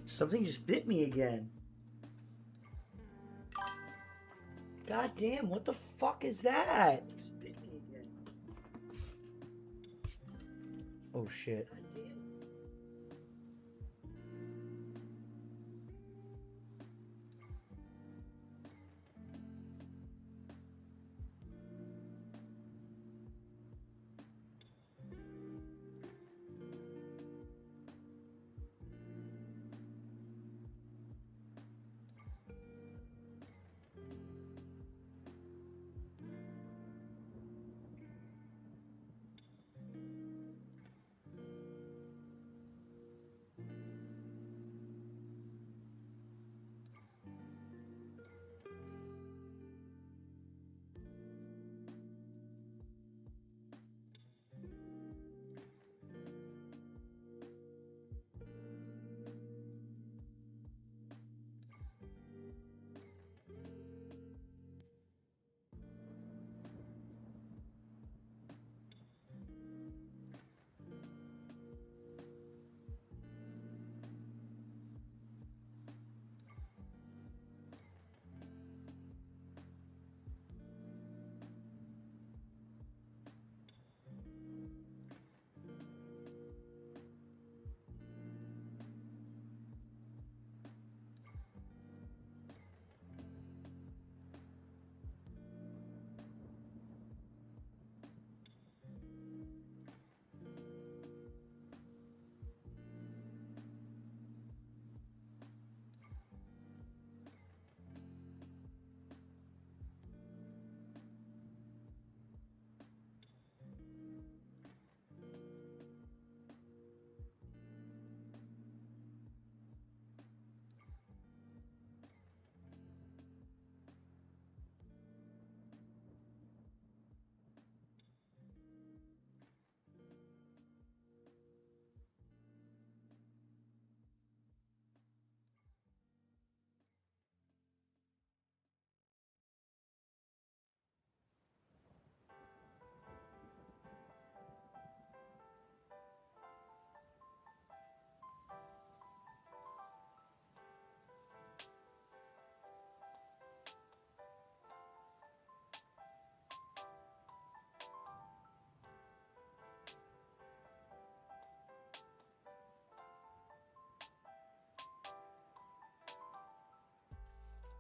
Something just bit me again. God damn, what the fuck is that? Just bit me again. Oh shit. God damn.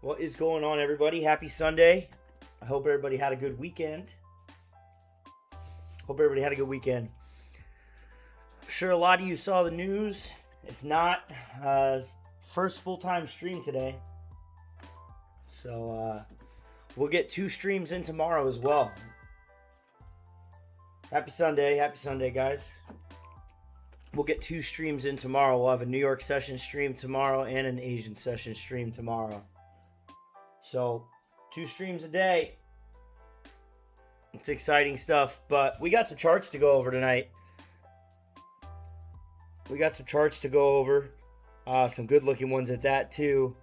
What is going on, everybody? Happy Sunday. I hope everybody had a good weekend. I'm sure a lot of you saw the news. If not, first full-time stream today. So we'll get 2 streams in tomorrow as well. Happy Sunday, guys. We'll get 2 streams in tomorrow. We'll have a New York session stream tomorrow and an Asian session stream tomorrow. So 2 streams a day. It's exciting stuff, but we got some charts to go over tonight. Some good looking ones at that too.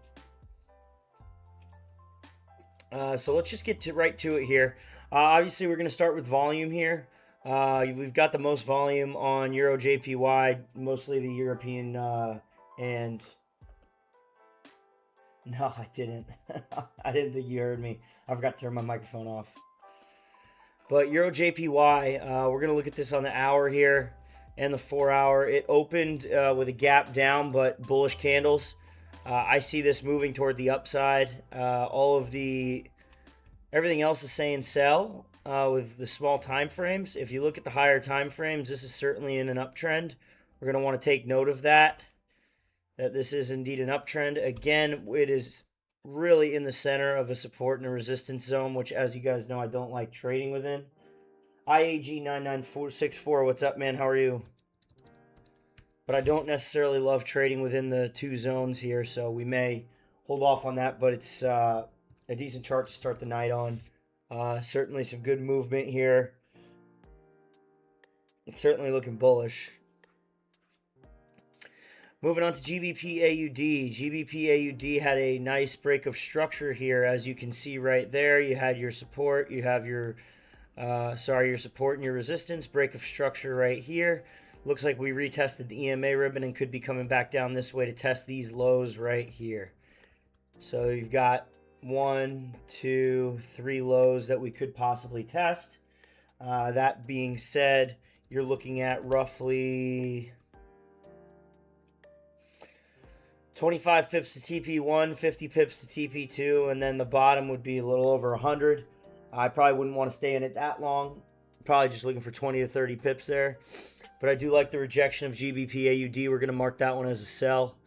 So let's just get right to it here. Obviously, we're going to start with volume here. We've got the most volume on Euro JPY, mostly the European and... No, I didn't. I didn't think you heard me. I forgot to turn my microphone off. But Euro JPY, we're going to look at this on the hour here and the 4 hour. It opened with a gap down, but bullish candles. I see this moving toward the upside. Everything else is saying sell with the small time frames. If you look at the higher time frames, this is certainly in an uptrend. We're going to want to take note of that this is indeed an uptrend. Again, it is really in the center of a support and a resistance zone, which, as you guys know, I don't like trading within. IAG99464, what's up, man? How are you? But I don't necessarily love trading within the 2 zones here, so we may hold off on that, but it's a decent chart to start the night on. Certainly some good movement here. It's certainly looking bullish. Moving on to GBP AUD. GBP AUD had a nice break of structure here, as you can see right there. You had your support, you have your support and your resistance, break of structure right here. Looks like we retested the EMA ribbon and could be coming back down this way to test these lows right here. So you've got 1, 2, 3 lows that we could possibly test. That being said, you're looking at roughly 25 pips to TP1, 50 pips to TP2, and then the bottom would be a little over 100. I probably wouldn't want to stay in it that long. Probably just looking for 20 to 30 pips there. But I do like the rejection of GBP AUD. We're going to mark that one as a sell.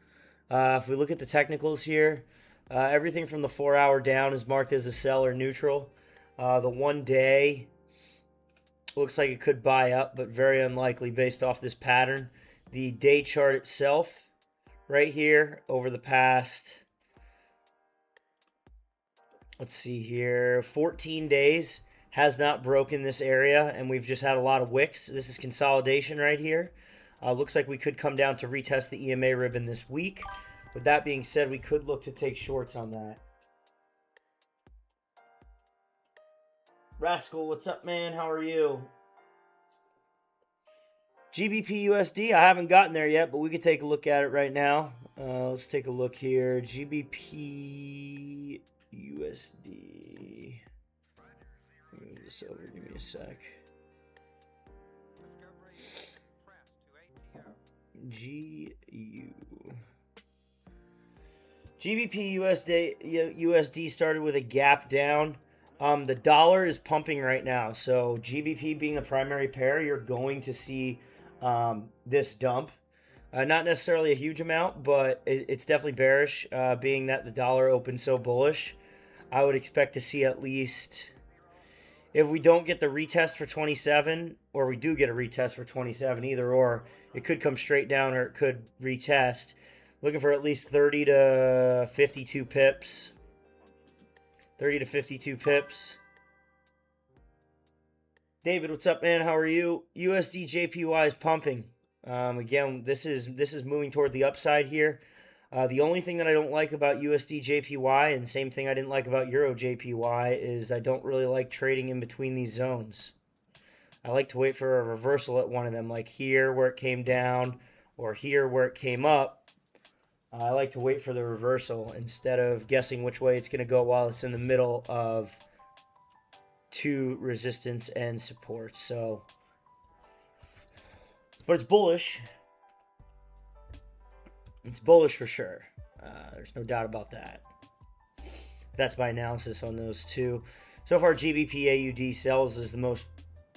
If we look at the technicals here, everything from the 4 hour down is marked as a sell or neutral. The 1 day looks like it could buy up, but very unlikely based off this pattern. The day chart itself, right here, over the past, let's see here, 14 days, has not broken this area, and we've just had a lot of wicks. This is consolidation right here. Looks like we could come down to retest the EMA ribbon this week. With that being said, we could look to take shorts on that. Rascal, what's up, man? How are you? GBP USD, I haven't gotten there yet, but we could take a look at it right now. Let's take a look here. GBP USD. Move this over, give me a sec. GBP USD started with a gap down. The dollar is pumping right now, so GBP being the primary pair, you're going to see this dump. Not necessarily a huge amount, but it's definitely bearish, being that the dollar opened so bullish. I would expect to see at least, if we don't get the retest for 27, or we do get a retest for 27, either or, it could come straight down or it could retest. Looking for at least 30 to 52 pips. 30 to 52 pips. David, what's up, man? How are you? USD JPY is pumping. Again, this is moving toward the upside here. The only thing that I don't like about USD JPY, and same thing I didn't like about Euro JPY, is I don't really like trading in between these zones. I like to wait for a reversal at one of them, like here where it came down, or here where it came up. I like to wait for the reversal instead of guessing which way it's going to go while it's in the middle of two resistance and support. So, but it's bullish. It's bullish for sure. There's no doubt about that. That's my analysis on those two. So far, GBP AUD sells is the most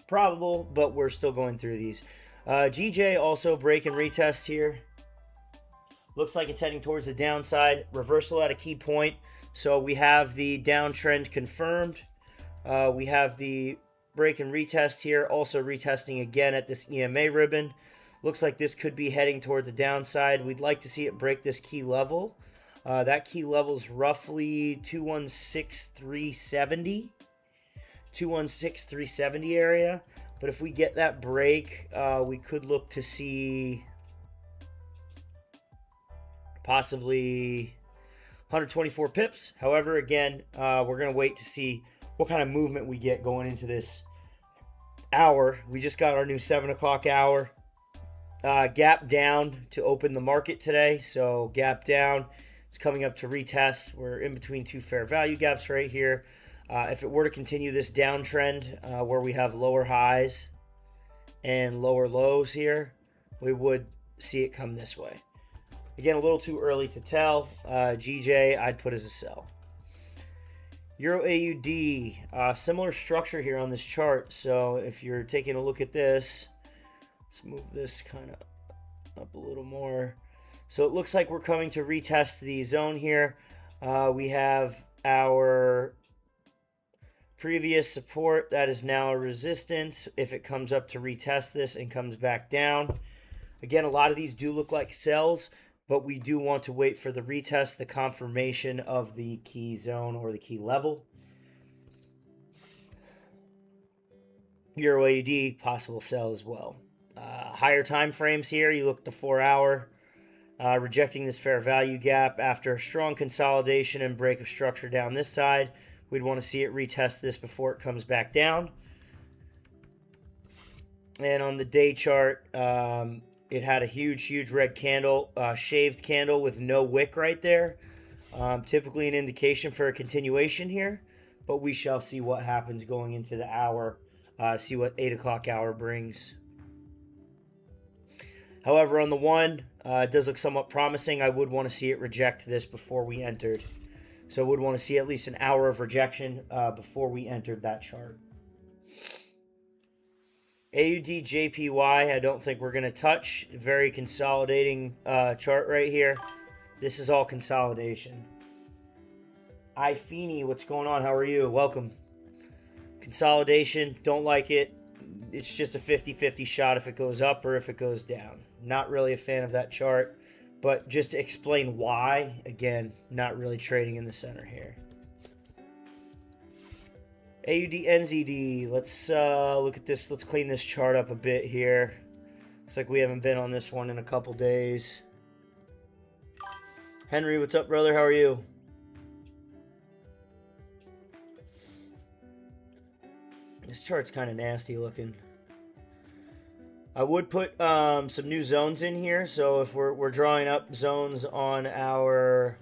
probable, but we're still going through these. GJ also break and retest here. Looks like it's heading towards the downside. Reversal at a key point. So we have the downtrend confirmed. We have the break and retest here. Also retesting again at this EMA ribbon. Looks like this could be heading toward the downside. We'd like to see it break this key level. That key level is roughly 216,370. 216,370 area. But if we get that break, we could look to see possibly 124 pips. However, again, we're going to wait to see what kind of movement we get going into this hour. We just got our new 7 o'clock hour. Gap down to open the market today. So gap down. It's coming up to retest. We're in between two fair value gaps right here. If it were to continue this downtrend where we have lower highs and lower lows here, we would see it come this way. Again, a little too early to tell. GJ, I'd put as a sell. Euro AUD, similar structure here on this chart. So if you're taking a look at this, let's move this kind of up a little more. So it looks like we're coming to retest the zone here. We have our previous support that is now a resistance. If it comes up to retest this and comes back down. Again, a lot of these do look like sells, but we do want to wait for the retest, the confirmation of the key zone or the key level. Euro AUD, possible sell as well. Higher time frames here, you look at the 4 hour, rejecting this fair value gap after a strong consolidation and break of structure down this side. We'd want to see it retest this before it comes back down. And on the day chart, it had a huge red candle, shaved candle with no wick right there. Typically an indication for a continuation here, but we shall see what happens going into the hour, see what 8 o'clock hour brings. However, on the one, it does look somewhat promising. I would want to see it reject this before we entered. So I would want to see at least an hour of rejection before we entered that chart. AUD JPY, I don't think we're going to touch. Very consolidating chart right here. This is all consolidation. iFeeny, what's going on? How are you? Welcome. Consolidation, don't like it. It's just a 50-50 shot if it goes up or if it goes down. Not really a fan of that chart, but just to explain why, again, not really trading in the center here. AUD NZD, let's look at this. Let's clean this chart up a bit here. Looks like we haven't been on this one in a couple days. Henry, what's up, brother? How are you? This chart's kind of nasty looking. I would put some new zones in here. So if we're drawing up zones on our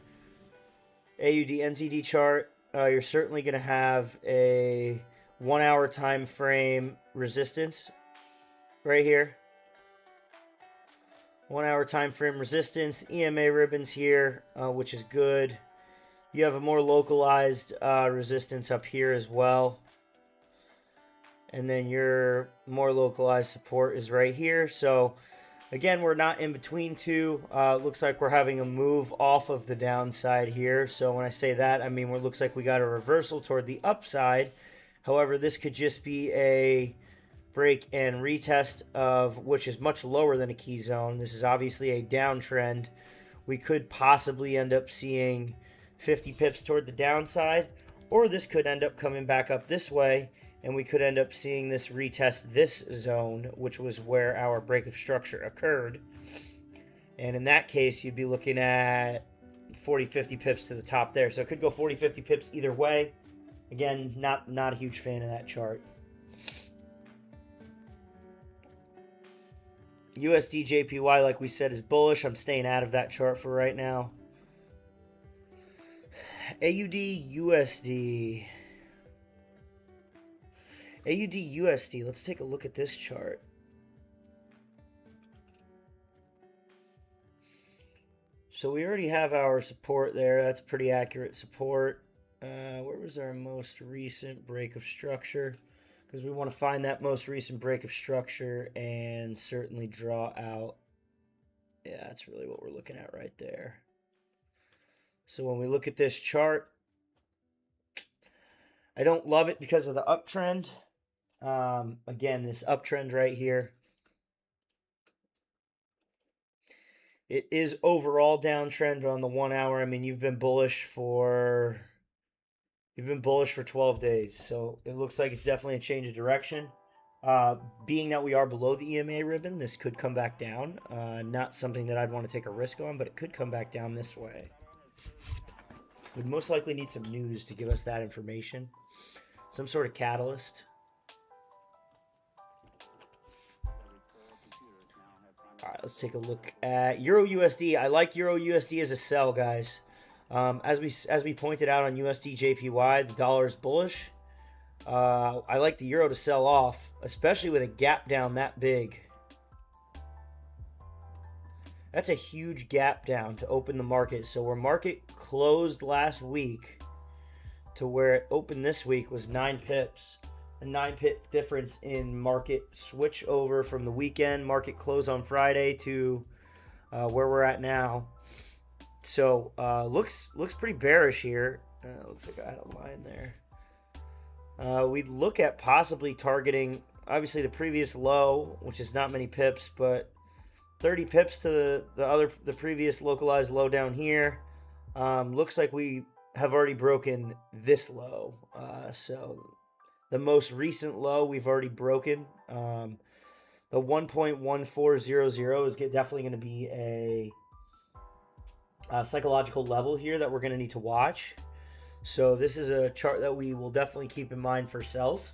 AUD NZD chart, you're certainly going to have a 1 hour time frame resistance right here. 1 hour time frame resistance, EMA ribbons here, which is good. You have a more localized resistance up here as well. And then your more localized support is right here. So again, we're not in between two. Looks like we're having a move off of the downside here. So when I say that, I mean, it looks like we got a reversal toward the upside. However, this could just be a break and retest of which is much lower than a key zone. This is obviously a downtrend. We could possibly end up seeing 50 pips toward the downside, or this could end up coming back up this way, and we could end up seeing this retest this zone, which was where our break of structure occurred. And in that case, you'd be looking at 40, 50 pips to the top there. So it could go 40, 50 pips either way. Again, not a huge fan of that chart. USD JPY, like we said, is bullish. I'm staying out of that chart for right now. AUD USD. AUD USD. Let's take a look at this chart. So we already have our support there. That's pretty accurate support. Where was our most recent break of structure? Because we want to find that most recent break of structure and certainly draw out. Yeah, that's really what we're looking at right there. So when we look at this chart, I don't love it because of the uptrend. Again, this uptrend right here. It is overall downtrend on the 1 hour. I mean, you've been bullish for 12 days. So it looks like it's definitely a change of direction. Being that we are below the EMA ribbon, this could come back down. Not something that I'd want to take a risk on, but it could come back down this way. We'd most likely need some news to give us that information. Some sort of catalyst. All right, let's take a look at Euro USD. I like Euro USD as a sell, guys. As we pointed out on USD JPY, the dollar is bullish. I like the euro to sell off, especially with a gap down that big. That's a huge gap down to open the market. So where market closed last week to where it opened this week was 9 pips. A 9-pip difference in market switch over from the weekend market close on Friday to where we're at now. So looks pretty bearish here. Looks like I had a line there. We'd look at possibly targeting obviously the previous low, which is not many pips, but 30 pips to the previous localized low down here. Looks like we have already broken this low. So the most recent low we've already broken. The 1.1400 is definitely going to be a psychological level here that we're going to need to watch. So this is a chart that we will definitely keep in mind for sells.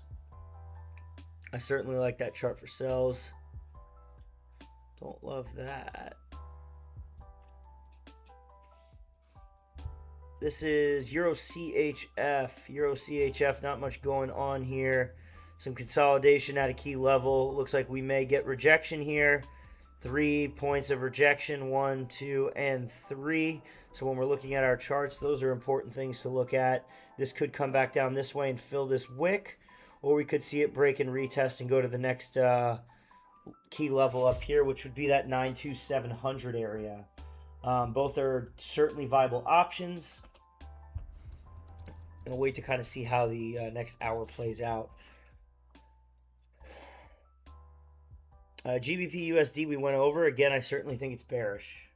I certainly like that chart for sells. Don't love that. This is Euro CHF. Euro CHF, not much going on here. Some consolidation at a key level. Looks like we may get rejection here. 3 points of rejection, 1, 2, and 3. So when we're looking at our charts, those are important things to look at. This could come back down this way and fill this wick, or we could see it break and retest and go to the next key level up here, which would be that 92700 area. Both are certainly viable options. And I'll wait to kind of see how the next hour plays out. GBP USD we went over. Again, I certainly think it's bearish.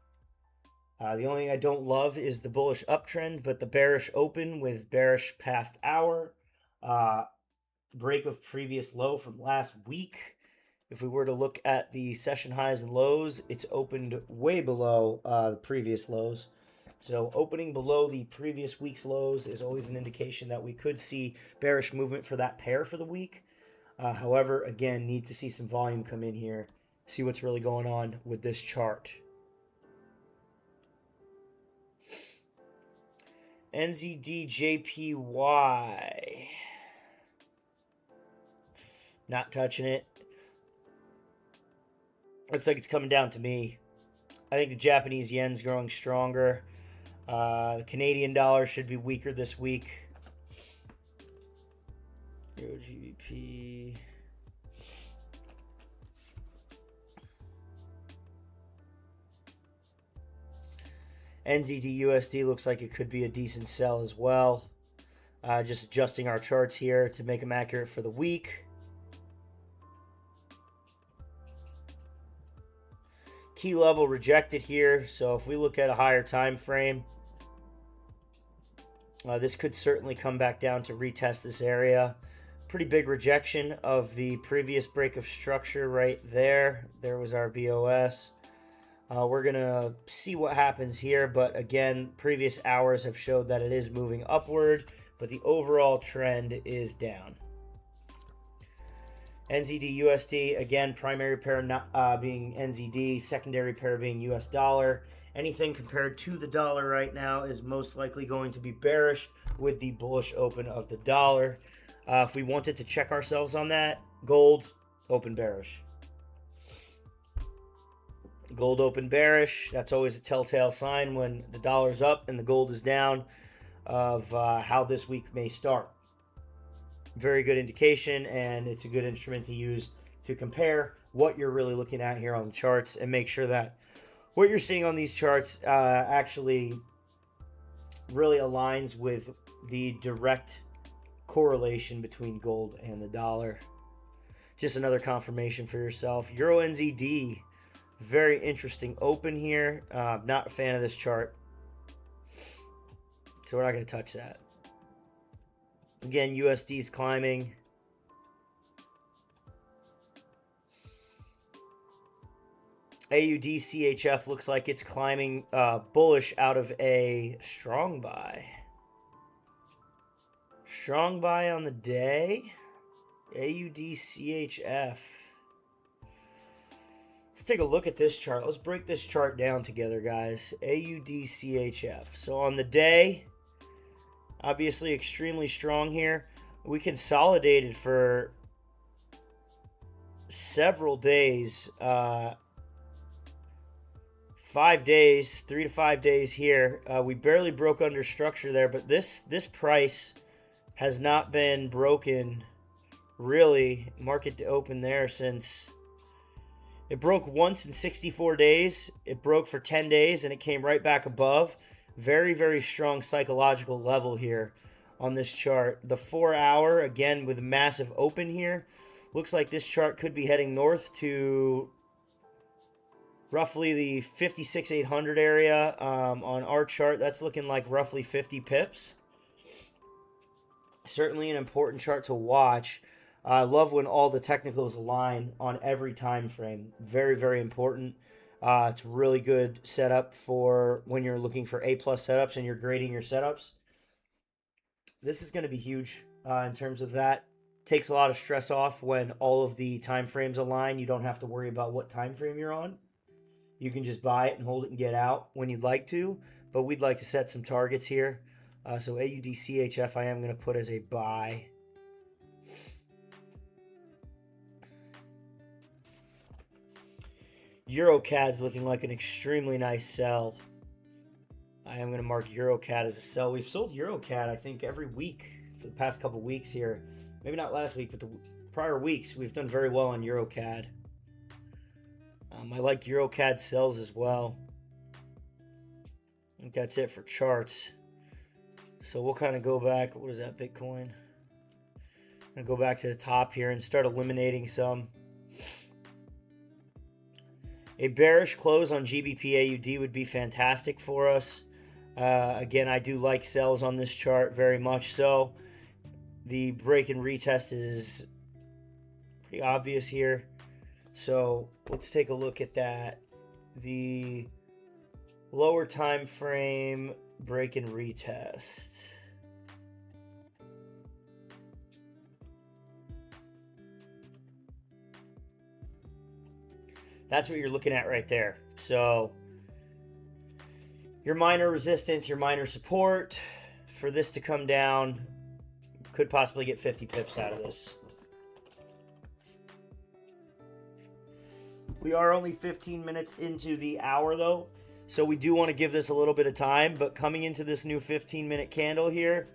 The only thing I don't love is the bullish uptrend, but the bearish open with bearish past hour. Break of previous low from last week. If we were to look at the session highs and lows, it's opened way below the previous lows. So opening below the previous week's lows is always an indication that we could see bearish movement for that pair for the week. However, again, need to see some volume come in here, see what's really going on with this chart. NZD-JPY. Not touching it. Looks like it's coming down to me. I think the Japanese yen's growing stronger. The Canadian dollar should be weaker this week. Euro GBP. NZD USD looks like it could be a decent sell as well. Just adjusting our charts here to make them accurate for the week. Key level rejected here, so if we look at a higher time frame, this could certainly come back down to retest this area. Pretty big rejection of the previous break of structure right there. There was our BOS. We're going to see what happens here, but again, previous hours have showed that it is moving upward, but the overall trend is down. NZD USD, again, primary pair being NZD, secondary pair being US dollar. Anything compared to the dollar right now is most likely going to be bearish with the bullish open of the dollar. If we wanted to check ourselves on that, gold, open bearish. Gold open bearish, that's always a telltale sign when the dollar's up and the gold is down of how this week may start. Very good indication, and it's a good instrument to use to compare what you're really looking at here on the charts and make sure that what you're seeing on these charts actually really aligns with the direct correlation between gold and the dollar. Just another confirmation for yourself. Euro NZD, very interesting open here. Not a fan of this chart, so we're not going to touch that. Again, USD's climbing. AUD CHF looks like it's climbing bullish out of a strong buy. Strong buy on the day. AUD CHF. Let's take a look at this chart. Let's break this chart down together, guys. AUD CHF. So on the day, obviously extremely strong here. We consolidated for several days. 5 days, 3 to 5 days here. We barely broke under structure there, but this price has not been broken really market to open there since it broke once in 64 days. It broke for 10 days and it came right back above. Very, very strong psychological level here on this chart. The 4 hour, again, with a massive open here. Looks like this chart could be heading north to roughly the 56,800 area. On our chart, that's looking like roughly 50 pips. Certainly an important chart to watch. I love when all the technicals align on every time frame. Very, very important. It's really good setup for when you're looking for A+ setups and you're grading your setups. This is going to be huge in terms of that. Takes a lot of stress off when all of the time frames align. You don't have to worry about what time frame you're on. You can just buy it and hold it and get out when you'd like to. But we'd like to set some targets here. So AUDCHF I am going to put as a buy. EuroCAD's looking like an extremely nice sell. I am going to mark EuroCAD as a sell. We've sold EuroCAD, I think, every week for the past couple weeks here. Maybe not last week, but the prior weeks, we've done very well on EuroCAD. I like EuroCAD sells as well. I think that's it for charts. So we'll kind of go back. What is that, Bitcoin? I'm going to go back to the top here and start eliminating some. A bearish close on GBP AUD would be fantastic for us. Again, I do like sells on this chart very much so. The break and retest is pretty obvious here. So let's take a look at that. The lower time frame break and retest. That's what you're looking at right there. So your minor resistance, your minor support, for this to come down, could possibly get 50 pips out of this. We are only 15 minutes into the hour though, so we do want to give this a little bit of time, but coming into this new 15-minute candle here,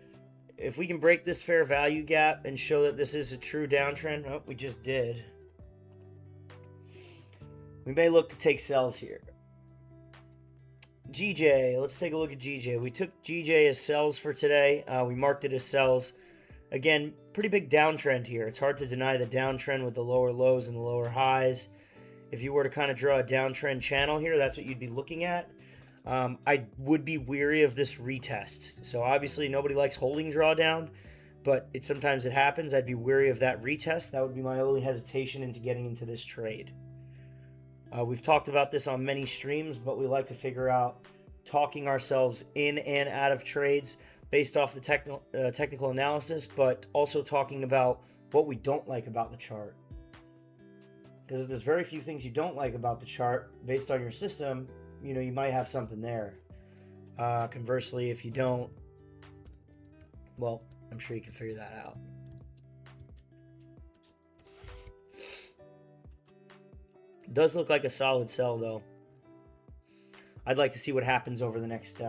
if we can break this fair value gap and show that this is a true downtrend, oh, we just did. We may look to take sells here. GJ, let's take a look at GJ. We took GJ as sells for today. We marked it as sells. Again, pretty big downtrend here. It's hard to deny the downtrend with the lower lows and the lower highs. If you were to kind of draw a downtrend channel here, that's what you'd be looking at. I would be weary of this retest. So obviously nobody likes holding drawdown, but sometimes it happens. I'd be weary of that retest. That would be my only hesitation into getting into this trade. We've talked about this on many streams, but we like to figure out talking ourselves in and out of trades based off the technical analysis, but also talking about what we don't like about the chart. Because if there's very few things you don't like about the chart based on your system, you know, you might have something there. Conversely, if you don't, well, I'm sure you can figure that out. Does look like a solid sell, though. I'd like to see what happens over the next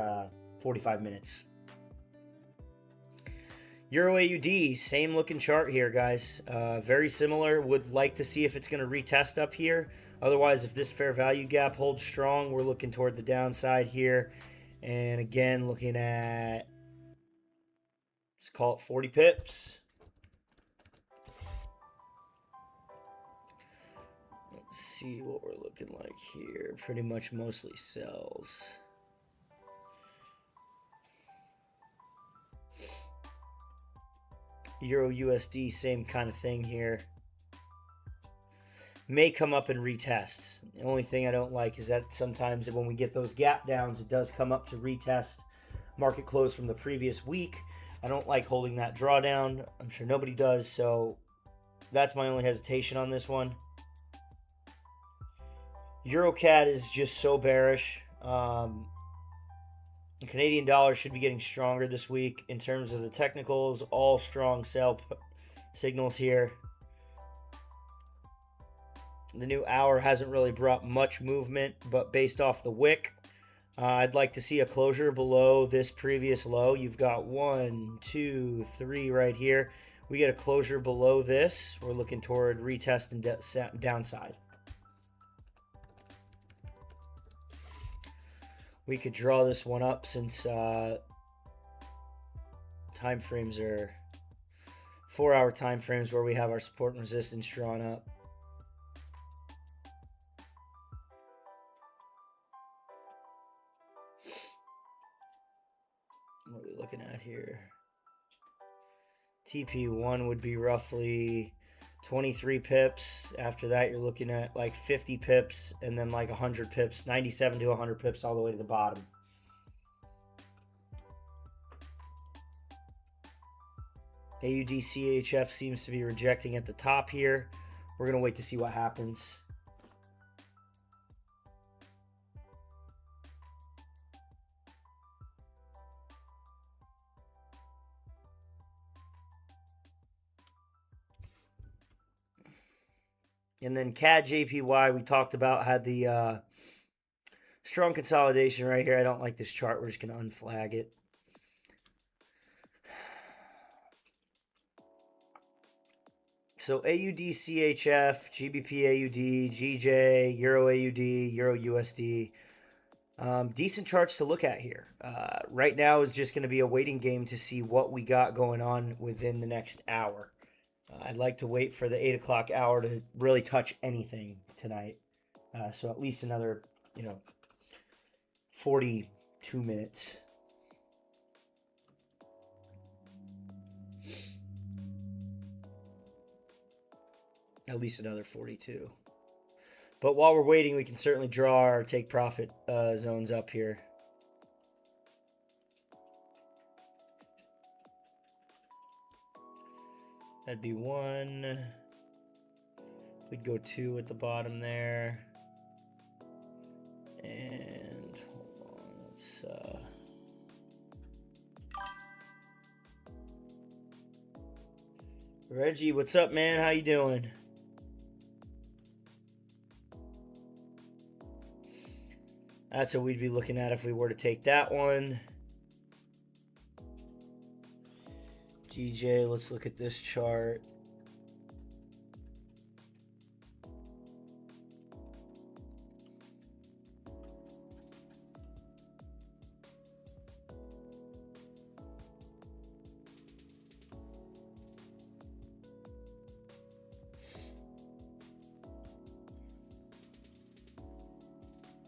45 minutes. Euro AUD, same looking chart here, guys. Very similar. Would like to see if it's going to retest up here. Otherwise, if this fair value gap holds strong, we're looking toward the downside here. And again, looking at, let's call it 40 pips. Let's see what we're looking like here. Pretty much mostly sells. Euro USD, same kind of thing here. May come up and retest. The only thing I don't like is that sometimes when we get those gap downs, it does come up to retest market close from the previous week. I don't like holding that drawdown. I'm sure nobody does, so that's my only hesitation on this one. EuroCAD is just so bearish. The Canadian dollar should be getting stronger this week in terms of the technicals. All strong sell signals here. The new hour hasn't really brought much movement, but based off the wick, I'd like to see a closure below this previous low. You've got 1, 2, 3 right here. We get a closure below this. We're looking toward retest and downside. We could draw this one up since time frames are 4-hour time frames where we have our support and resistance drawn up. What are we looking at here? TP1 would be roughly 23 pips. After that, you're looking at like 50 pips and then like 100 pips, 97 to 100 pips all the way to the bottom. AUD-CHF seems to be rejecting at the top here. We're going to wait to see what happens. And then CAD JPY, we talked about, had the strong consolidation right here. I don't like this chart. We're just going to unflag it. So AUD CHF, GBP AUD, GJ, Euro AUD, Euro USD. Decent charts to look at here. Right now is just going to be a waiting game to see what we got going on within the next hour. I'd like to wait for the 8 o'clock hour to really touch anything tonight. So at least another, 42 minutes. At least another 42. But while we're waiting, we can certainly draw our take profit zones up here. That'd be 1. We'd go 2 at the bottom there. And hold on, let's Reggie, what's up, man? How you doing? That's what we'd be looking at if we were to take that one. GJ, let's look at this chart.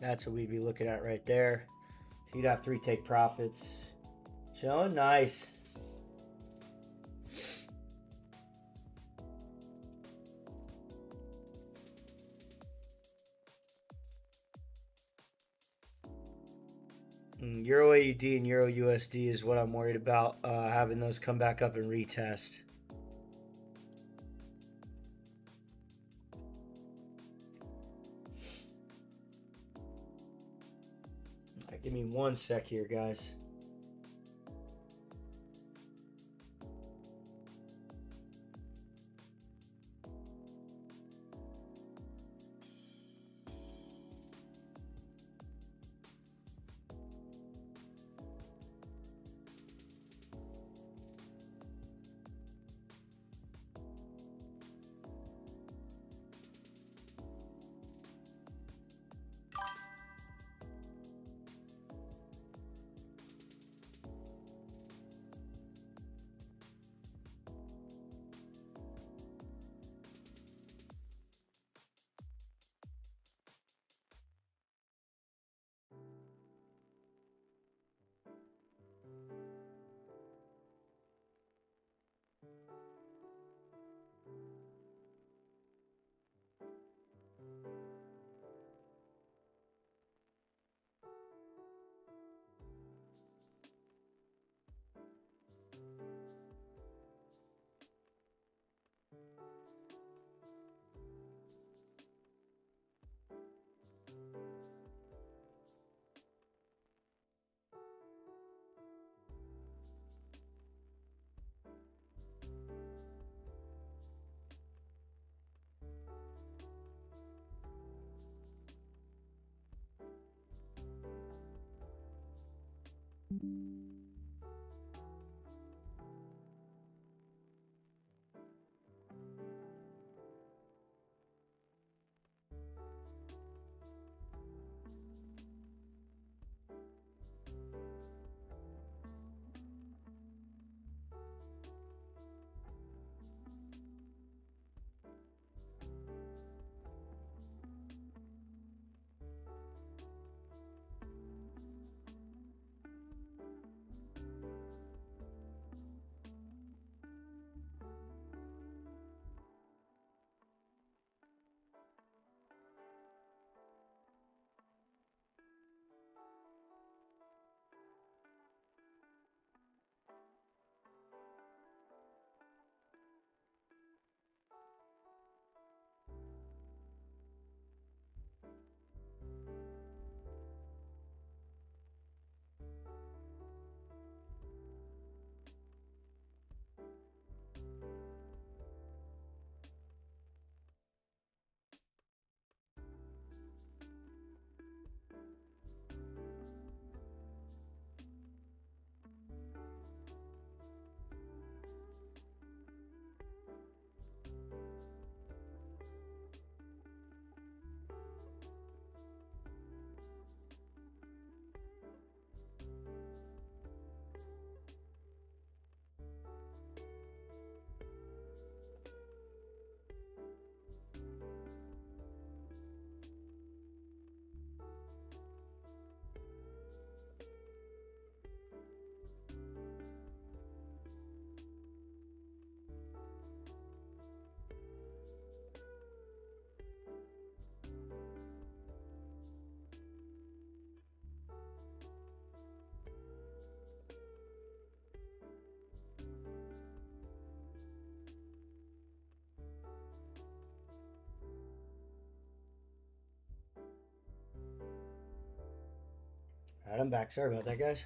That's what we'd be looking at right there. So you'd have 3 take profits. Showing nice. Euro AUD and Euro USD is what I'm worried about, having those come back up and retest. Give me 1 sec here, guys. Alright, I'm back. Sorry about that, guys.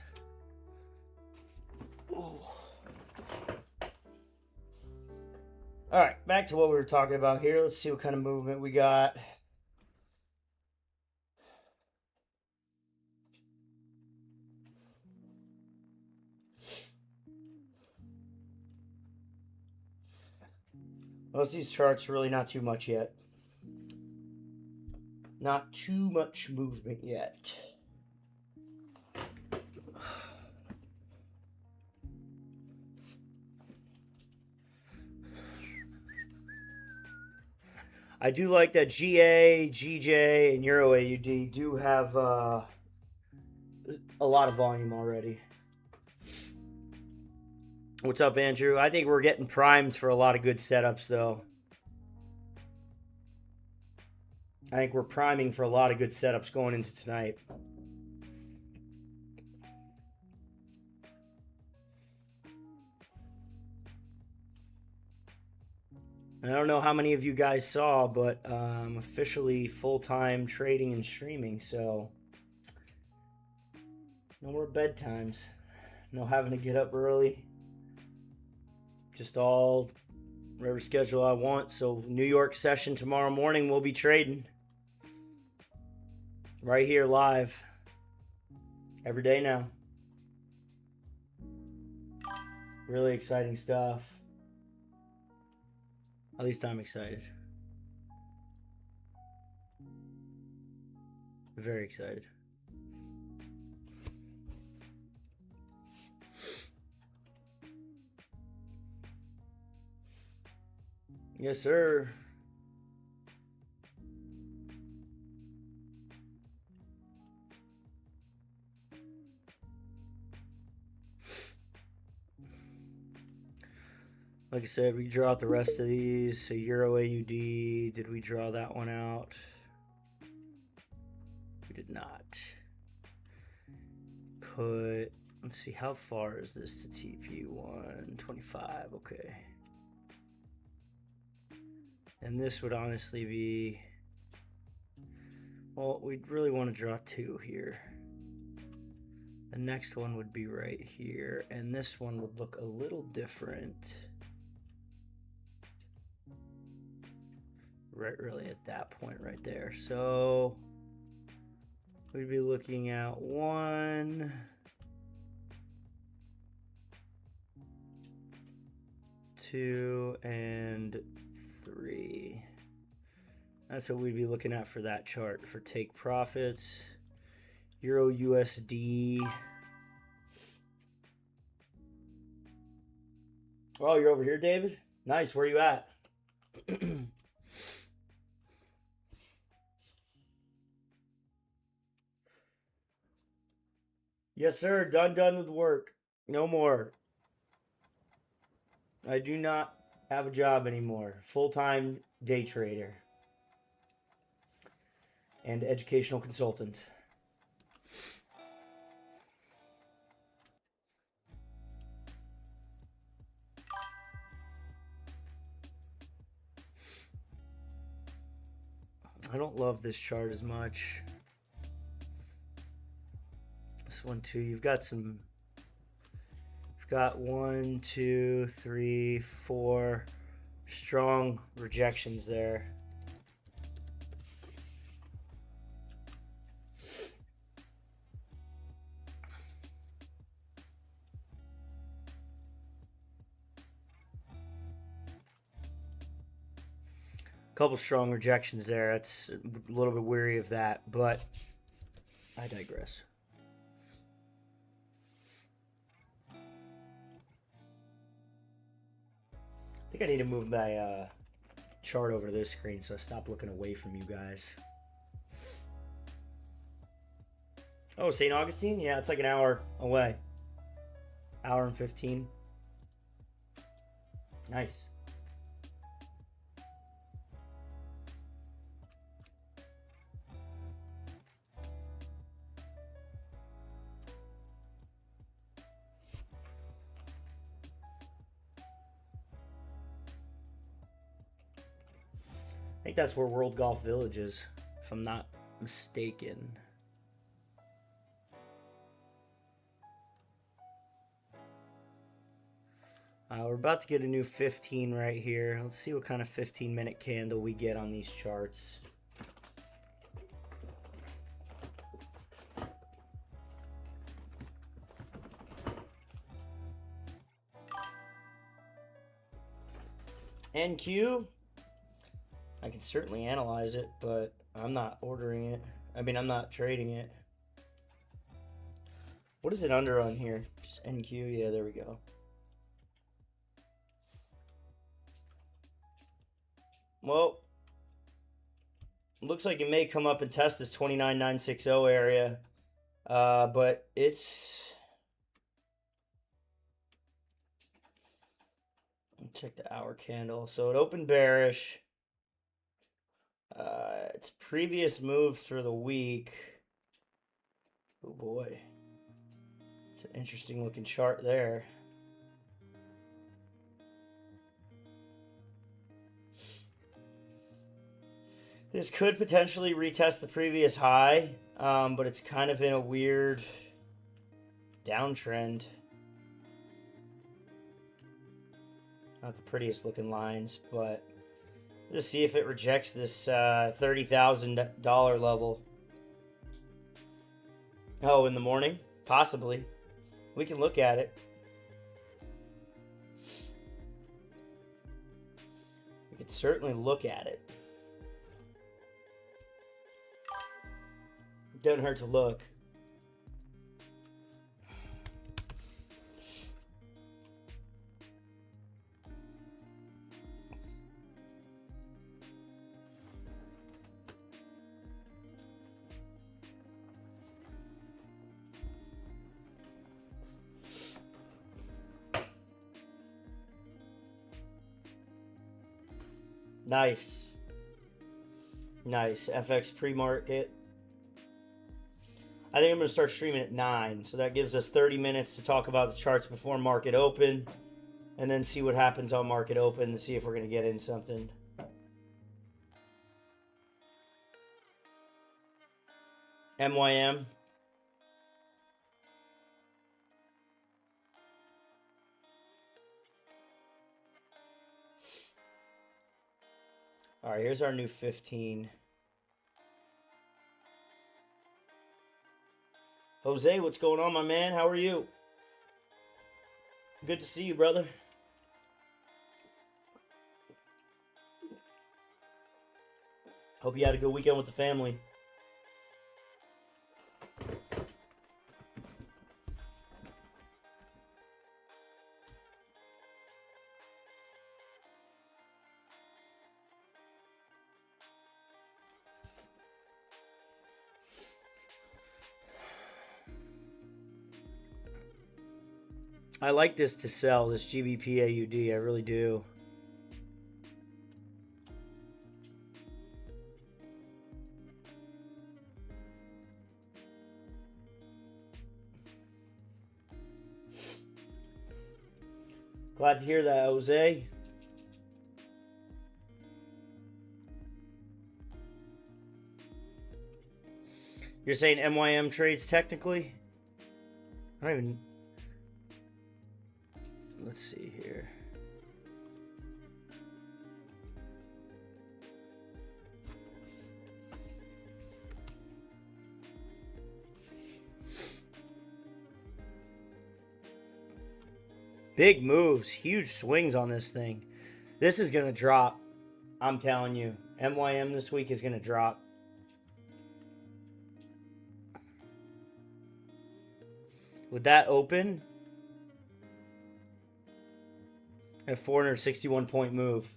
Alright, back to what we were talking about here. Let's see what kind of movement we got. Most of these charts really not too much yet. Not too much movement yet. I do like that GA, GJ, and Euro AUD do have a lot of volume already. What's up, Andrew? I think we're getting primed for a lot of good setups, though. I think we're priming for a lot of good setups going into tonight. I don't know how many of you guys saw, but I'm officially full-time trading and streaming, so no more bedtimes. No having to get up early. Just all whatever schedule I want. So New York session tomorrow morning, we'll be trading. Right here live. Every day now. Really exciting stuff. At least I'm excited. Very excited. Yes, sir. Like I said, we draw out the rest of these. So Euro AUD, did we draw that one out? We did not. Let's see, how far is this to TP? 125, okay. And this would honestly be, well, we'd really want to draw two here. The next one would be right here, and this one would look a little different. Right, really at that point right there. So we'd be looking at 1, 2, and 3. That's what we'd be looking at for that chart for take profits. Euro USD. Oh, you're over here, David? Nice. Where you at? Yes, sir. Done with work. No more. I do not have a job anymore. Full-time day trader and educational consultant. I don't love this chart as much. This one too. You've got 1, 2, 3, 4 strong rejections there. Couple strong rejections there. That's a little bit weary of that, but I digress. I think I need to move my chart over to this screen so I stop looking away from you guys. Oh, St. Augustine? Yeah, it's like an hour away. Hour and 15. Nice. I think that's where World Golf Village is, if I'm not mistaken. We're about to get a new 15 right here. Let's see what kind of 15-minute candle we get on these charts. NQ, I can certainly analyze it, but I'm not ordering it. I mean, I'm not trading it. What is it under on here? Just NQ. Yeah, there we go. Well, looks like it may come up and test this 29960 area, but it's... Check the hour candle. So it opened bearish. Its previous move through the week. Oh boy. It's an interesting looking chart there. This could potentially retest the previous high, but it's kind of in a weird downtrend. Not the prettiest looking lines, but just see if it rejects this $30,000 level. Oh, in the morning? Possibly. We can look at it. We could certainly look at it. Doesn't hurt to look. Nice. Nice. FX pre-market. I think I'm going to start streaming at 9. So that gives us 30 minutes to talk about the charts before market open. And then see what happens on market open to see if we're going to get in something. MYM. All right, here's our new 15. Jose, what's going on, my man? How are you? Good to see you, brother. Hope you had a good weekend with the family. I like this to sell, this GBP AUD. I really do. Glad to hear that, Jose. You're saying MYM trades technically? I don't even... Let's see here. Big moves, huge swings on this thing. This is going to drop. I'm telling you. MYM this week is going to drop. Would that open? A 461-point move.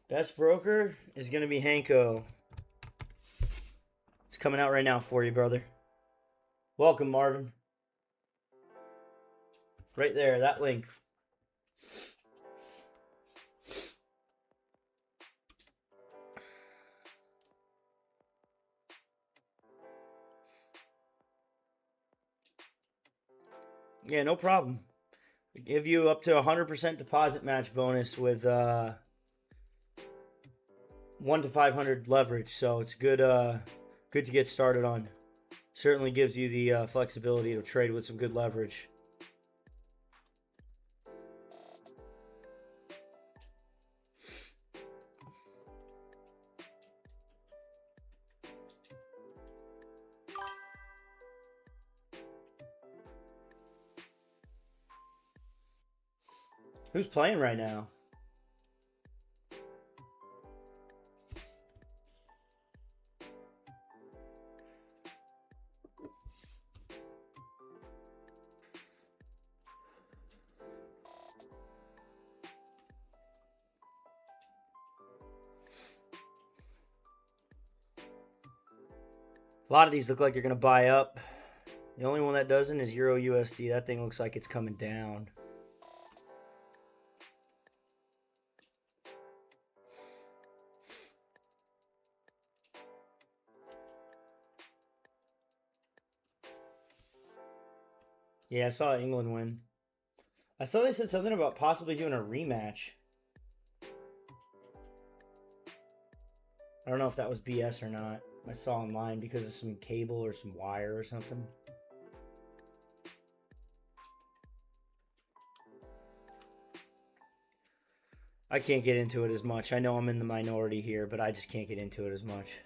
Best broker is going to be Hanko. It's coming out right now for you, brother. Welcome, Marvin. Right there, that link. Yeah, no problem. We give you up to 100% deposit match bonus with 1 to 500 leverage. So it's good good to get started on. Certainly gives you the flexibility to trade with some good leverage. Who's playing right now? A lot of these look like you're going to buy up. The only one that doesn't is Euro USD. That thing looks like it's coming down. Yeah, I saw England win. I saw they said something about possibly doing a rematch. I don't know if that was BS or not. I saw online because of some cable or some wire or something. I can't get into it as much. I know I'm in the minority here, but I just can't get into it as much.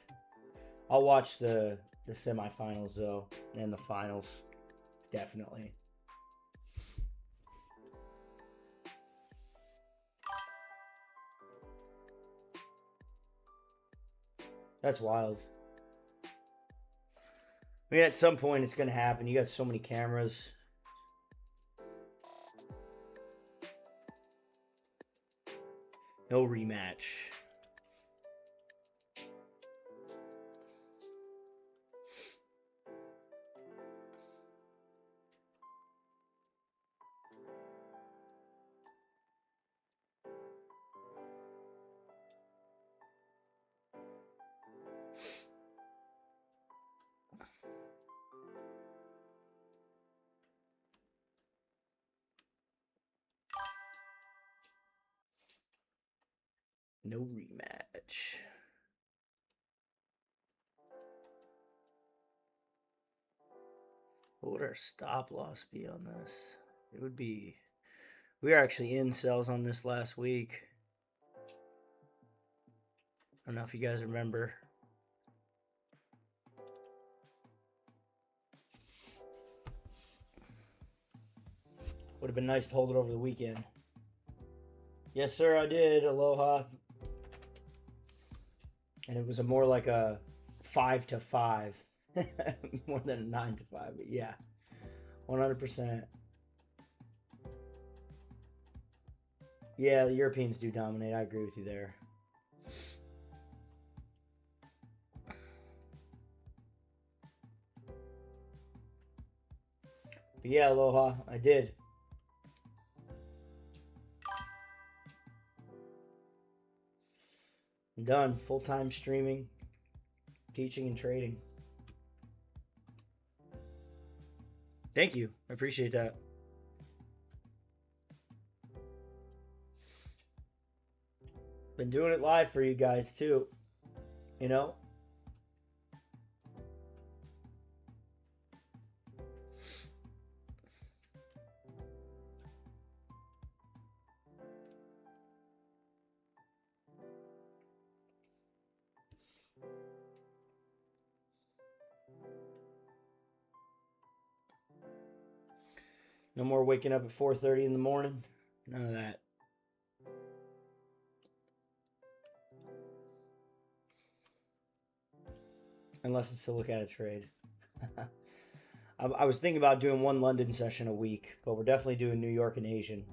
I'll watch the semifinals though, and the finals, definitely. That's wild. I mean, at some point it's going to happen. You got so many cameras. No rematch. No rematch. What would our stop loss be on this? It would be... We were actually in sells on this last week. I don't know if you guys remember. Would have been nice to hold it over the weekend. Yes, sir, I did. Aloha. And it was a more like a 5 to 5. More than a 9 to 5. But yeah, 100%. Yeah, the Europeans do dominate. I agree with you there. But yeah, aloha. I did. I'm done. Full-time streaming, teaching, and trading. Thank you. I appreciate that. Been doing it live for you guys too. You know? No more waking up at 4:30 in the morning. None of that. Unless it's to look at a trade. I was thinking about doing one London session a week, but we're definitely doing New York and Asian.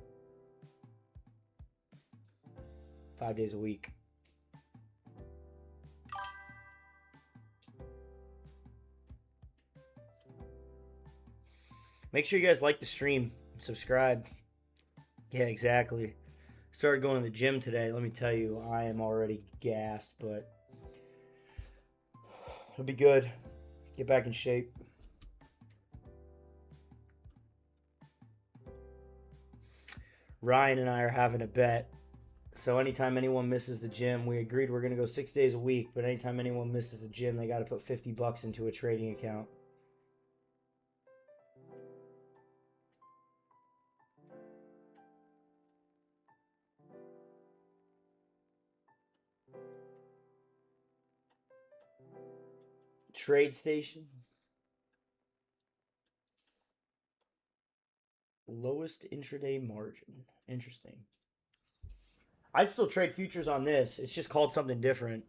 5 days a week. Make sure you guys like the stream. Subscribe. Yeah, exactly. Started going to the gym today. Let me tell you, I am already gassed, but it'll be good. Get back in shape. Ryan and I are having a bet So anytime anyone misses the gym, we agreed we're going to go 6 days a week, but anytime anyone misses the gym, they got to put $50 into a trading account. Trade station. Lowest intraday margin. Interesting. I still trade futures on this. It's just called something different.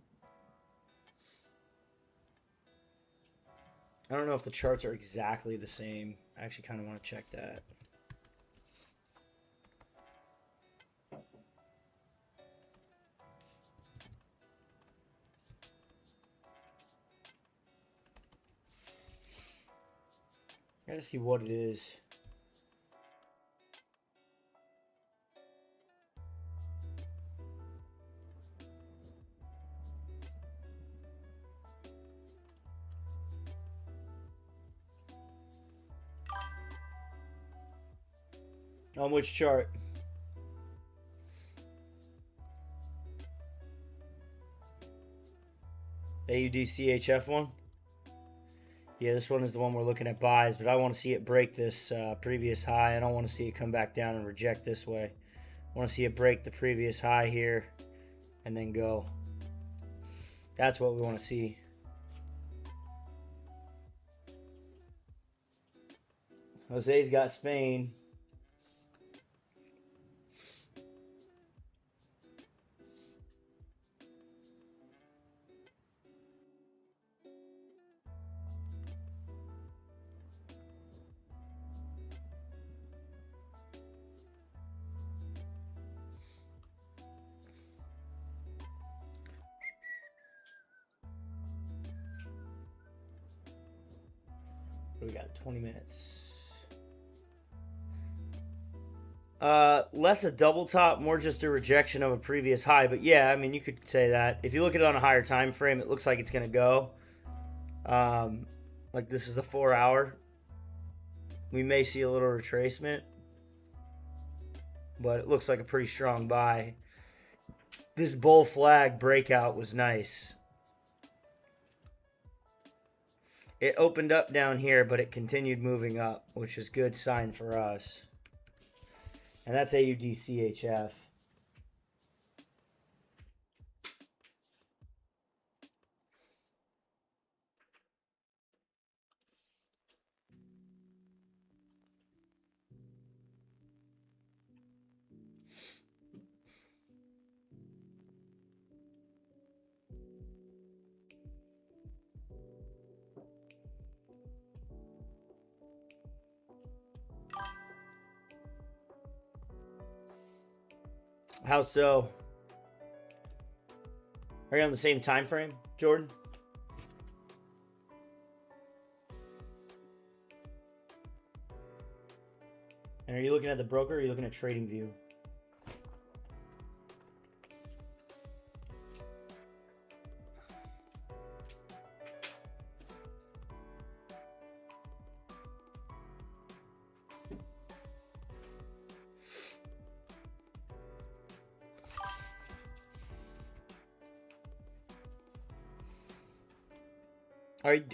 I don't know if the charts are exactly the same. I actually kind of want to check that. I gotta see what it is. On which chart? AUDCHF one? Yeah, this one is the one we're looking at buys, but I want to see it break this previous high. I don't want to see it come back down and reject this way. I want to see it break the previous high here and then go. That's what we want to see. Jose's got Spain. We got 20 minutes. Less a double top, more just a rejection of a previous high. But yeah, I mean, you could say that. If you look at it on a higher time frame, it looks like it's going to go. Like this is the 4 hour. We may see a little retracement, but it looks like a pretty strong buy. This bull flag breakout was nice. It opened up down here, but it continued moving up, which is a good sign for us. And that's AUDCHF. How so? Are you on the same time frame, Jordan? And are you looking at the broker or are you looking at trading view?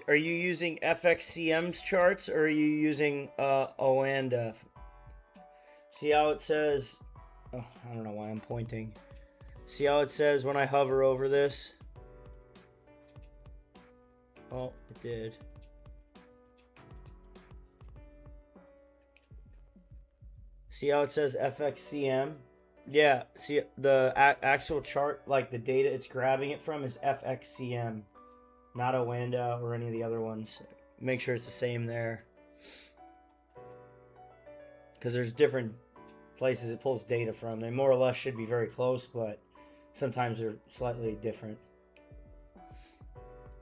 Are you using FXCM's charts or are you using OANDA? See how it says, oh, I don't know why I'm pointing. See how it says when I hover over this? Oh, it did. See how it says FXCM? Yeah, see the actual chart, like the data it's grabbing it from is FXCM. Not OANDA or any of the other ones. Make sure it's the same there. Because there's different places it pulls data from. They more or less should be very close, but sometimes they're slightly different.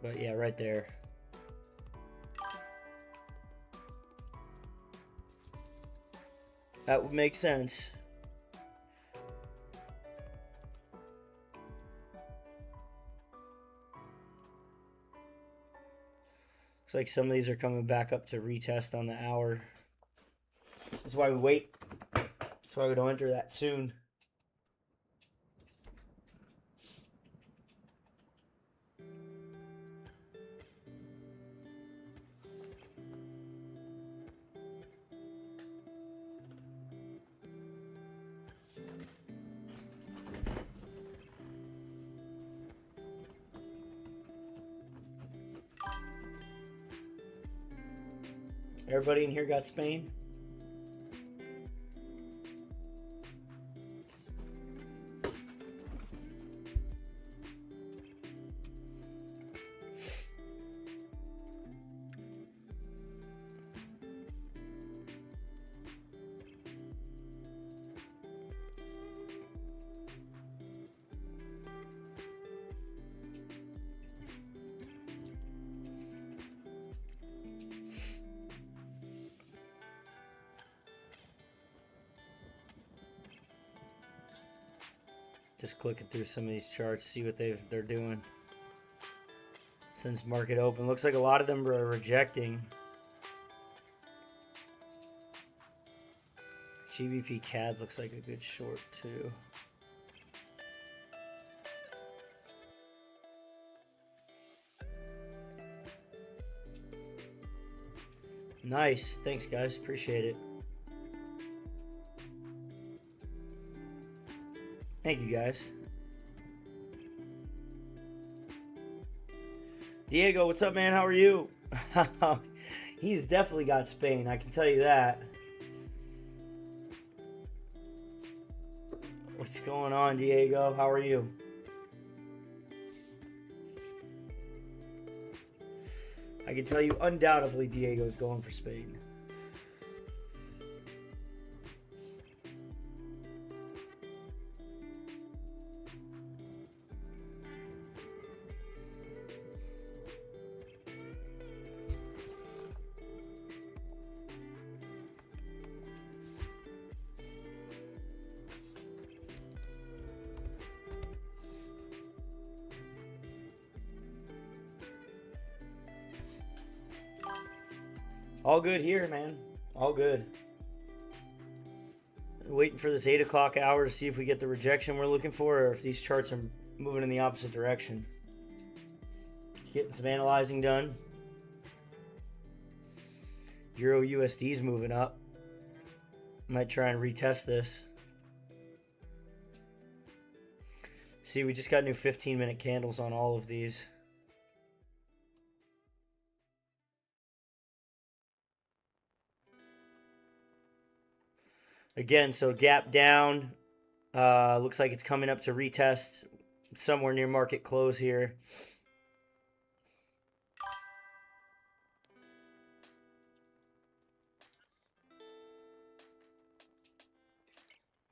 But yeah, right there. That would make sense. Looks like some of these are coming back up to retest on the hour. That's why we wait. That's why we don't enter that soon. Everybody in here got Spain? Just clicking through some of these charts, see what they're doing since market open. Looks like a lot of them are rejecting. GBP CAD looks like a good short too. Nice. Thanks, guys. Appreciate it. Thank you, guys. Diego, what's up, man? How are you? He's definitely got Spain, I can tell you that. What's going on, Diego? How are you? I can tell you undoubtedly Diego's going for Spain. All good here, man. All good. Waiting for this 8 o'clock hour to see if we get the rejection we're looking for or if these charts are moving in the opposite direction. Getting some analyzing done. Euro USD's moving up. Might try and retest this. See, we just got new 15-minute candles on all of these. Again, so gap down. Looks like it's coming up to retest somewhere near market close here.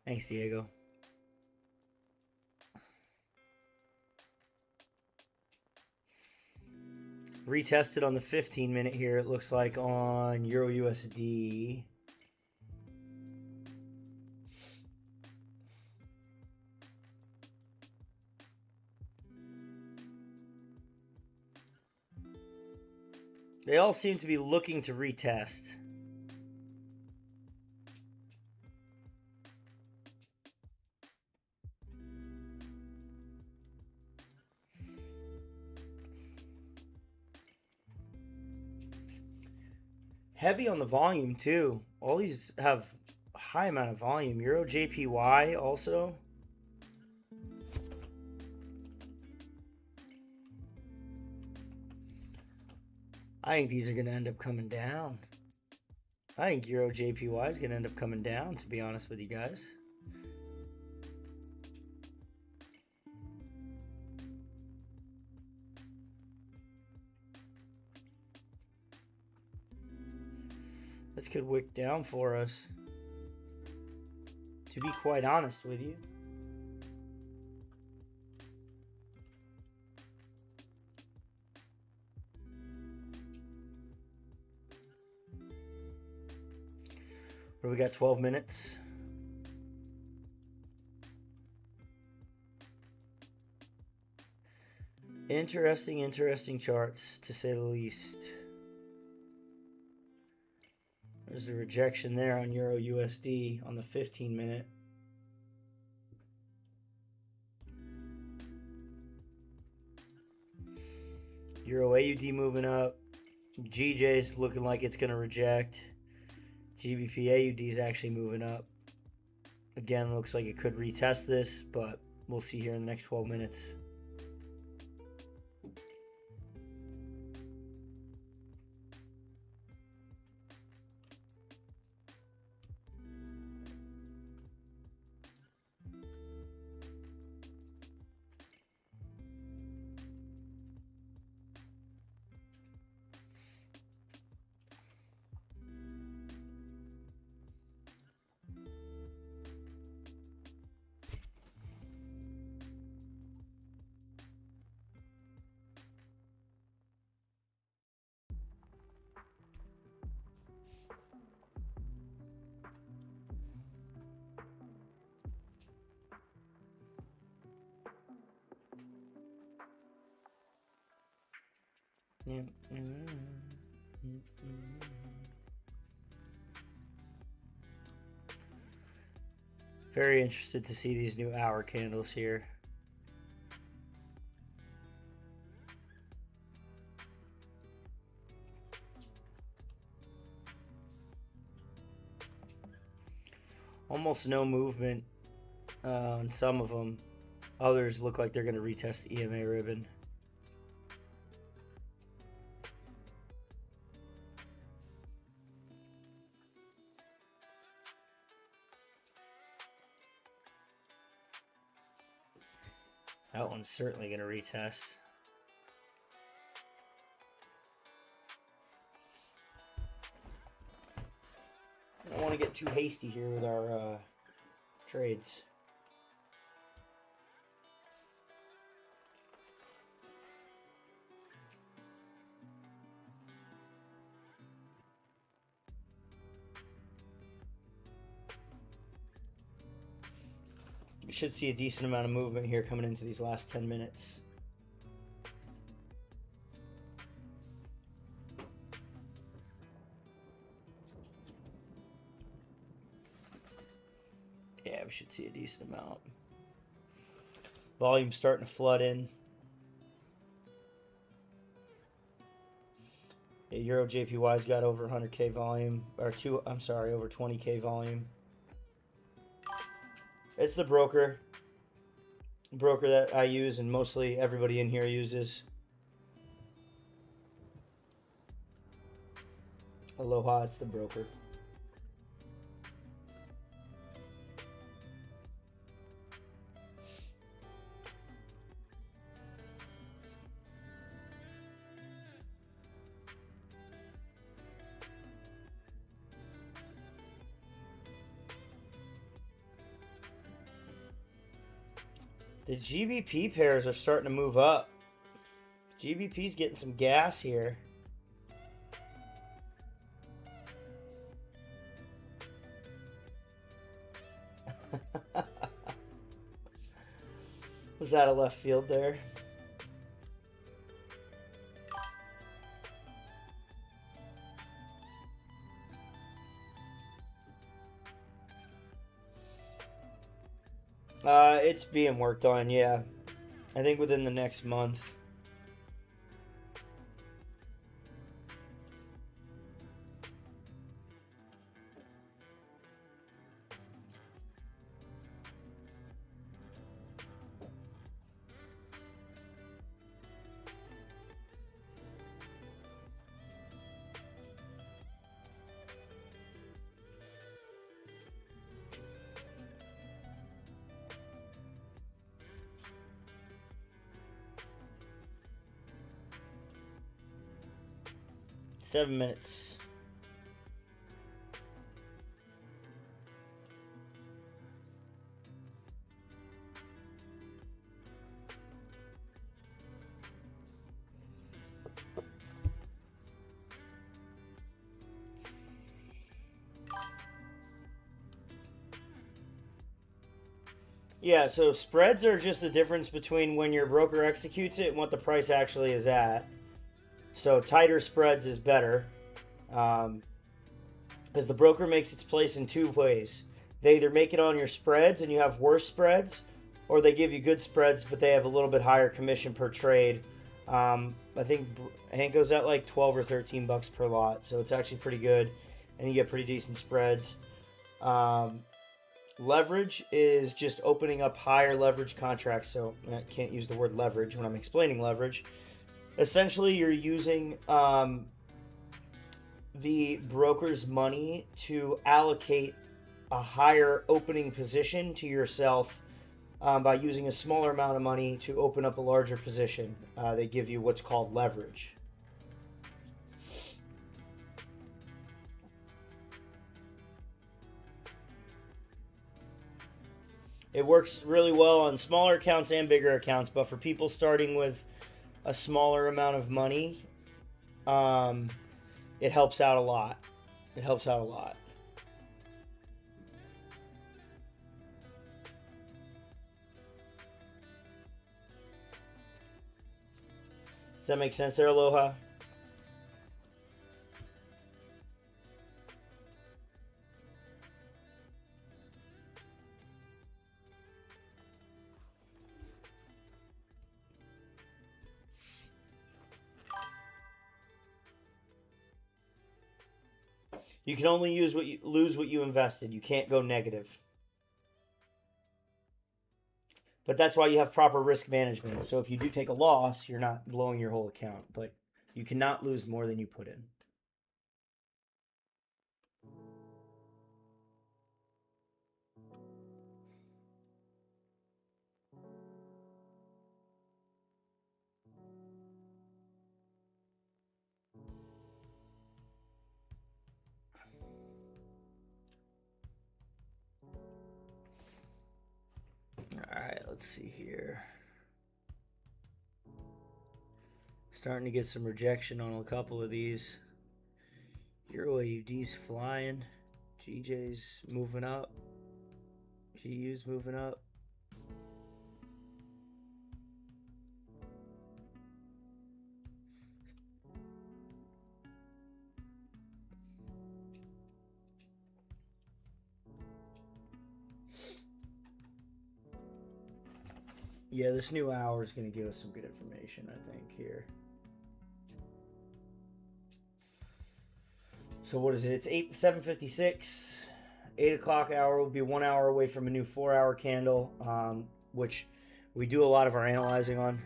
Thanks, Diego. Retested on the 15-minute here, it looks like, on Euro USD. They all seem to be looking to retest. Heavy on the volume too. All these have a high amount of volume. Euro JPY also. I think these are going to end up coming down. I think Euro JPY is going to end up coming down, to be honest with you guys. This could wick down for us, to be quite honest with you. What do we got? 12 minutes. Interesting charts, to say the least. There's a rejection there on Euro USD on the 15-minute. Euro AUD moving up. GJ's looking like it's going to reject. GBP AUD is actually moving up. Again, looks like it could retest this, but we'll see here in the next 12 minutes. Very interested to see these new hour candles here. Almost no movement on some of them. Others look like they're going to retest the EMA ribbon. That one's certainly going to retest. I don't want to get too hasty here with our trades. You should see a decent amount of movement here coming into these last 10 minutes. Yeah, we should see a decent amount. Volume starting to flood in. Yeah, Euro JPY's got over 100K volume, or over 20K volume. It's the broker that I use and mostly everybody in here uses. Aloha, it's the broker. The GBP pairs are starting to move up. GBP's getting some gas here. Was that a left field there? It's being worked on, yeah. I think within the next month. Seven minutes. Yeah, so spreads are just the difference between when your broker executes it and what the price actually is at. So tighter spreads is better, because the broker makes its place in two ways. They either make it on your spreads and you have worse spreads, or they give you good spreads but they have a little bit higher commission per trade. I think Hanko's at like 12 or 13 bucks per lot, so it's actually pretty good, and you get pretty decent spreads. Leverage is just opening up higher leverage contracts, so I can't use the word leverage when I'm explaining leverage. Essentially, you're using the broker's money to allocate a higher opening position to yourself by using a smaller amount of money to open up a larger position. They give you what's called leverage. It works really well on smaller accounts and bigger accounts, but for people starting with a smaller amount of money, it helps out a lot. It helps out a lot. Does that make sense there, Aloha? You can only lose what you invested. You can't go negative. But that's why you have proper risk management. So if you do take a loss, you're not blowing your whole account. But you cannot lose more than you put in. All right, let's see here. Starting to get some rejection on a couple of these. Euro AUD's flying. GJ's moving up. GU's moving up. Yeah, this new hour is going to give us some good information, I think, here. So what is it? It's 7:56. 8 o'clock hour will be 1 hour away from a new 4-hour candle, which we do a lot of our analyzing on.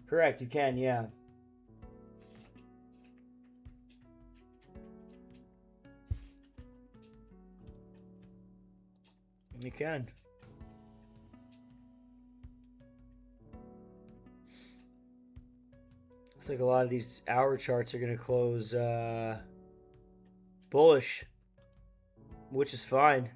Correct, you can, yeah. You can. Looks like a lot of these hour charts are going to close bullish, which is fine.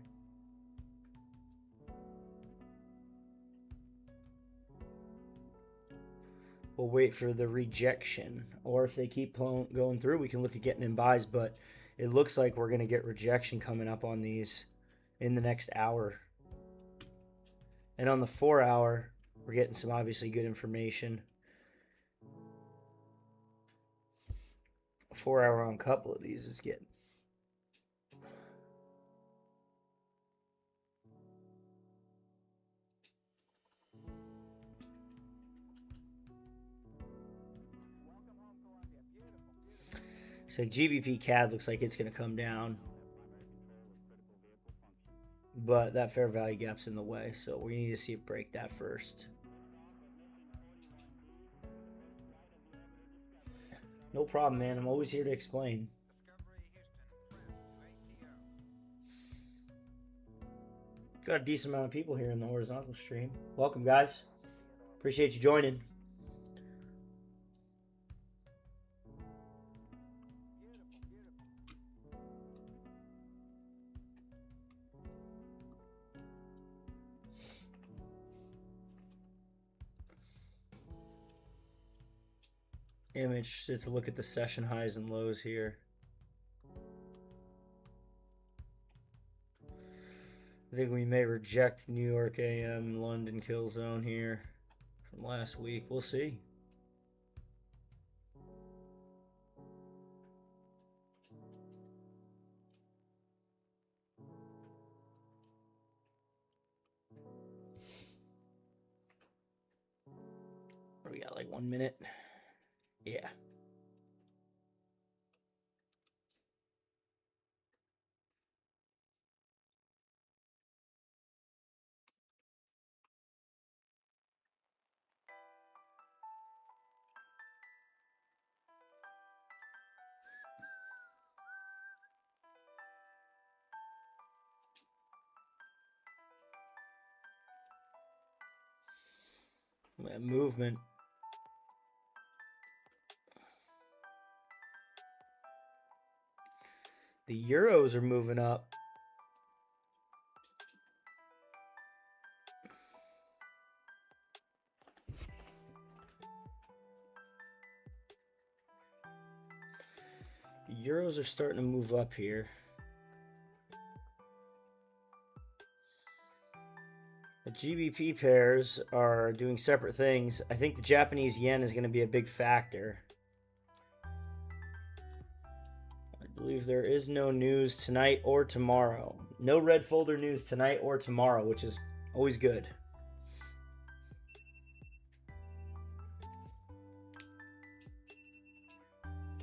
We'll wait for the rejection, or if they keep going through, we can look at getting in buys, but it looks like we're going to get rejection coming up on these in the next hour. And on the 4-hour, we're getting some obviously good information. 4-hour on a couple of these is getting. So GBP CAD looks like it's going to come down. But that fair value gap's in the way, so we need to see it break that first. No problem, man. I'm always here to explain. Got a decent amount of people here in the horizontal stream. Welcome, guys. Appreciate you joining. Image to look at the session highs and lows here. I think we may reject New York AM, London kill zone here from last week. We'll see. We got like 1 minute. Yeah. That movement. The euros are moving up. The euros are starting to move up here. The GBP pairs are doing separate things. I think the Japanese yen is going to be a big factor. I believe there is no news tonight or tomorrow. No red folder news tonight or tomorrow, which is always good.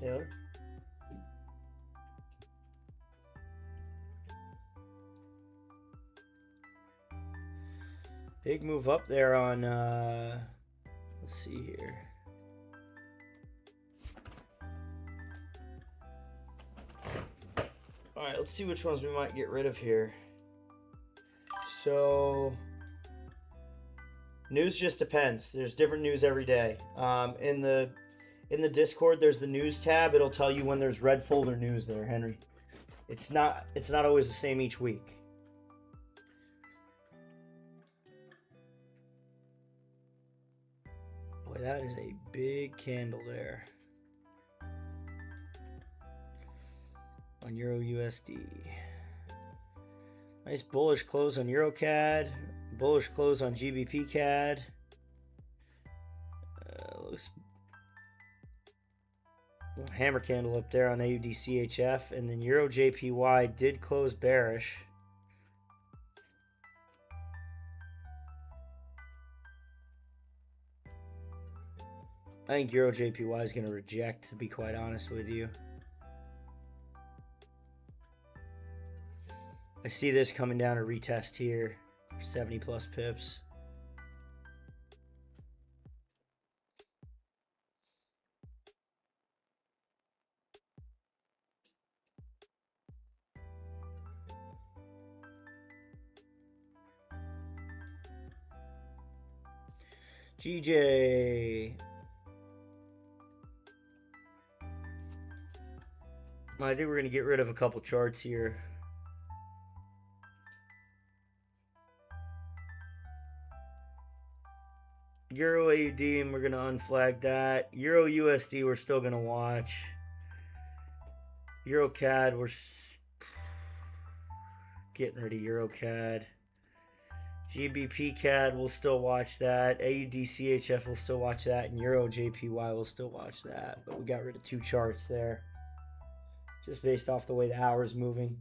Taylor. Big move up there on, let's see here. All right, let's see which ones we might get rid of here. So, news just depends. There's different news every day. In the Discord, there's the news tab. It'll tell you when there's red folder news there, Henry. It's not always the same each week. Boy, that is a big candle there. On Euro USD. Nice bullish close on Euro CAD. Bullish close on GBP CAD. Looks hammer candle up there on AUD CHF, and then Euro JPY did close bearish. I think Euro JPY is going to reject, to be quite honest with you. I see this coming down a retest here for 70 plus pips. GJ. I think we're going to get rid of a couple charts here. Euro AUD, and we're going to unflag that. Euro USD, we're still going to watch. Euro CAD, we're getting rid of Euro CAD. GBP CAD, we'll still watch that. AUD CHF, we'll still watch that. And Euro JPY, we'll still watch that. But we got rid of two charts there, just based off the way the hour's moving.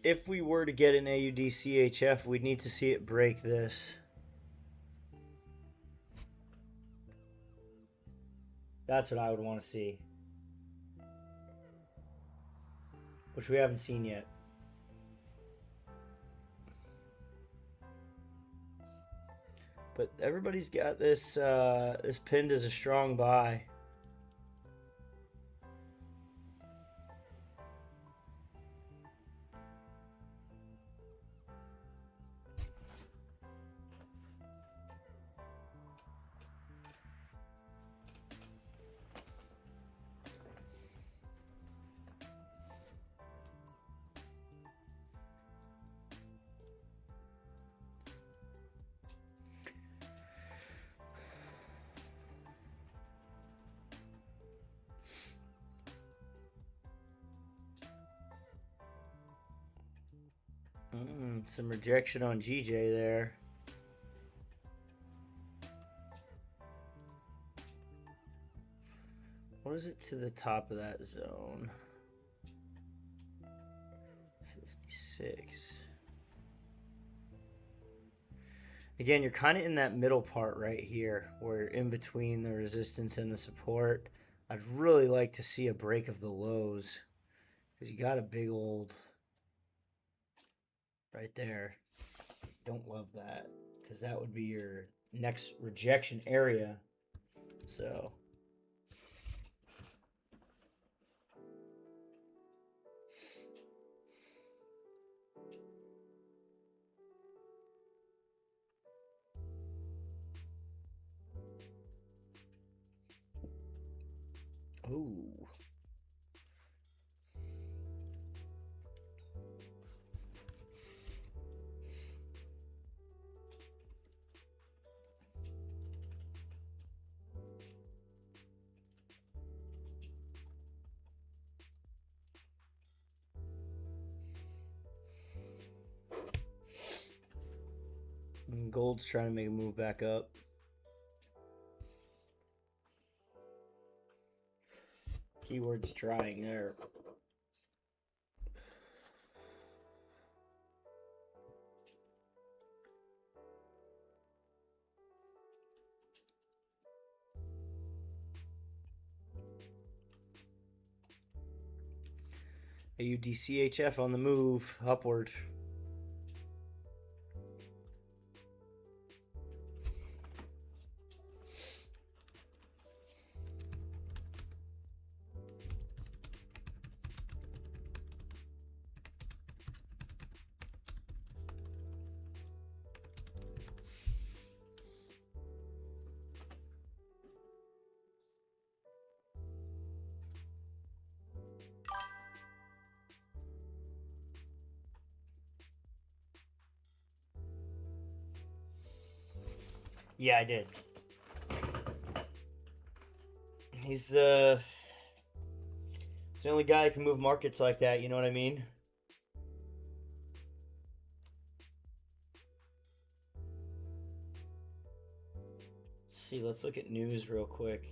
If we were to get an AUD CHF, we'd need to see it break this. That's what I would want to see, which we haven't seen yet. But everybody's got this this pinned as a strong buy. Some rejection on GJ there. What is it to the top of that zone? 56. Again, you're kind of in that middle part right here, where you're in between the resistance and the support. I'd really like to see a break of the lows, because you got a big old right there. Don't love that, because that would be your next rejection area. So ooh. And gold's trying to make a move back up. Keyword's trying there. AUDCHF on the move, upward. Yeah, I did. He's the only guy that can move markets like that, you know what I mean? Let's see, let's look at news real quick.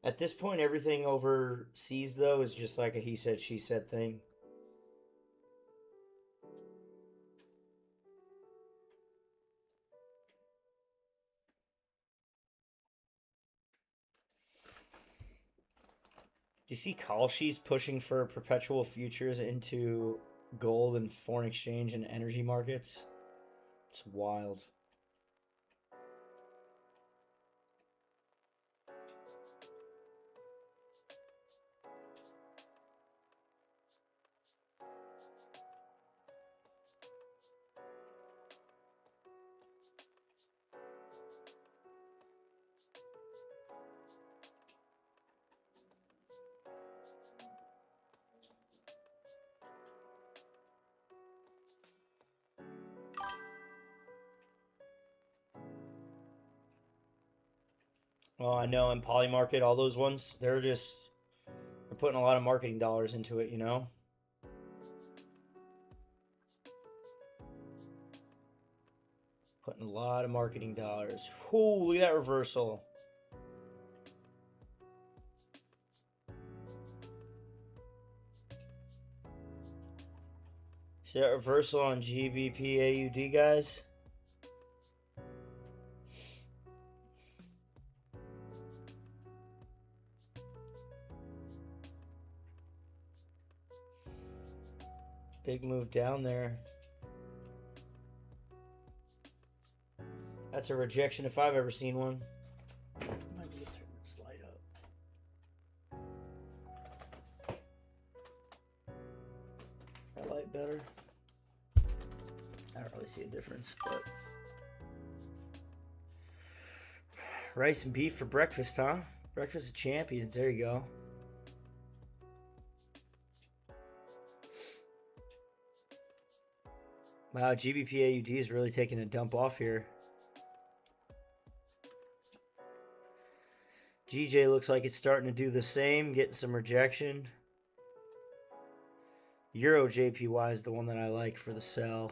At this point, everything overseas, though, is just like a he said, she said thing. Do you see Kalshi's pushing for perpetual futures into gold and foreign exchange and energy markets? It's wild. Oh, I know. And Polymarket, all those ones, they're putting a lot of marketing dollars into it, you know? Putting a lot of marketing dollars. Whoo, look at that reversal. See that reversal on GBP AUD, guys? Big move down there. That's a rejection if I've ever seen one. Might be able to turn the slide up. That light better. I don't really see a difference, but Rice and beef for breakfast, huh? Breakfast of champions. There you go. Wow, GBP AUD is really taking a dump off here. GJ looks like it's starting to do the same, getting some rejection. Euro JPY is the one that I like for the sell.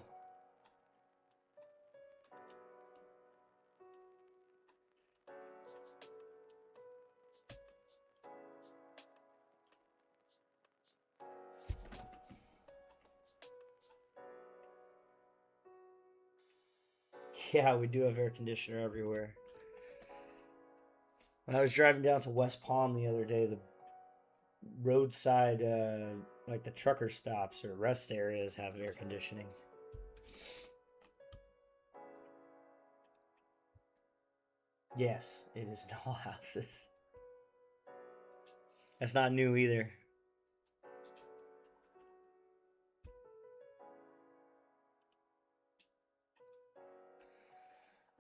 Yeah, we do have air conditioner everywhere. When I was driving down to West Palm the other day, the roadside, like the trucker stops or rest areas, have air conditioning. Yes, it is in all houses. That's not new either.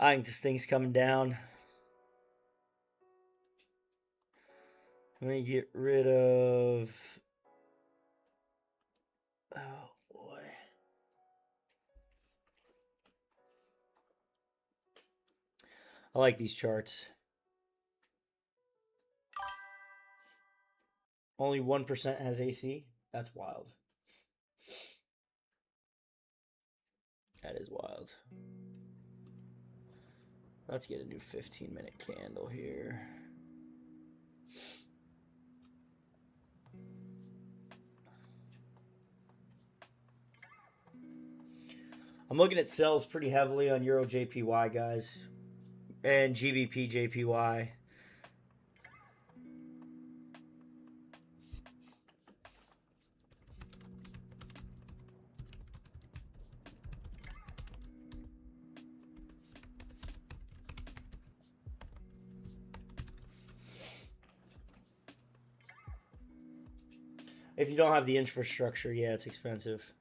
I think this thing's coming down. Let me get rid of... Oh, boy. I like these charts. Only 1% has AC? That's wild. That is wild. Let's get a new 15-minute candle here. I'm looking at sells pretty heavily on Euro JPY, guys, and GBP JPY. If you don't have the infrastructure, yeah, it's expensive.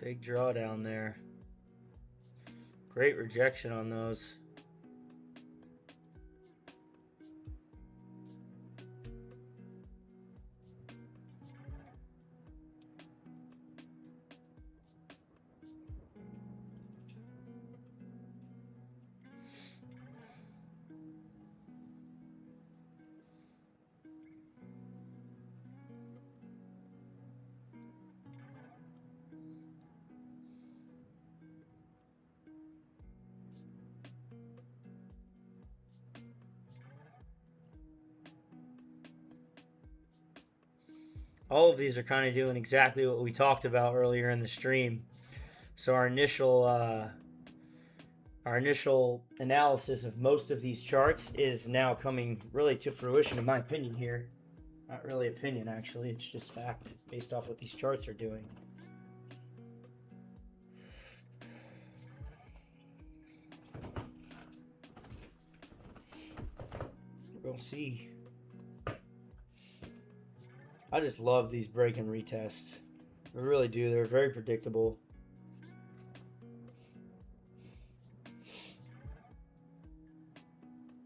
Big drawdown there. Great rejection on those. All of these are kind of doing exactly what we talked about earlier in the stream. So our initial analysis of most of these charts is now coming really to fruition, in my opinion here. Not really opinion, actually. It's just fact based off what these charts are doing. We're going to see. I just love these break and retests. I really do. They're very predictable.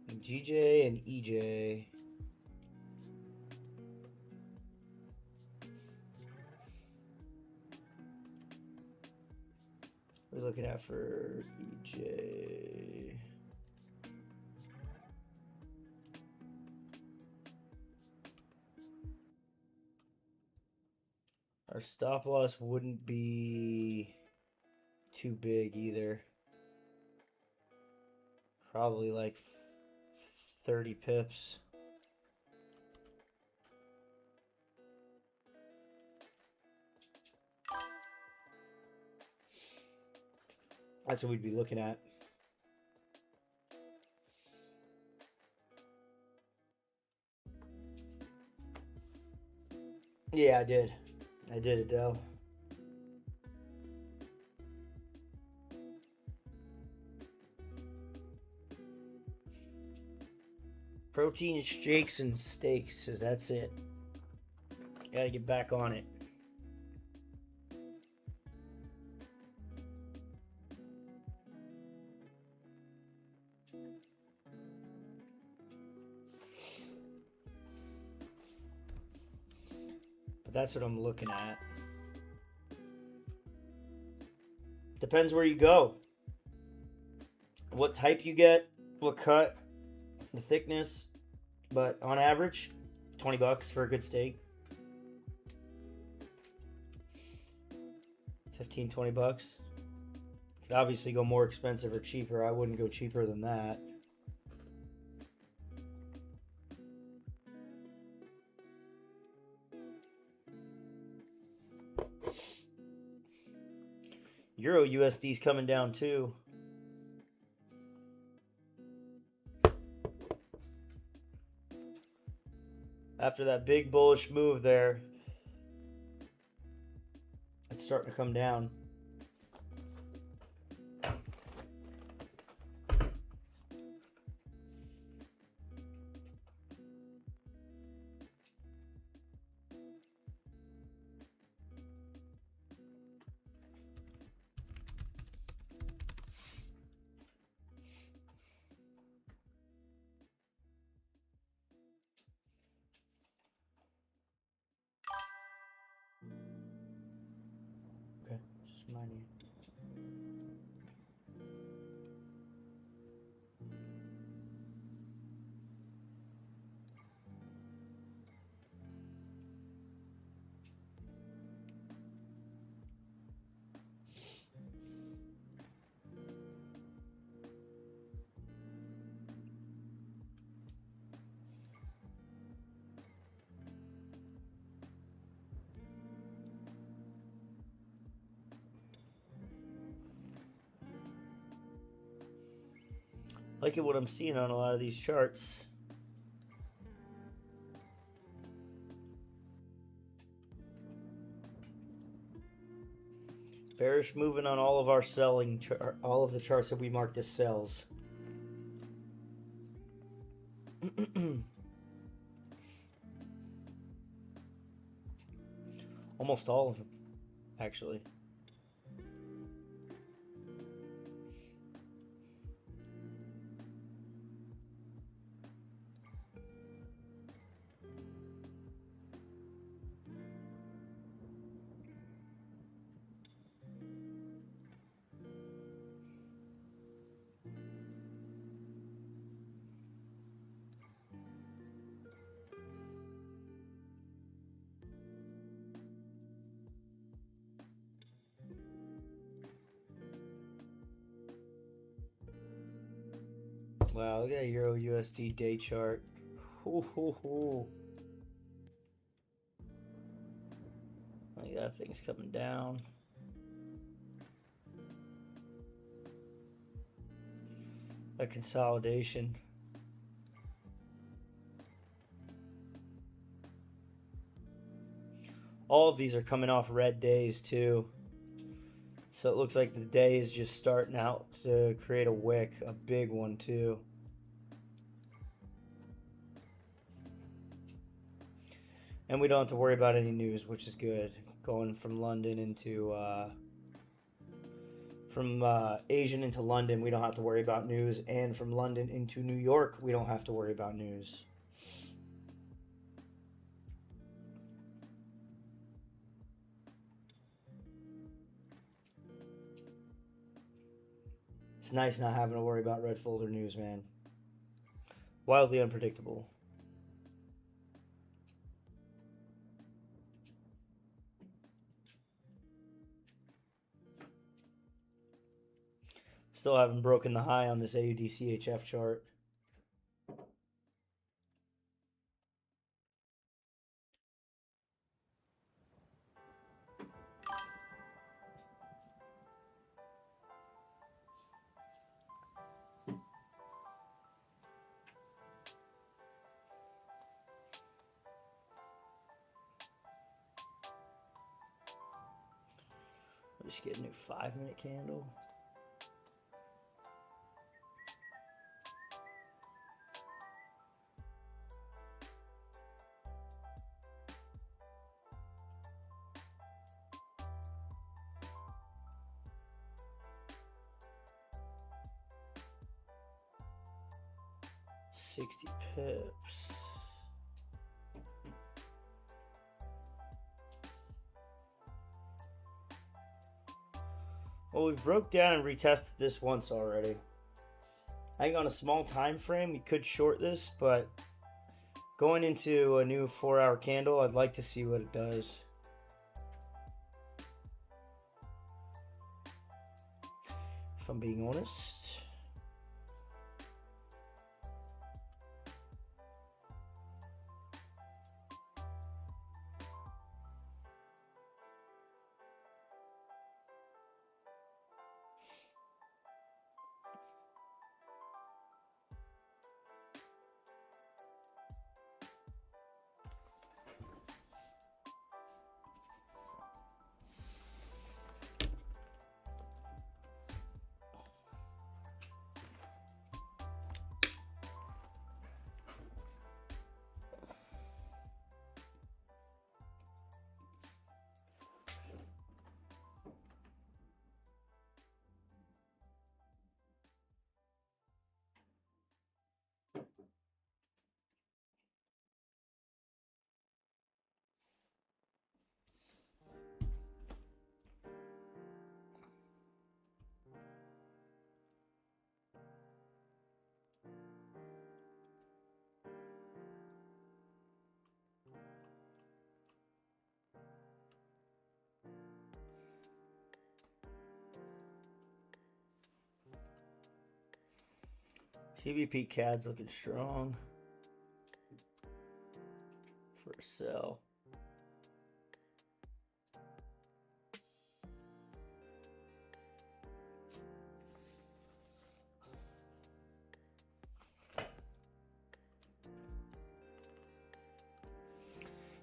GJ and EJ. We're looking at for EJ. Our stop loss wouldn't be too big either. Probably like 30 pips. That's what we'd be looking at. Yeah, I did. I did, Adele. Protein shakes and steaks, says that's it. Gotta get back on it. But that's what I'm looking at. Depends where you go. What type you get, what cut, the thickness. But on average, 20 bucks for a good steak. 15, 20 bucks. Could obviously go more expensive or cheaper. I wouldn't go cheaper than that. Euro USD's coming down too. After that big bullish move there, it's starting to come down. Okay, just reminding you. Like it what I'm seeing on a lot of these charts. Bearish moving on all of our selling, all of the charts that we marked as sells. Almost all of them, actually. Wow, look at that Euro USD day chart. Look that thing's coming down. A consolidation. All of these are coming off red days too. So it looks like the day is just starting out to create a wick, a big one too. And we don't have to worry about any news, which is good. Going from London into Asian into London, we don't have to worry about news, and from London into New York, we don't have to worry about news. It's nice not having to worry about red folder news, man. Wildly unpredictable. Still haven't broken the high on this AUD-CHF chart. Let's get a new 5-minute candle. $60 pips. Well, we've broke down and retested this once already. I think on a small time frame we could short this, but going into a new 4-hour candle, I'd like to see what it does. If I'm being honest. GBP CAD's looking strong for a sell.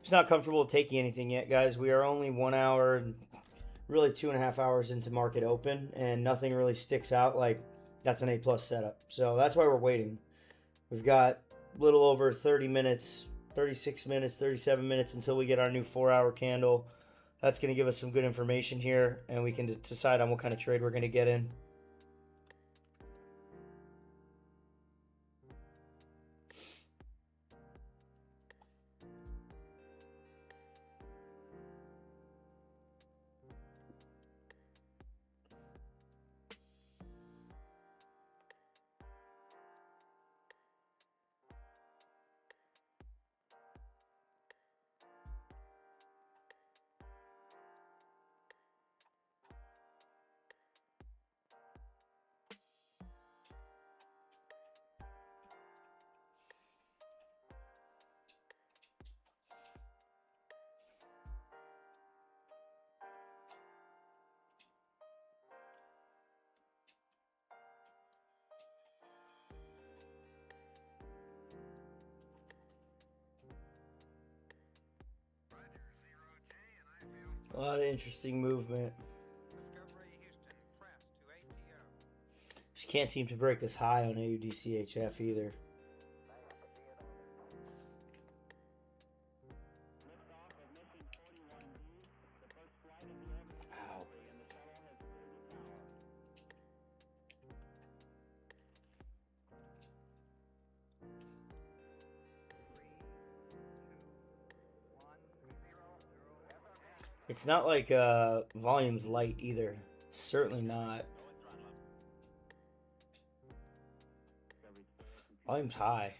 Just not comfortable taking anything yet, guys. We are only 1 hour and really 2.5 hours into market open, and nothing really sticks out like that's an A+ setup. So that's why we're waiting. We've got a little over 30 minutes, 36 minutes, 37 minutes until we get our new 4-hour candle. That's going to give us some good information here, and we can decide on what kind of trade we're going to get in. A lot of interesting movement. Just can't seem to break this high on AUDCHF either. Ow. It's not like volume's light either. Certainly not. Volume's high.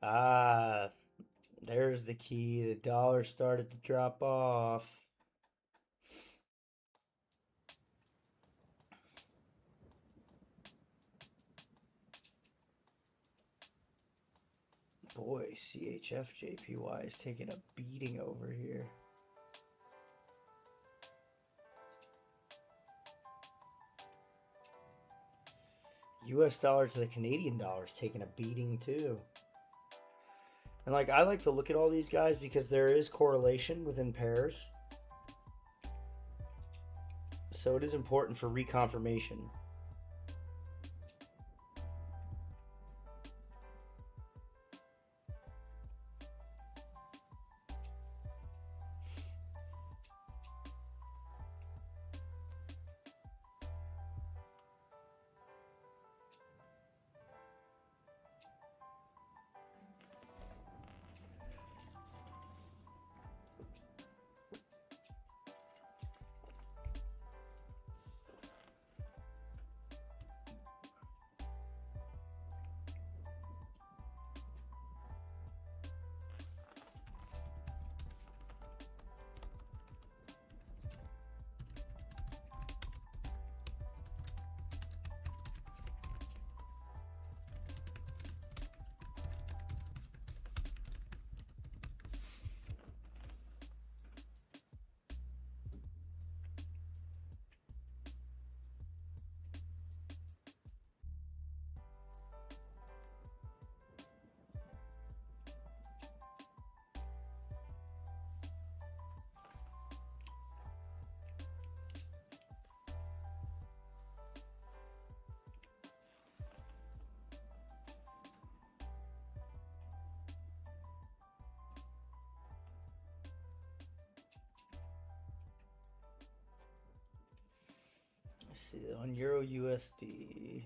Ah, there's the key. The dollar started to drop off. Boy, CHF JPY is taking a beating over here. US dollar to the Canadian dollar is taking a beating too. And like, I like to look at all these guys because there is correlation within pairs. So it is important for reconfirmation. Let's see, on Euro USD.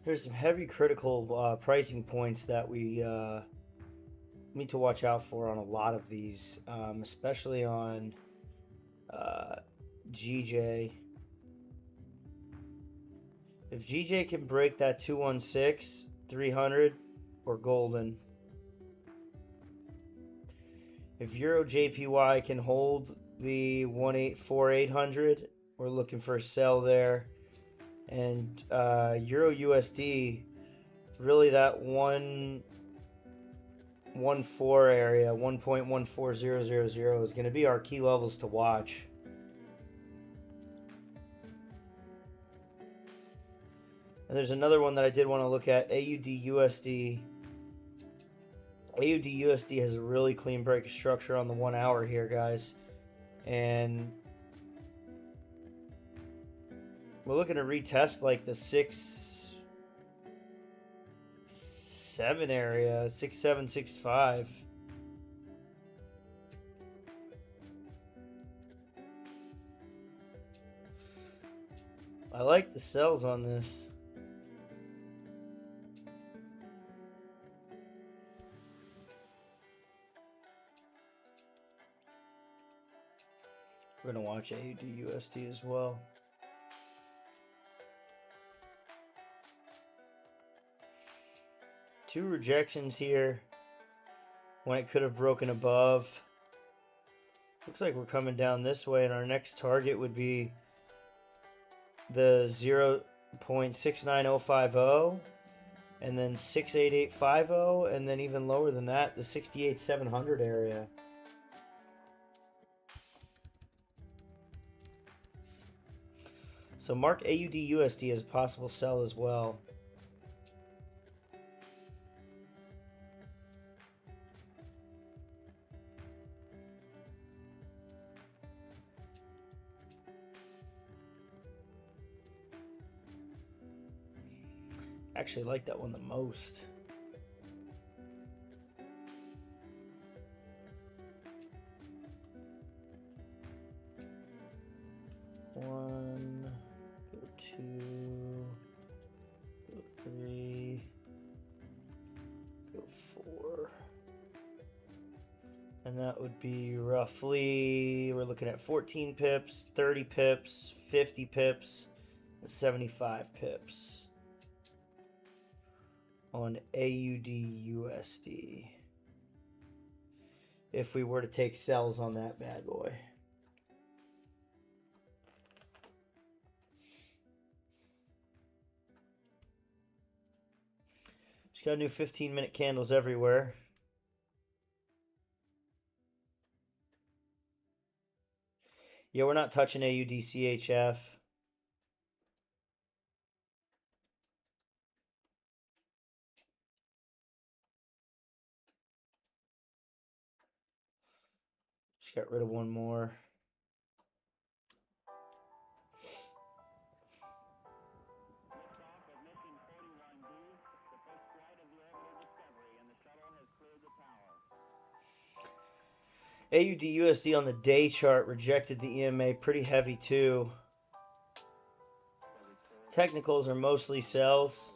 There's some heavy critical pricing points that we need to watch out for on a lot of these, especially on GJ. If GJ can break that 216, 300, we're golden. If Euro JPY can hold the 184,800, we're looking for a sell there. And Euro USD, really that 1.14 area, 1.14000 is going to be our key levels to watch. And there's another one that I did want to look at, AUD USD. AUD USD has a really clean break of structure on the 1 hour here, guys. And we're looking to retest like the 6-7 area, 6.765. I like the sells on this. We're going to watch AUD USD as well. Two rejections here when it could have broken above. Looks like we're coming down this way, and our next target would be the 0.69050, and then 68850, and then even lower than that, the 68,700 area. So mark AUD USD as a possible sell as well. Actually like that one the most. One, go two, go three, go four. And And that would be roughly, we're looking at 14 pips, 30 pips, 50 pips, and 75 pips on AUD USD. If we were to take sells on that bad boy. Just got new 15-minute candles everywhere. Yeah, we're not touching AUD CHF. Just got rid of one more. AUD USD on the day chart rejected the EMA pretty heavy too. Technicals are mostly sells.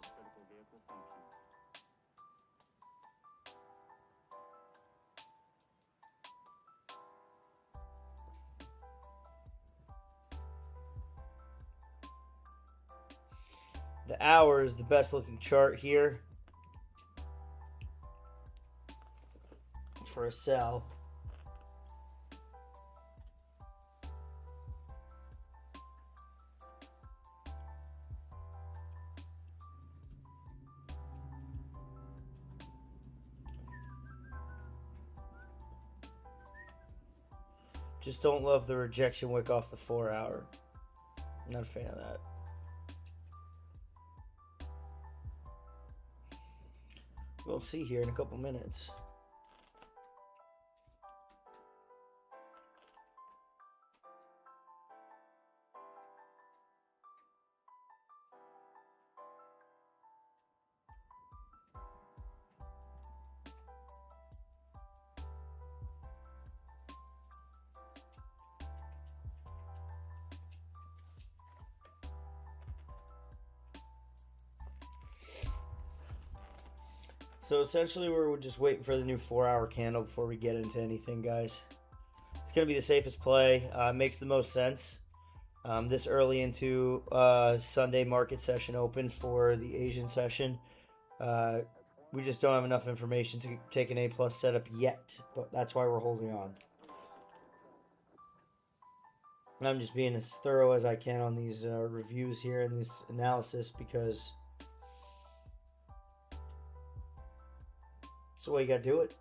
The hour is the best looking chart here for a sell. Just don't love the rejection wick off the 4 hour. Not a fan of that. We'll see here in a couple minutes. So essentially we're just waiting for the new 4 hour candle before we get into anything, guys. It's going to be the safest play. Makes the most sense. This early into Sunday market session open for the Asian session. We just don't have enough information to take an A+ setup yet, but that's why we're holding on. I'm just being as thorough as I can on these reviews here and this analysis because that's the way you got to do it.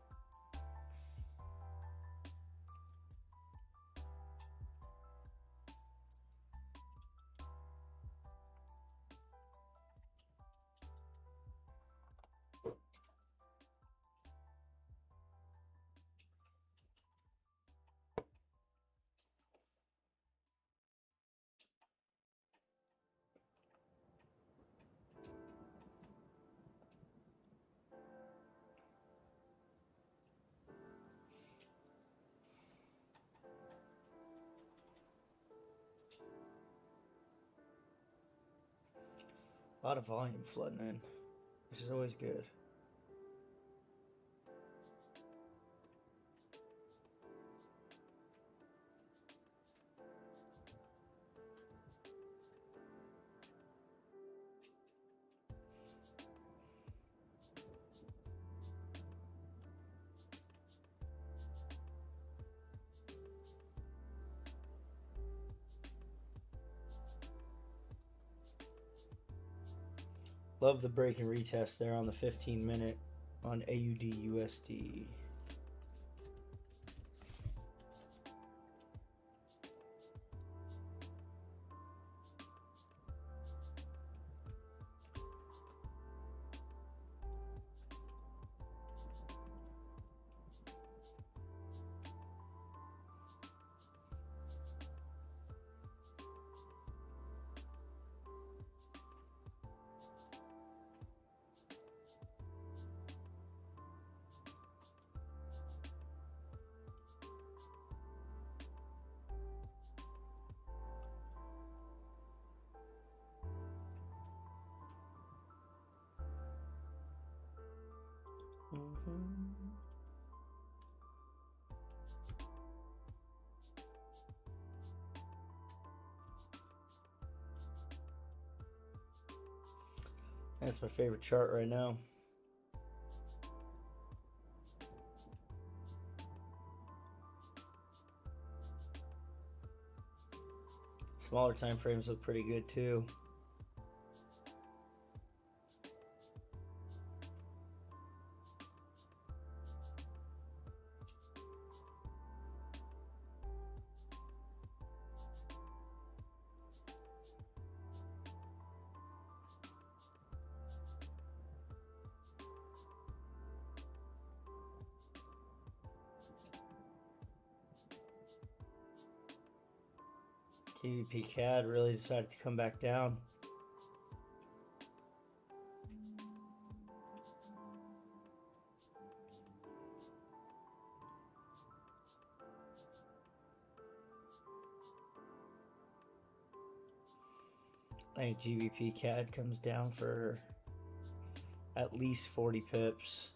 A lot of volume flooding in, which is always good. Love the break and retest there on the 15-minute on AUD USD. That's my favorite chart right now. Smaller time frames look pretty good too. GBP CAD really decided to come back down. I think GBP CAD comes down for at least 40 pips.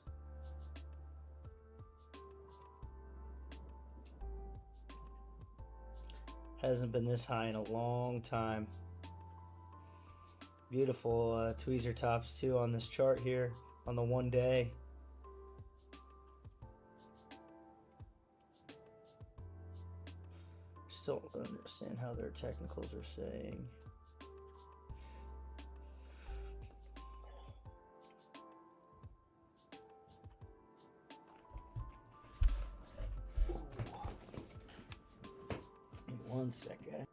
Hasn't been this high in a long time. Beautiful tweezer tops too on this chart here on the 1 day. Still don't understand how their technicals are saying. One second.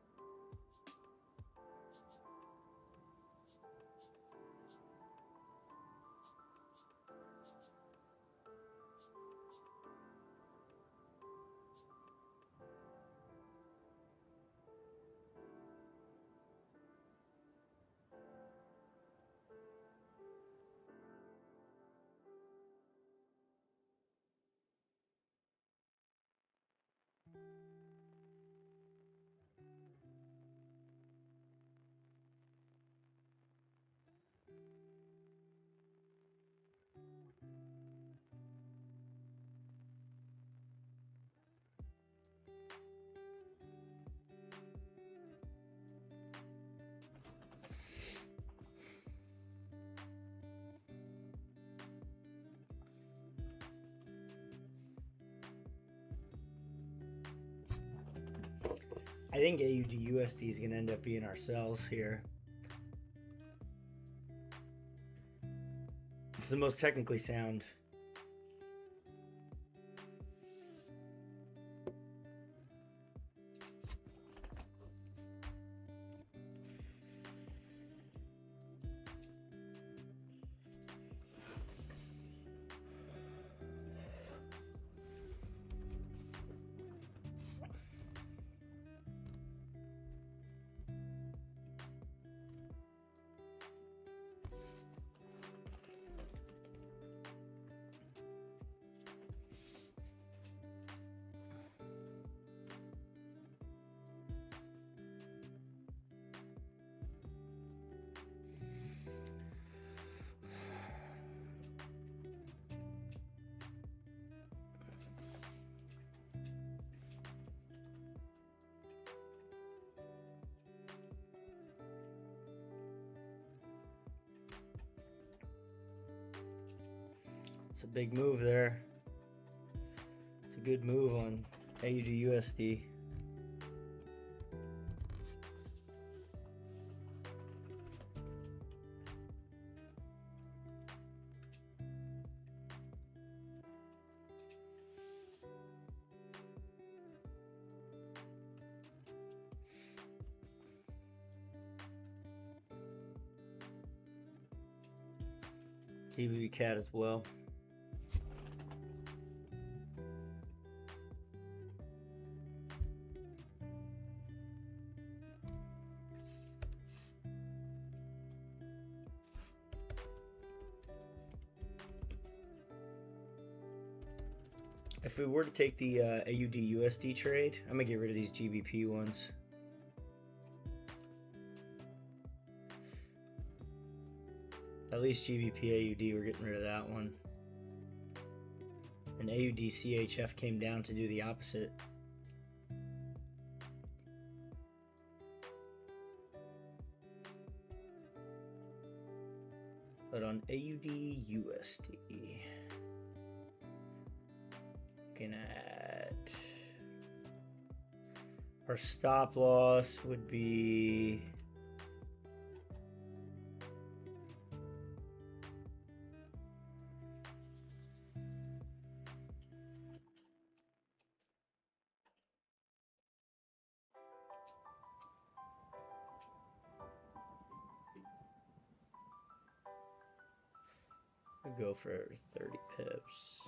I think AUD USD is going to end up being our sells here. It's the most technically sound. It's a big move there. It's a good move on AUD USD. GBP CAD as well. If we were to take the AUD USD trade, I'm gonna get rid of these GBP ones. At least GBP AUD, we're getting rid of that one. And AUD CHF came down to do the opposite. But on AUD USD, looking at our stop loss would be go for 30 pips.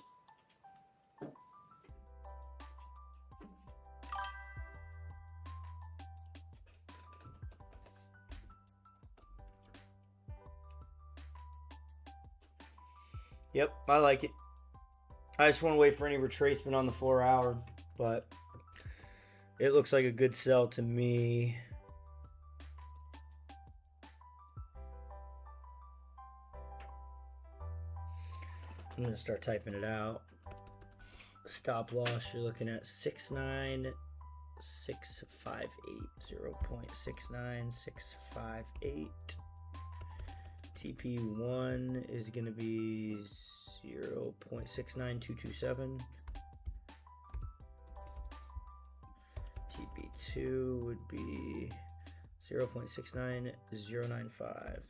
Yep, I like it. I just want to wait for any retracement on the 4 hour, but it looks like a good sell to me. I'm going to start typing it out. Stop loss, you're looking at 69658, 0.69658. TP1 is going to be 0.69227. TP2 would be 0.69095.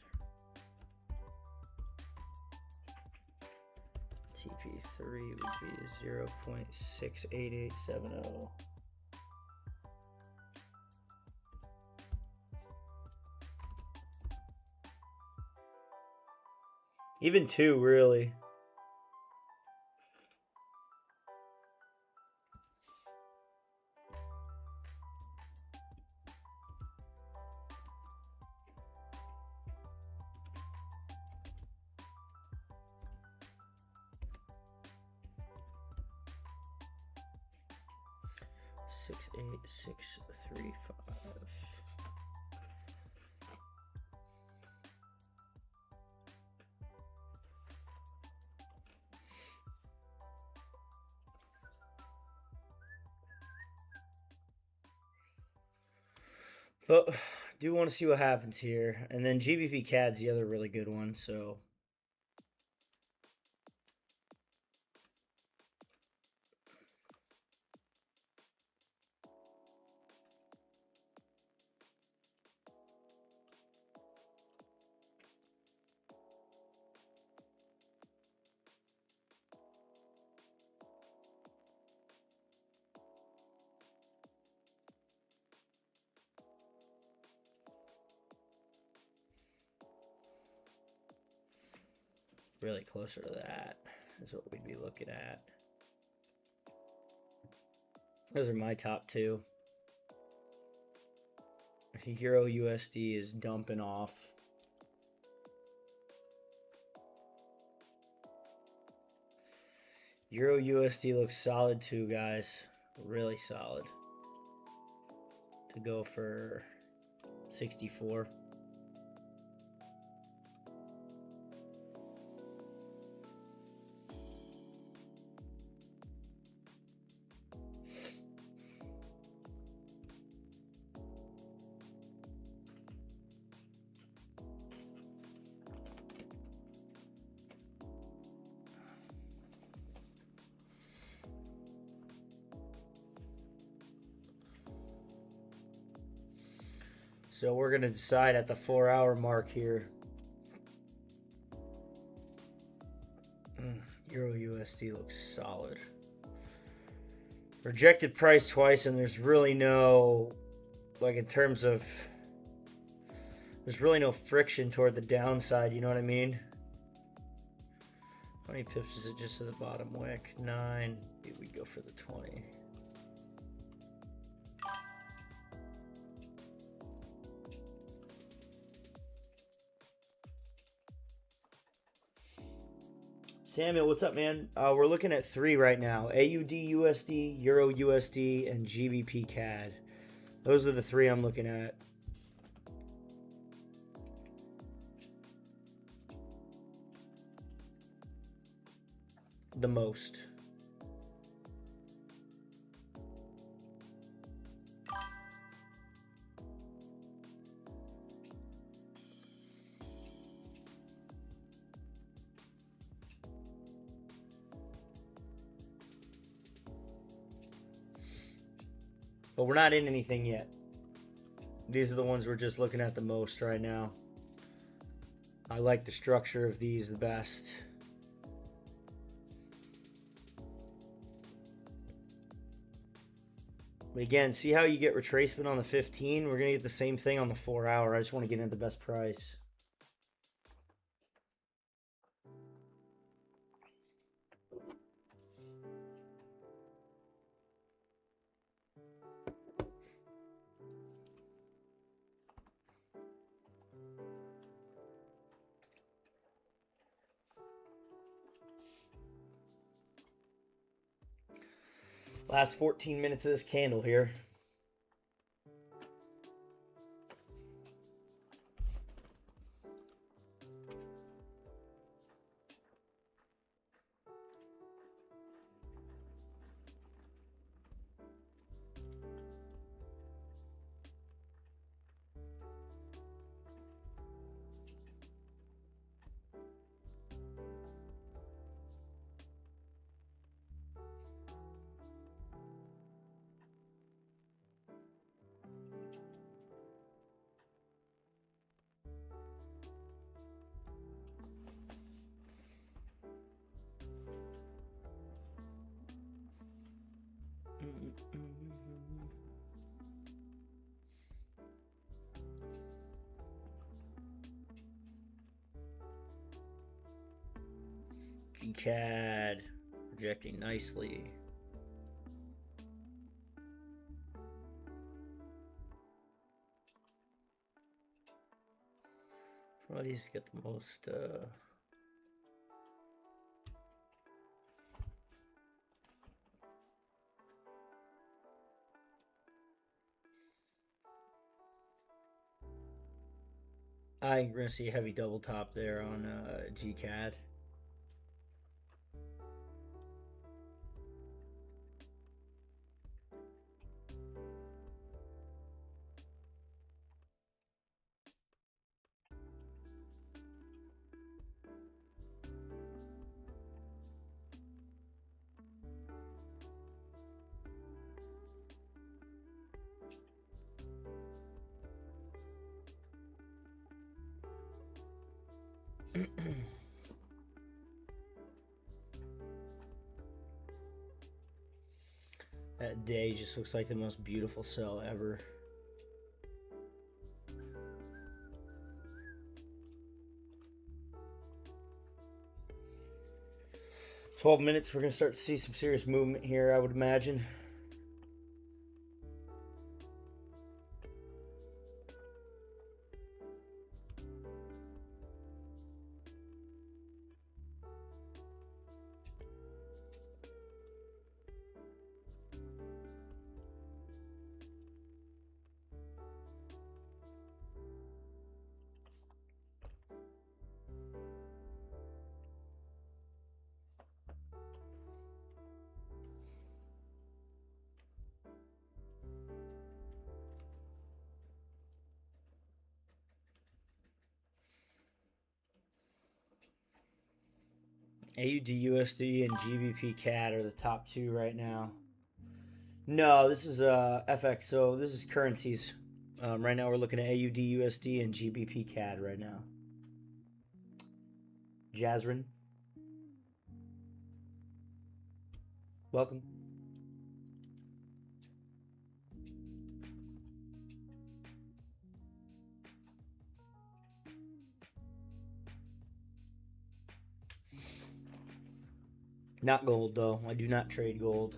TP3 would be 0.68870. Even 2, really. Six, 8, 6, 3, 5. But do want to see what happens here. And then GBP CAD's the other really good one, so 'really closer to that is what we'd be looking at. Those are my top 2. Euro USD is dumping off. Euro USD looks solid too, guys. Really solid. To go for 64. So we're going to decide at the 4 hour mark here. Euro USD looks solid. Rejected price twice, and there's really no, like in terms of, there's really no friction toward the downside, you know what I mean? How many pips is it just to the bottom wick? 9. Maybe we go for the 20. Samuel, what's up, man? We're looking at 3 right now. AUD USD, Euro USD, and GBP CAD. Those are the 3 I'm looking at. The most. But we're not in anything yet. These are the ones we're just looking at the most right now. I like the structure of these the best. But again, see how you get retracement on the 15? We're going to get the same thing on the 4 hour. I just want to get in at the best price. Last 14 minutes of this candle here. GCAD projecting nicely. Well, these get the most I think we're gonna see a heavy double top there on GCAD. That day just looks like the most beautiful sell ever. "12 minutes, we're going to start to see some serious movement here, I would imagine. AUD USD and GBP CAD are the top two right now. No, this is FX, so this is currencies. Right now we're looking at AUD USD and GBP CAD right now. Jazrin, welcome. Not gold, though. I do not trade gold.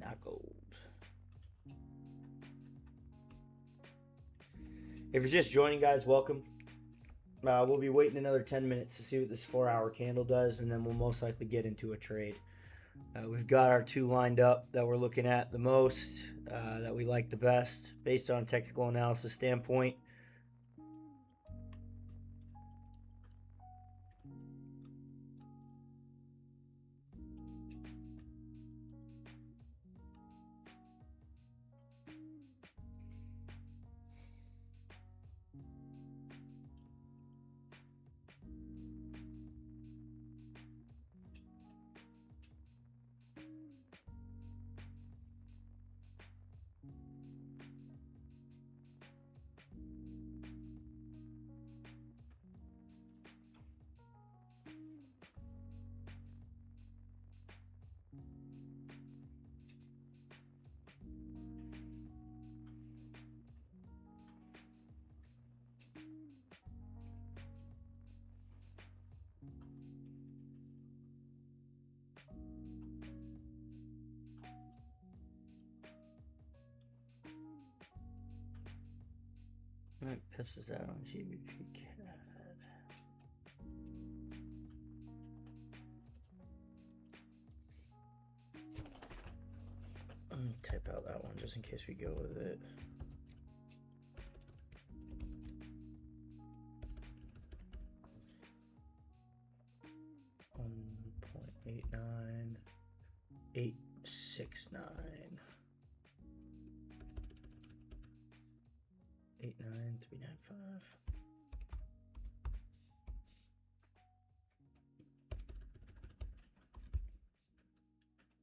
Not gold. If you're just joining, guys, welcome. We'll be waiting another 10 minutes to see what this 4 hour candle does, and then we'll most likely get into a trade. We've got our two lined up that we're looking at the most, that we like the best based on a technical analysis standpoint. All right, pips is out on GBP CAD. Type out that one just in case we go with it. $1.89869. 89395.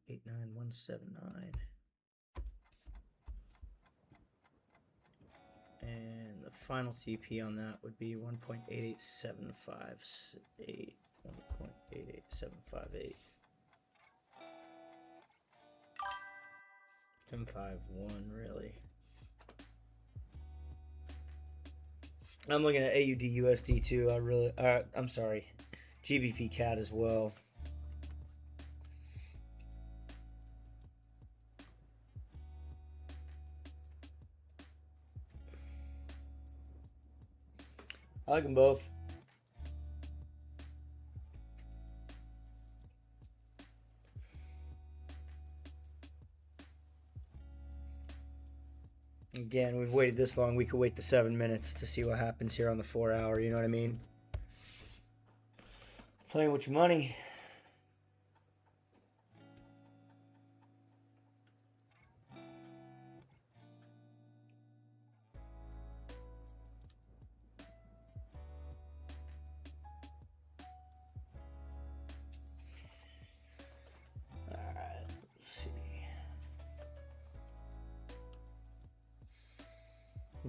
89179. And the final TP on that would be 1.88758. 1.88758. 751 really. I'm looking at AUD USD too. I'm sorry, GBP CAD as well. I like them both. Again, we've waited this long. We could wait the 7 minutes to see what happens here on the 4 hour. You know what I mean? Playing with your money.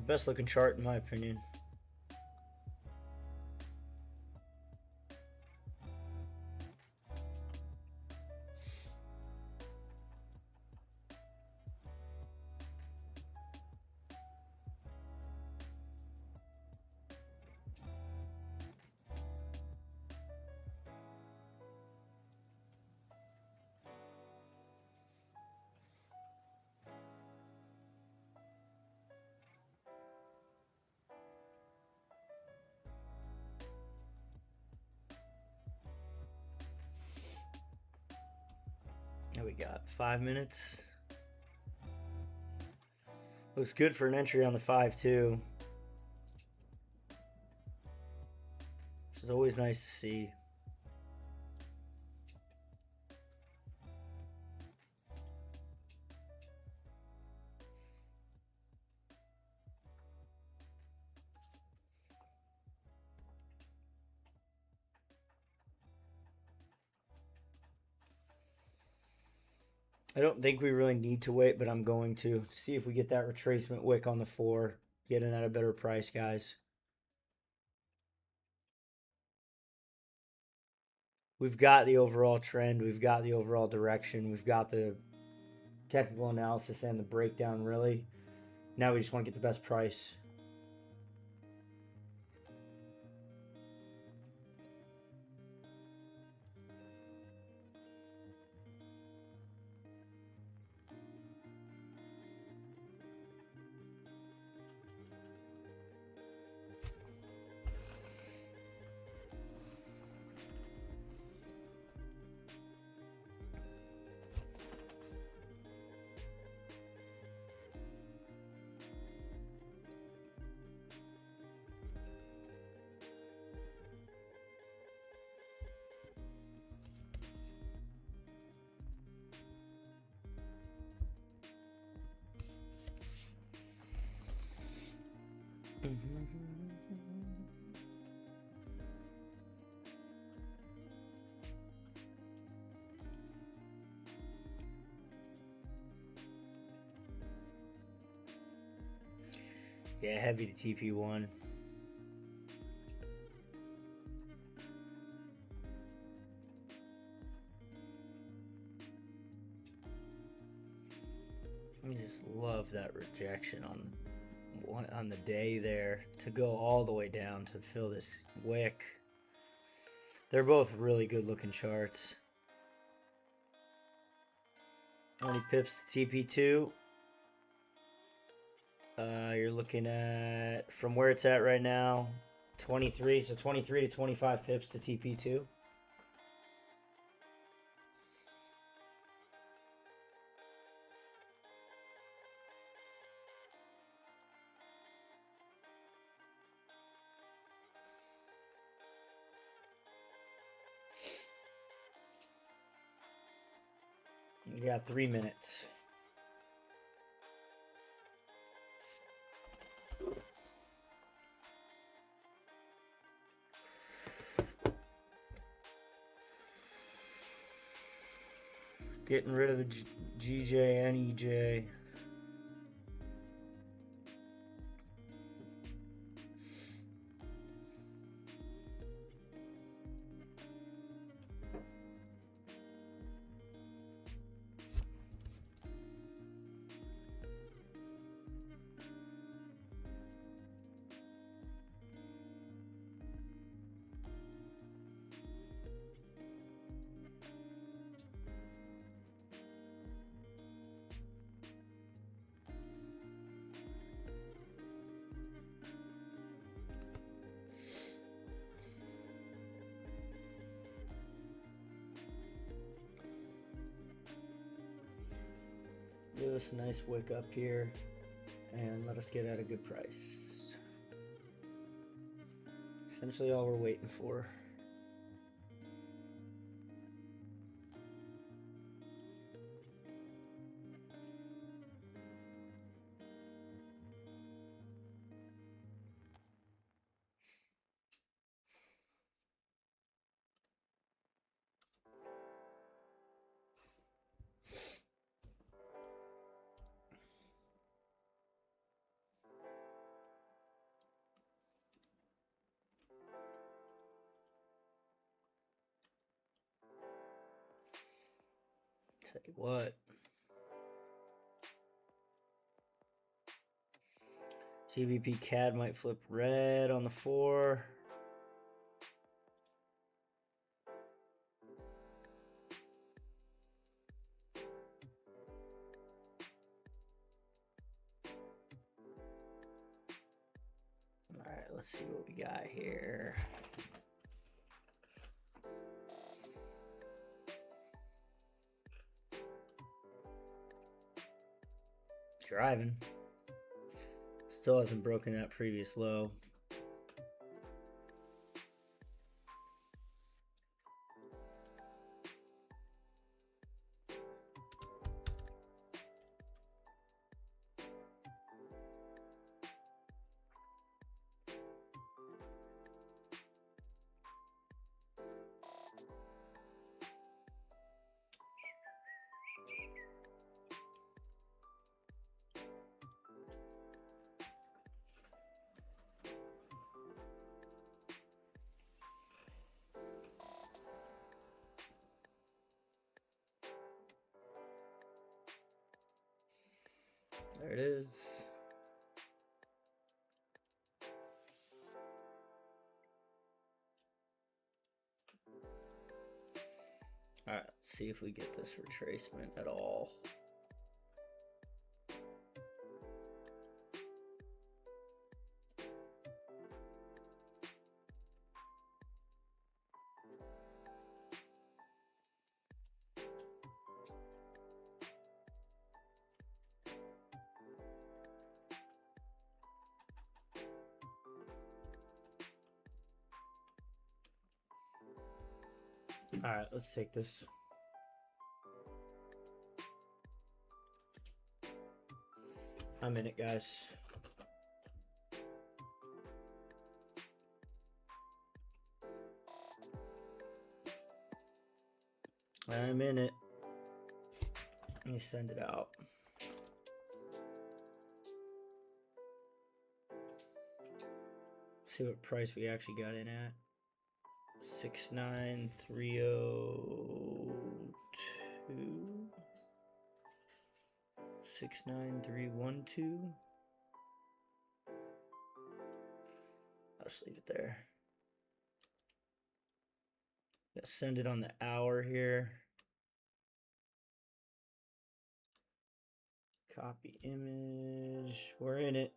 Best looking chart in my opinion. Now we got 5 minutes. Looks good for an entry on the 5 too. Which is always nice to see. I don't think we really need to wait, but I'm going to see if we get that retracement wick on the 4. Getting at a better price, guys. We've got the overall trend. We've got the overall direction. We've got the technical analysis and the breakdown, really. Now we just want to get the best price. Yeah, heavy to TP1. I just love that rejection on the day there to go all the way down to fill this wick. They're both really good looking charts. 20 pips to TP2. You're looking at, from where it's at right now, 23. So 23 to 25 pips to TP2. You got 3 minutes. Getting rid of the GJ and EJ. Give us a nice wick up here and let us get at a good price. Essentially all we're waiting for. Tell you what. GBP CAD might flip red on the 4. All right, let's see what we got here. Driving. Still hasn't broken that previous low. There it is. All right, let's see if we get this retracement at all. All right, let's take this. I'm in it, guys. I'm in it. Let me send it out. See what price we actually got in at. 69302. 69312. I'll just leave it there. Let's send it on the hour here. Copy image. We're in it.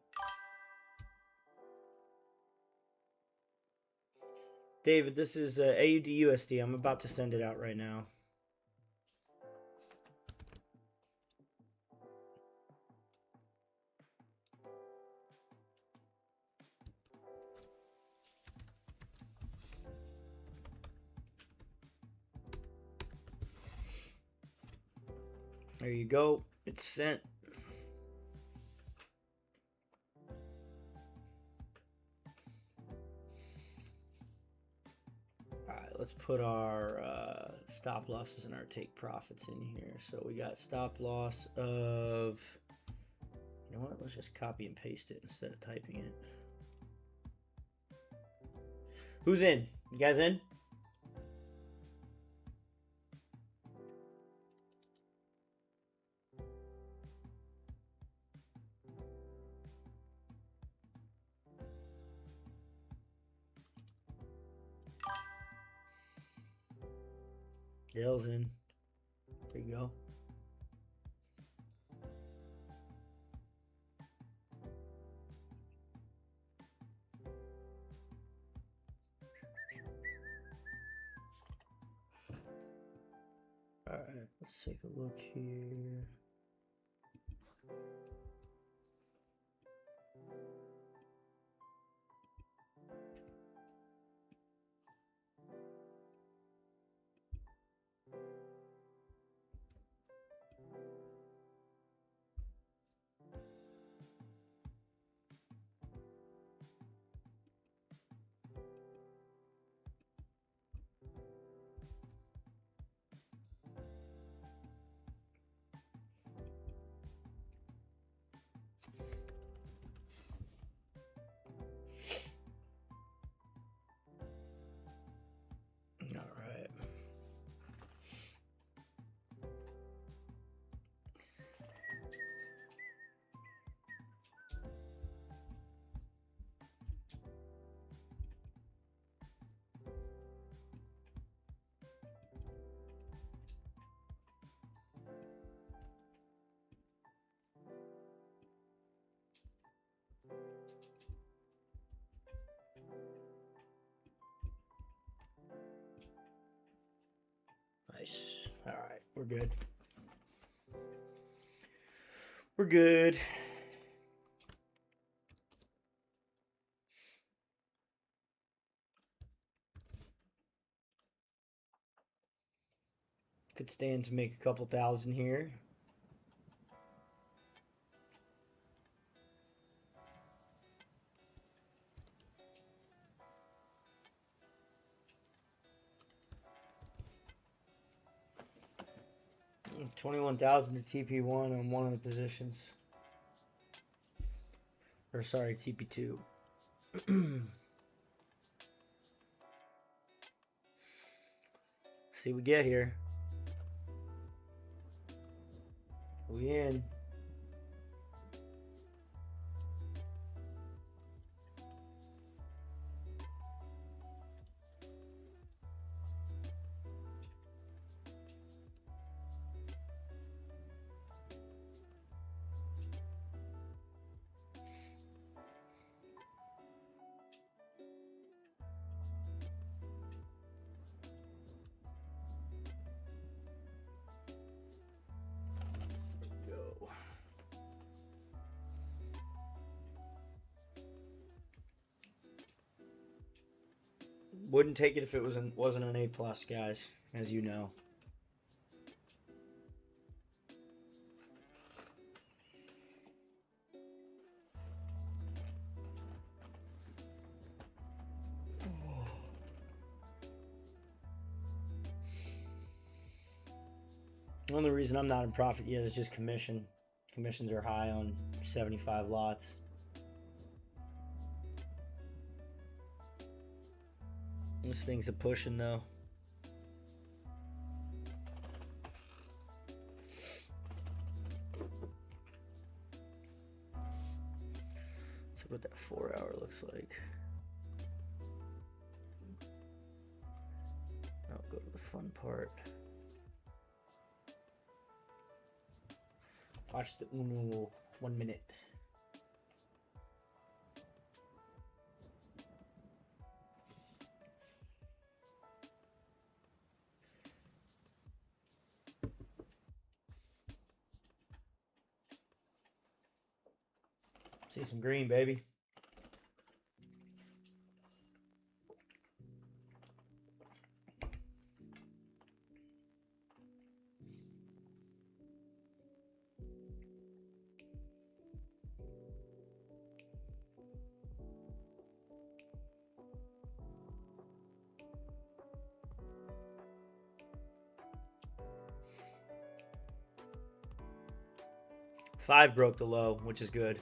David, this is AUD USD. I'm about to send it out right now. There you go. It's sent. All right, let's put our stop losses and our take profits in here. So we got stop loss of, you know what? Let's just copy and paste it instead of typing it. Who's in? You guys in? Dale's in. There you go. All right, let's take a look here. All right. Nice. All right, we're good. We're good. Could stand to make a couple thousand here. $21,000 to TP1 on one of the positions. Or sorry, TP2. See what we get here. We in. Go. Wouldn't take it if it wasn't an A+, guys, as you know. The only reason I'm not in profit yet is just commission. Commissions are high on 75 lots. This thing's a pushing though. Let's see what that 4 hour looks like. I'll go to the fun part. Watch the Uno 1 minute. See some green, baby. Five broke the low, which is good.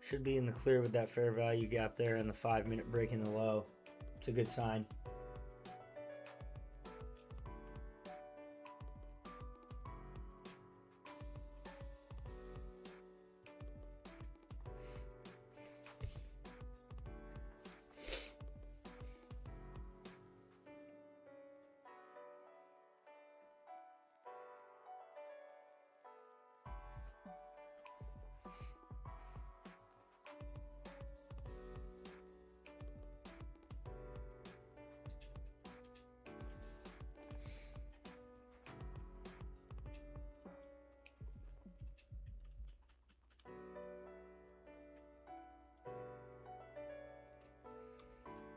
Should be in the clear with that fair value gap there and the 5 minute breaking the low. It's a good sign.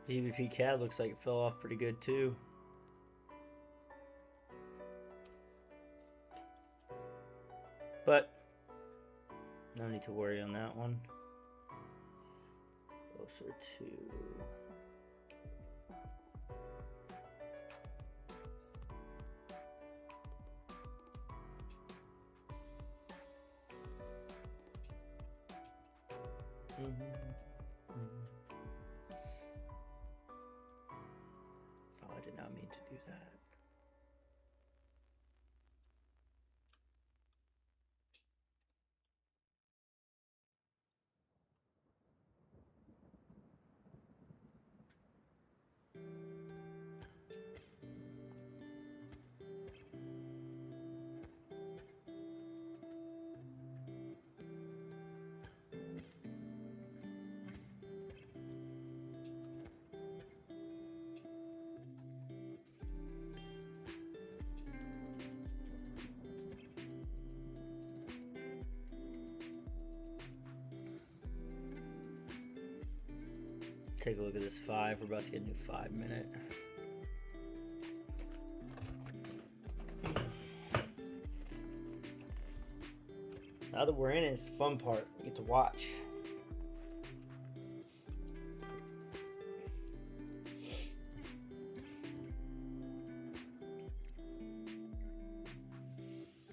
GBP CAD looks like it fell off pretty good too. But no need to worry on that one. Closer to Oh, I did not mean to do that. Take a look at this 5. We're about to get a new 5 minute. Now that we're in it, it's the fun part. You get to watch.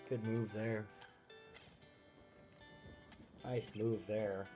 Good move there. Nice move there.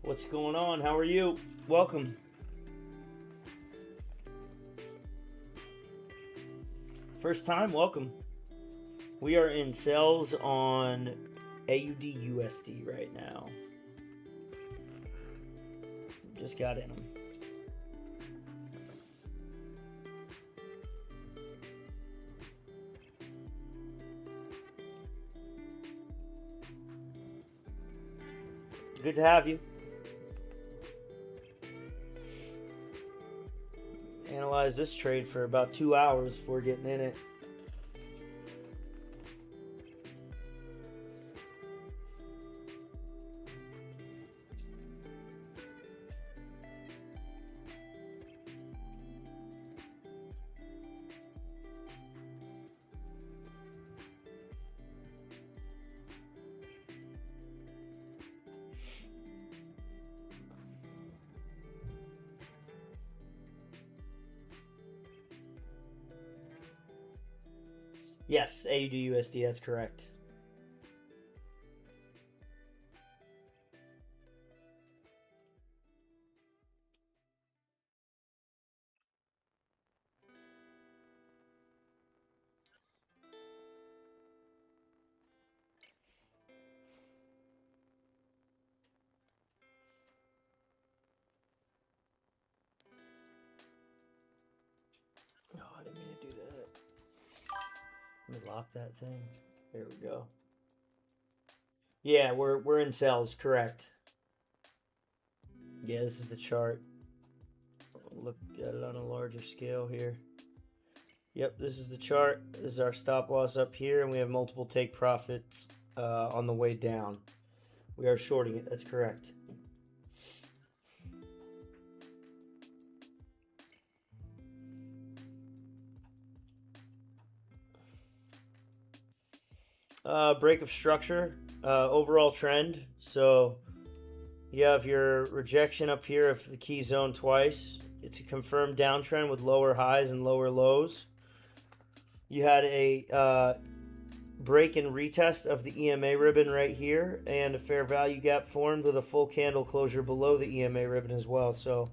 What's going on? How are you? Welcome. First time, welcome. We are in sales on AUD USD right now. Just got in them. Good to have you. Analyze this trade for about 2 hours before getting in it. Yes, AUD USD, that's correct. Oh, I didn't mean to do that. Let me lock that thing. There we go. Yeah, we're in cells, correct. Yeah, this is the chart. Look at it on a larger scale here. Yep, this is the chart. This is our stop loss up here, and we have multiple take profits on the way down. We are shorting it, that's correct. Break of structure, overall trend. So you have your rejection up here if the key zone twice. It's a confirmed downtrend with lower highs and lower lows. You had a break and retest of the EMA ribbon right here, and a fair value gap formed with a full candle closure below the EMA ribbon as well. So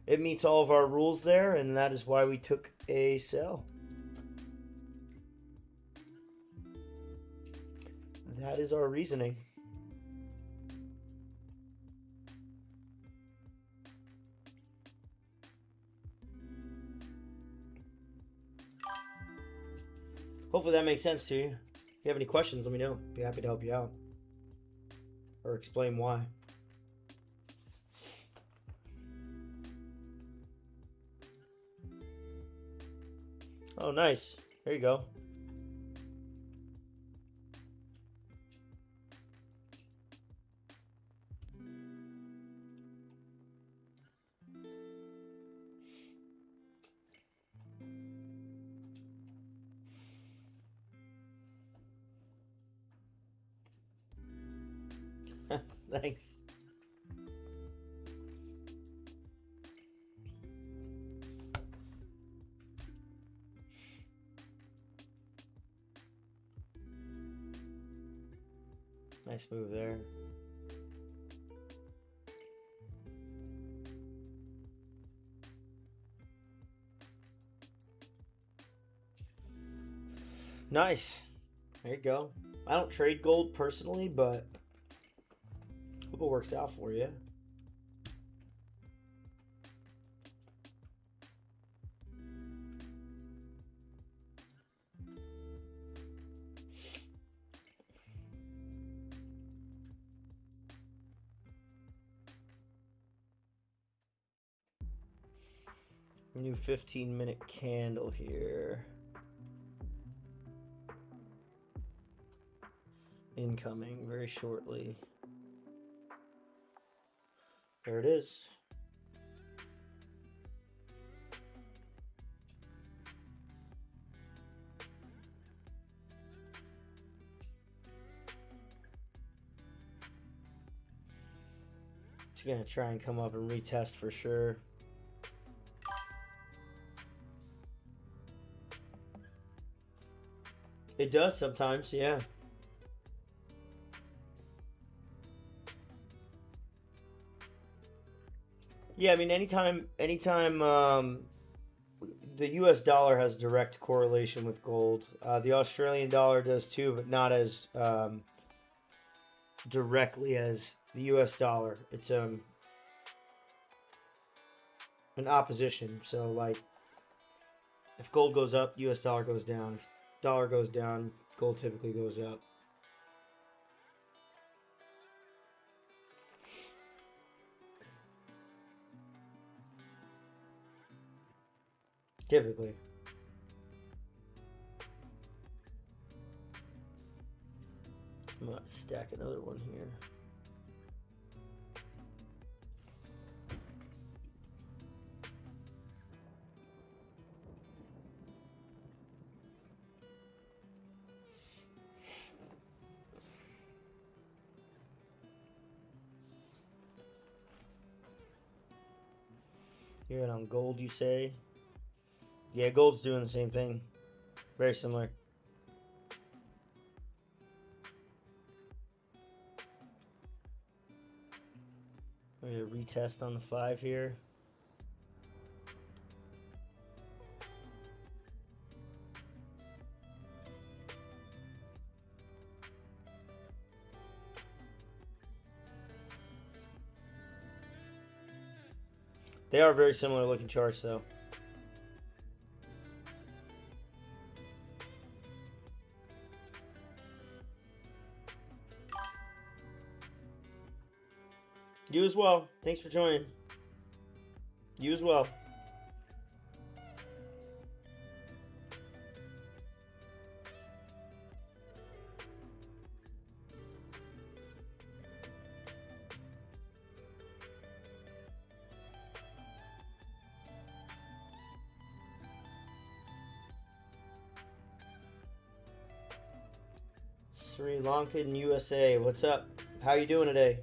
it meets all of our rules there, and that is why we took a sell. That is our reasoning. Hopefully that makes sense to you. If you have any questions, let me know. Be happy to help you out or explain why. Oh, nice. There you go. Thanks. Nice move there. Nice. There you go. I don't trade gold personally, but hope it works out for you. New 15-minute candle here. Incoming very shortly. There it is. It's gonna try and come up and retest for sure. It does sometimes, yeah. Yeah, I mean, anytime the U.S. dollar has direct correlation with gold. The Australian dollar does too, but not as directly as the U.S. dollar. It's an opposition. So like, if gold goes up, U.S. dollar goes down. If dollar goes down, gold typically goes up. typically. I'm gonna stack another one here. Here and on gold, you say? Yeah, gold's doing the same thing. Very similar. We're gonna retest on the 5 here. They are very similar looking charts, though. You as well. Thanks for joining. You as well. Sri Lankan USA. What's up? How you doing today?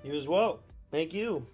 You as well. Thank you.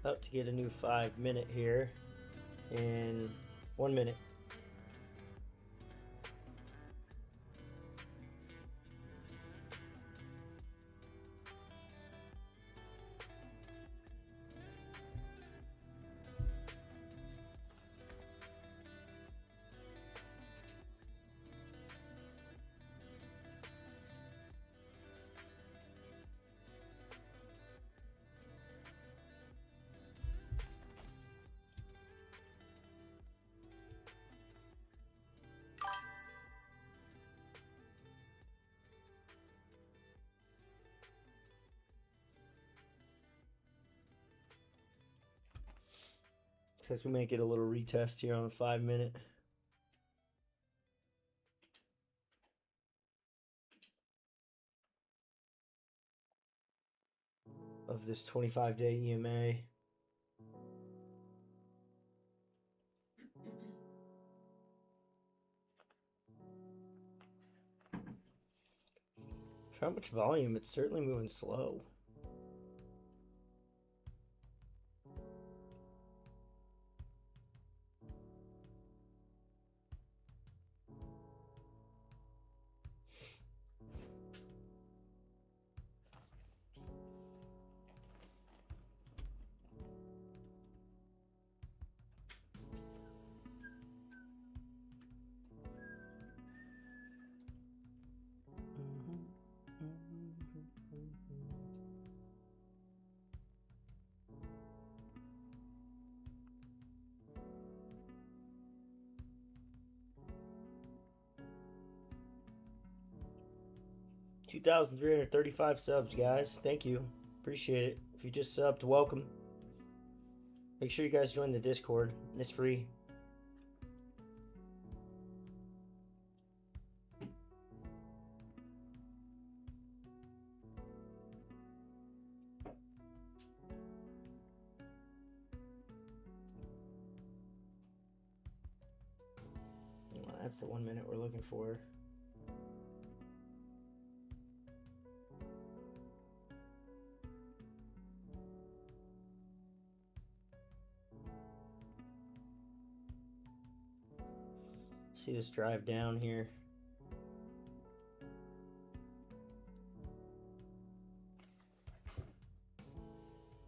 About to get a new 5-minute here in 1 minute. Looks like we might get a little retest here on a 5-minute. Of this 25-day EMA. For how much volume, it's certainly moving slow. 2,335 subs, guys. Thank you. Appreciate it. If you just subbed, welcome. Make sure you guys join the Discord. It's free. Well, that's the 1 minute we're looking for. See this drive down here.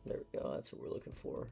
There we go. That's what we're looking for.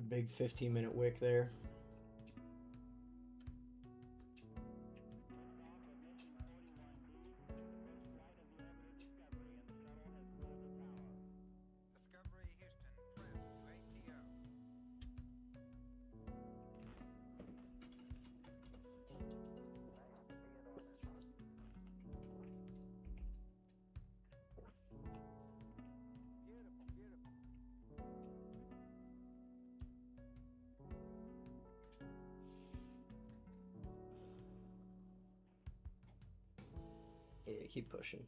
Big 15-minute wick there. Yeah, keep pushing.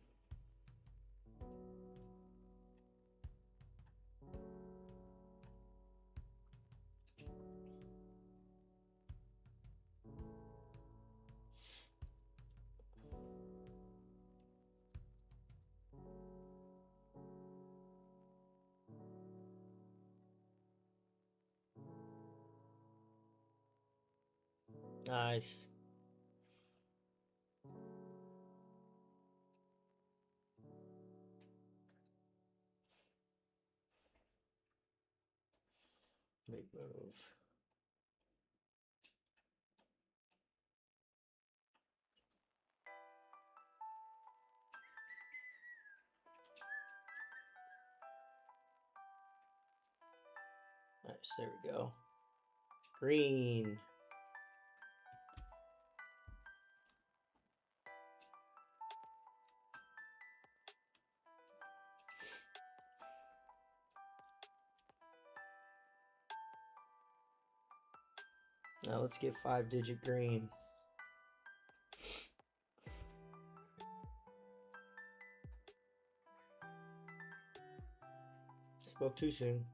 Nice. Big move. Nice, there we go. Green. Now let's get 5-digit green. Spoke too soon.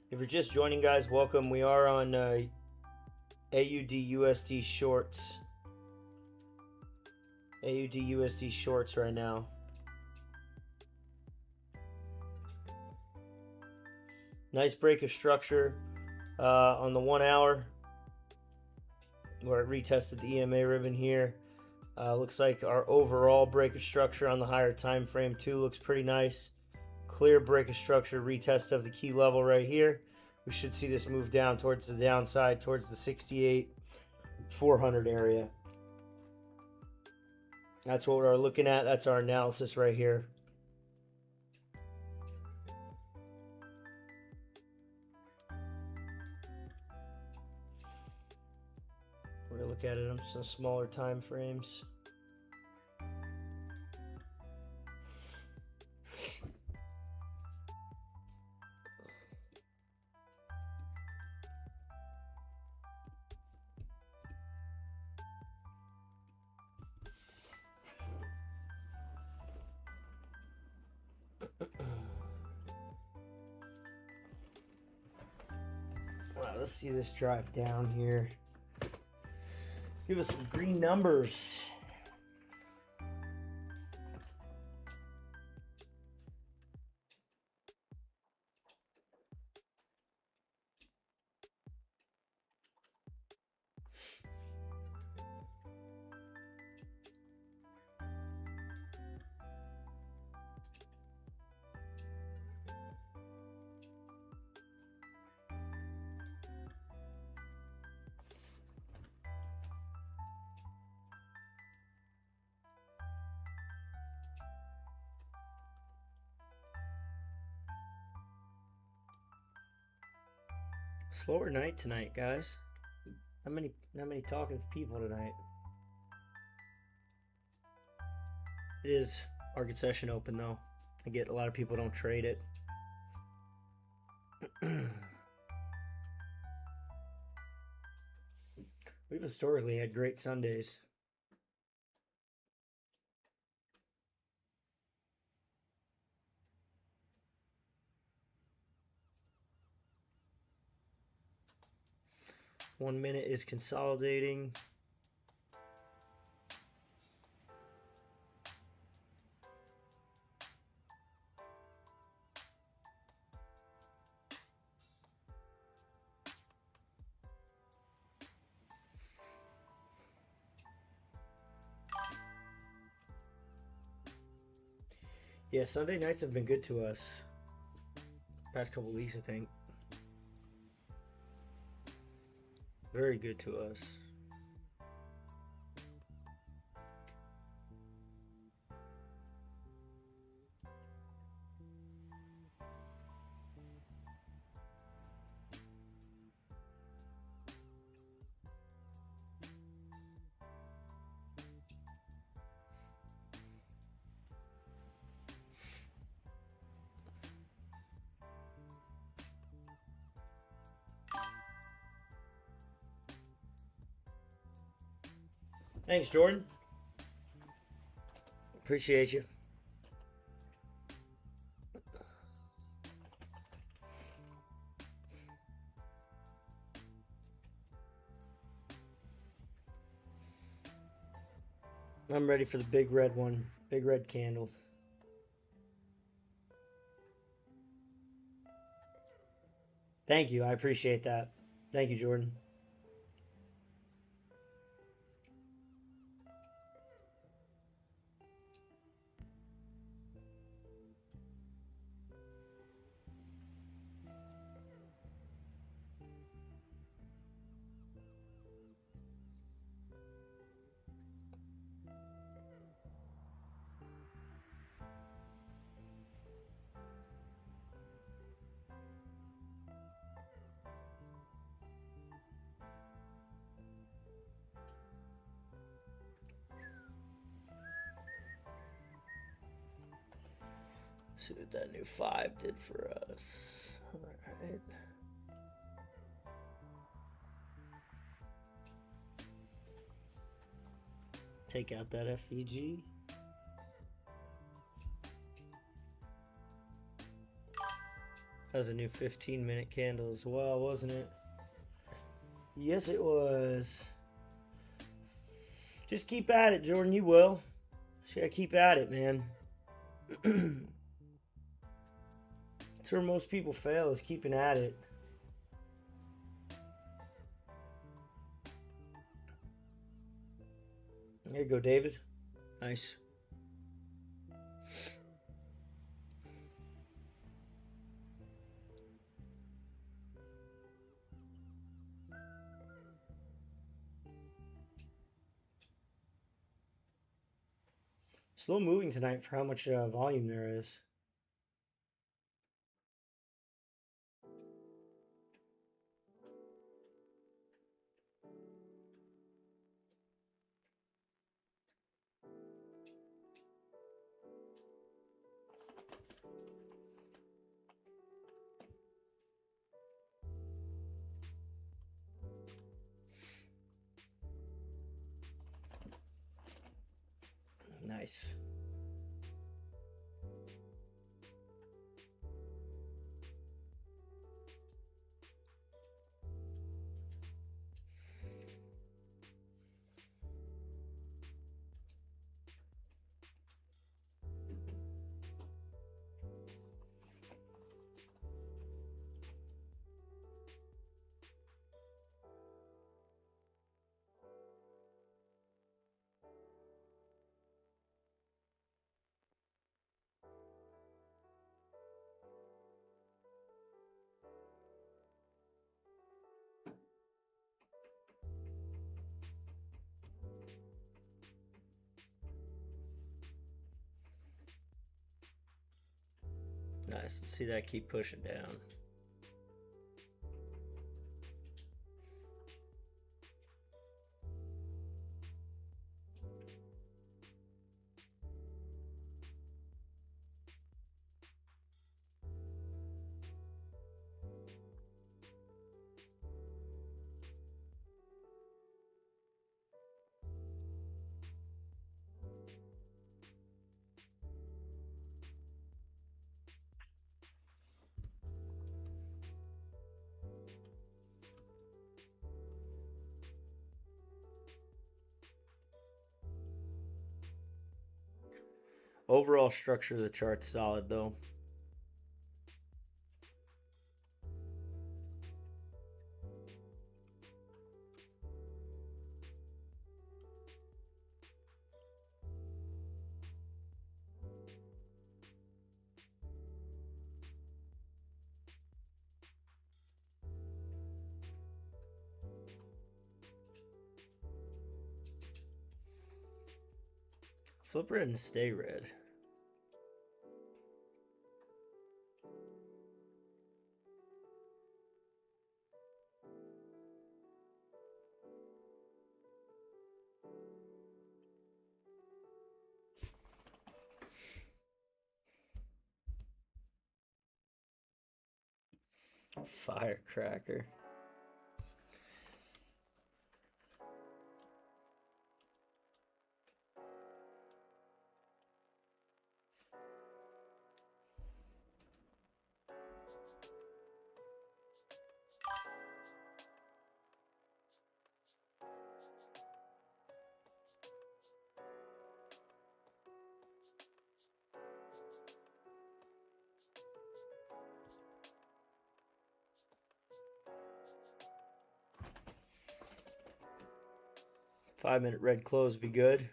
If you're just joining, guys, welcome. We are on AUD USD shorts. AUD USD shorts right now. Nice break of structure on the 1 hour where it retested the EMA ribbon here. Looks like our overall break of structure on the higher time frame too looks pretty nice. Clear break of structure, retest of the key level right here. We should see this move down towards the downside, towards the 68,400 area. That's what we're looking at. That's our analysis right here. We're going to look at it on some smaller time frames. let's see this drive down here. Give us some green numbers. Slower night tonight, guys. Not many talking people tonight. It is market session open though. I get a lot of people don't trade it. We've historically had great Sundays. One minute is consolidating. Yeah, Sunday nights have been good to us. Past couple weeks, I think. Very good to us. Thanks, Jordan. Appreciate you. I'm ready for the big red one. Big red candle. Thank you. I appreciate that. Thank you, Jordan. See what that new 5 did for us. All right. Take out that FEG. That was a new 15-minute candle as well, wasn't it? Yes, it was. Just keep at it, Jordan. You will. Just gotta keep at it, man. That's where most people fail, is keeping at it. There you go, David. Nice. Slow moving tonight for how much volume there is. Nice. Nice. Let's see that keep pushing down. Overall structure of the chart's solid though. Flip red and stay red. Firecracker. Five-minute red close be good.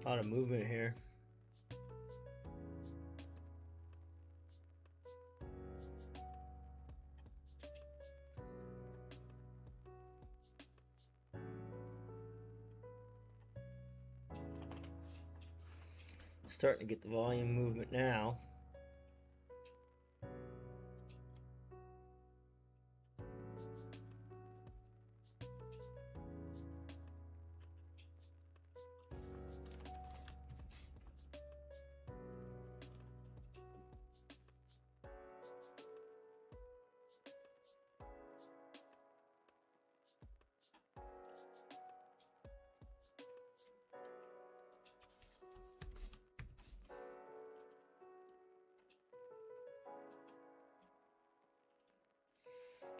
A lot of movement here. Starting to get the volume movement now.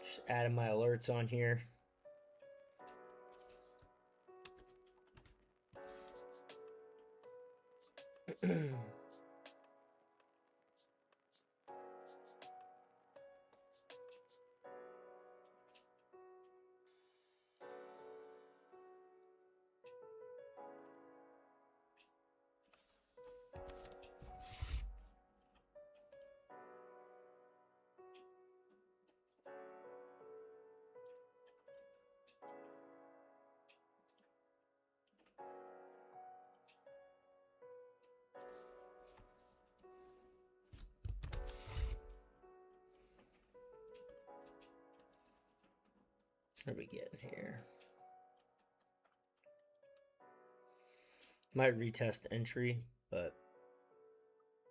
Just adding my alerts on here. What are we getting here? Might retest entry, but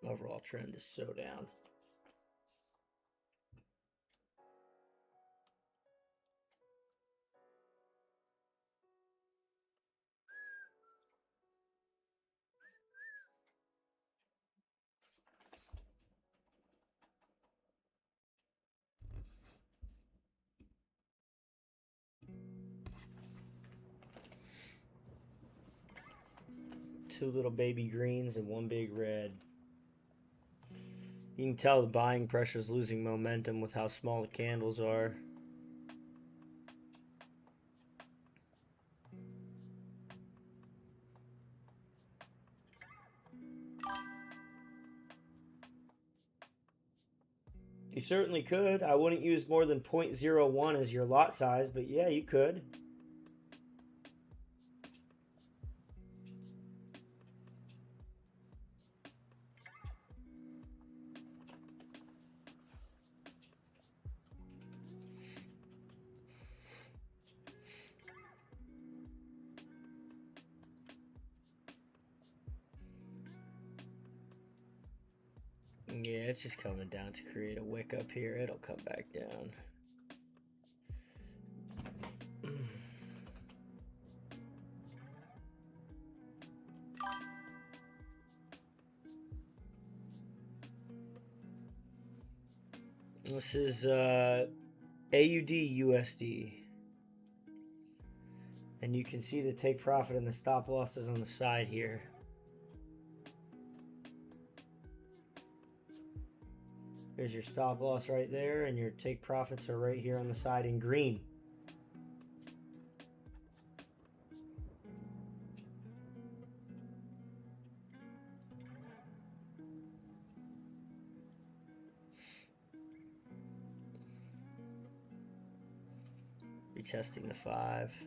overall trend is so down. Two little baby greens and one big red. You can tell the buying pressure is losing momentum with how small the candles are. You certainly could. I wouldn't use more than 0.01 as your lot size, but yeah, you could. Yeah, it's just coming down to create a wick up here. It'll come back down. This is AUD USD. And you can see the take profit and the stop losses on the side here. There's your stop loss right there, and your take profits are right here on the side in green. Retesting the 5.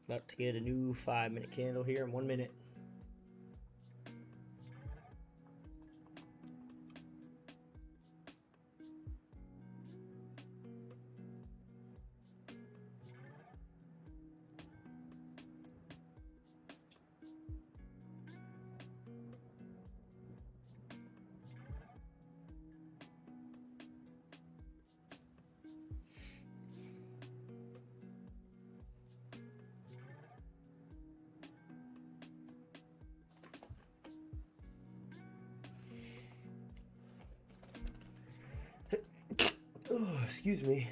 About to get a new 5-minute candle here in 1 minute. Oh, excuse me.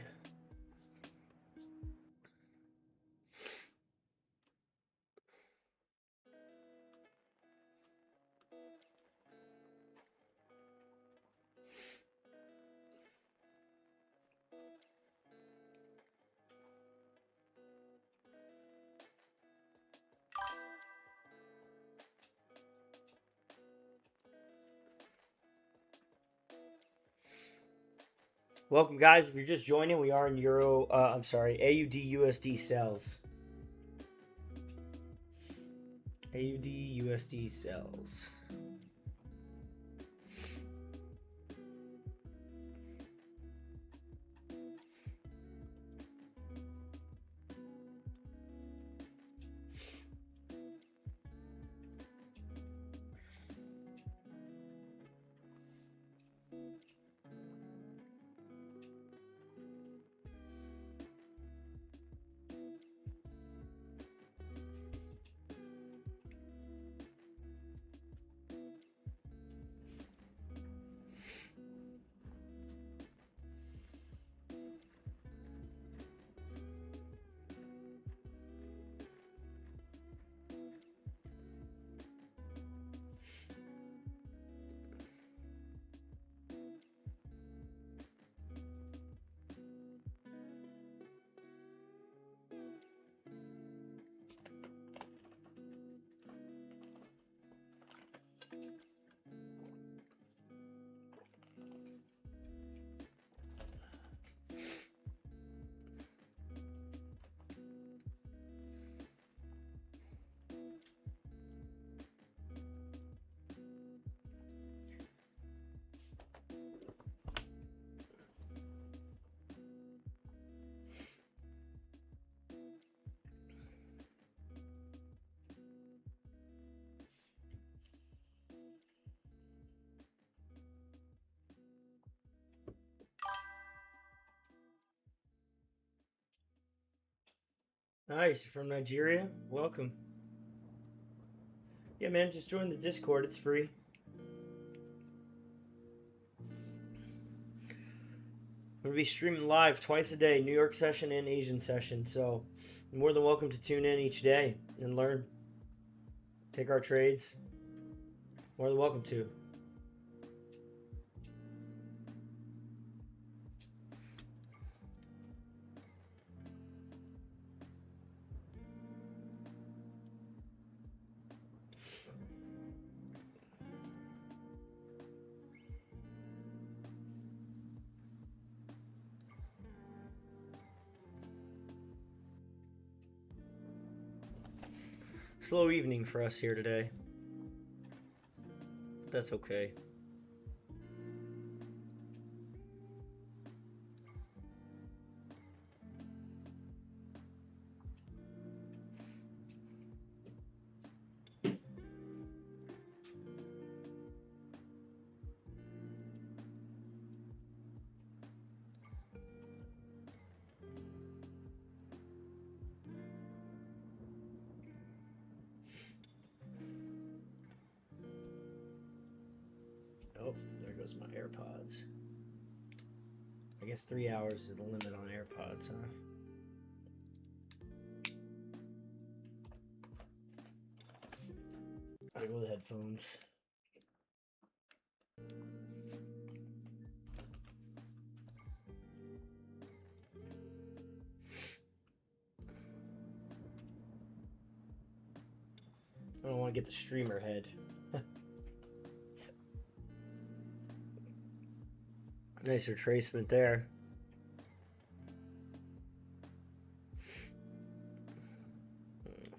Welcome, guys. If you're just joining, we are in AUD USD sells. AUD USD sells. Nice. You're from Nigeria? Welcome. Yeah, man, just join the Discord. It's free. I'm going to be streaming live twice a day, New York session and Asian session. So you're more than welcome to tune in each day and learn. Take our trades. More than welcome to. Slow evening for us here today. But that's okay. Oh, there goes my AirPods. I guess 3 hours is the limit on AirPods, huh? I go with headphones. I don't want to get the streamer head. Nice retracement there.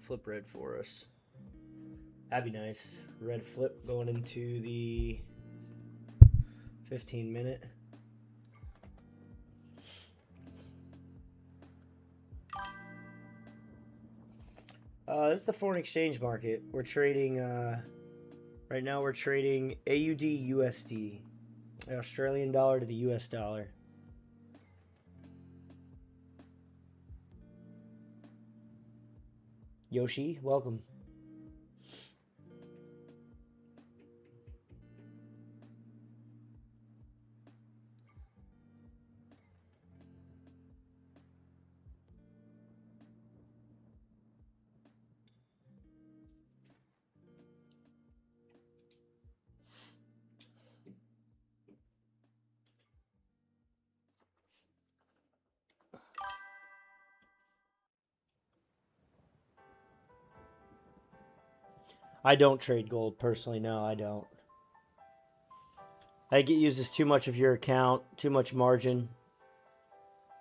Flip red for us. That'd be nice. Red flip going into the 15-minute. This is the foreign exchange market. We're trading, right now we're trading AUD USD. The Australian dollar to the US dollar. Yoshi, welcome. I don't trade gold personally. No, I don't. I think it uses too much of your account, too much margin.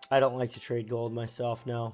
I don't like to trade gold myself, no.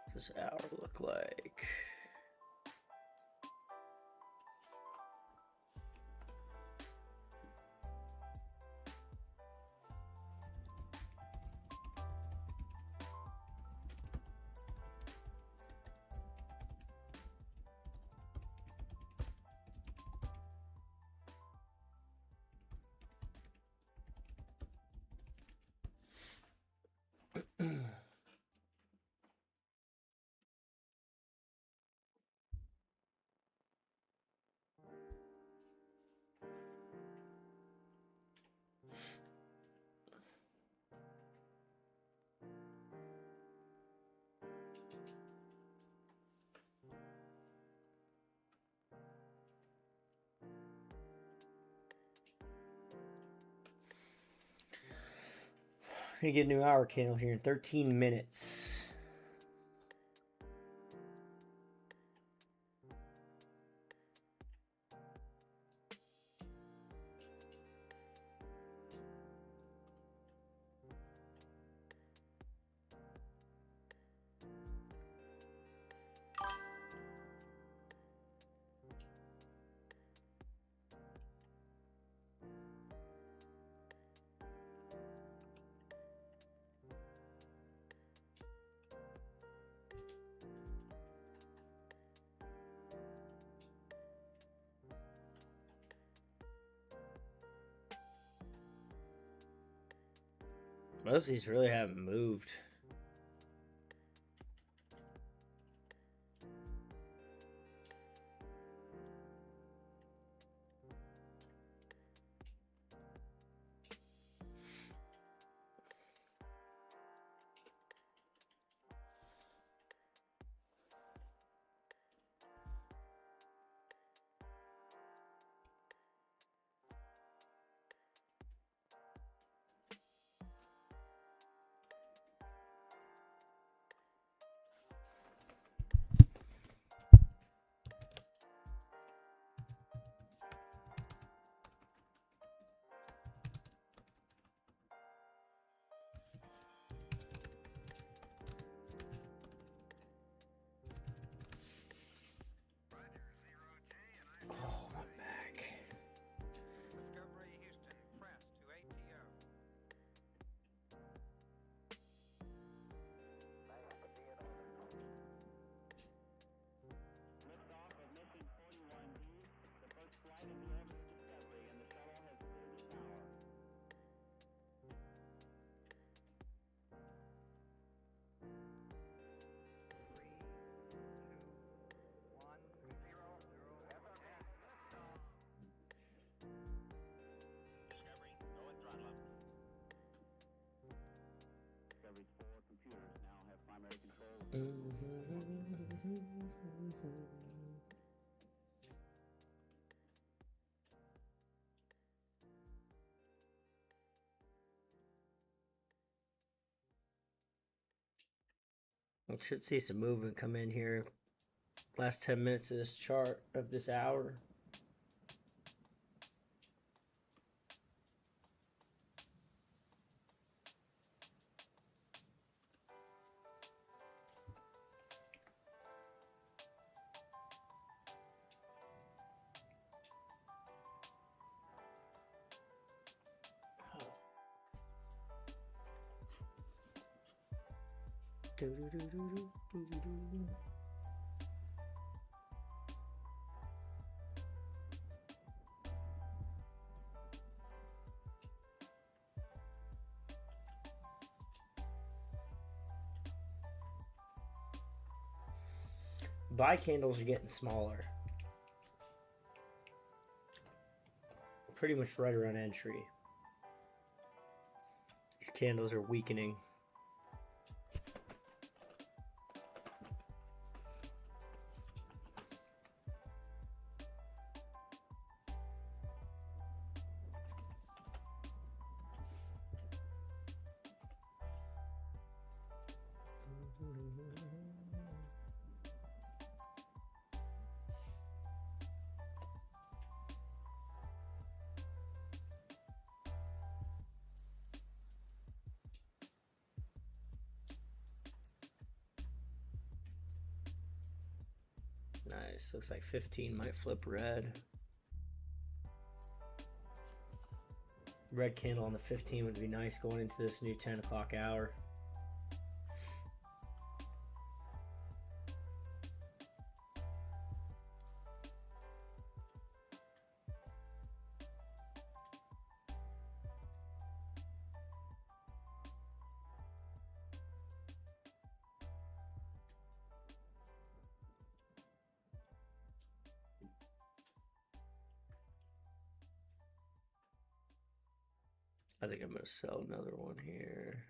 What does hour look like? Gonna get a new hour candle here in 13 minutes. Most of these really haven't moved. We should see some movement come in here. Last 10 minutes of this chart of this hour. Buy candles are getting smaller. Pretty much right around entry. These candles are weakening. Nice. Looks like 15 might flip red. Red candle on the 15 would be nice going into this new 10 o'clock hour. I think I'm going to sell another one here.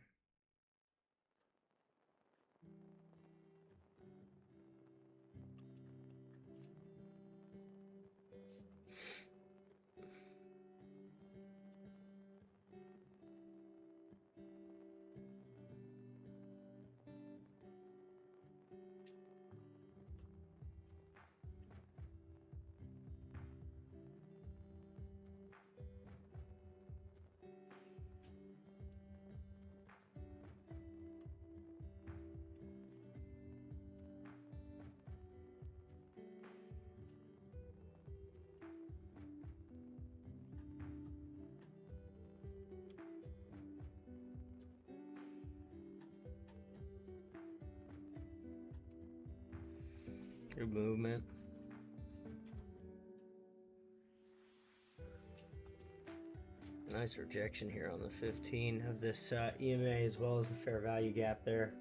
Good movement. Nice rejection here on the 15 of this EMA as well as the fair value gap there.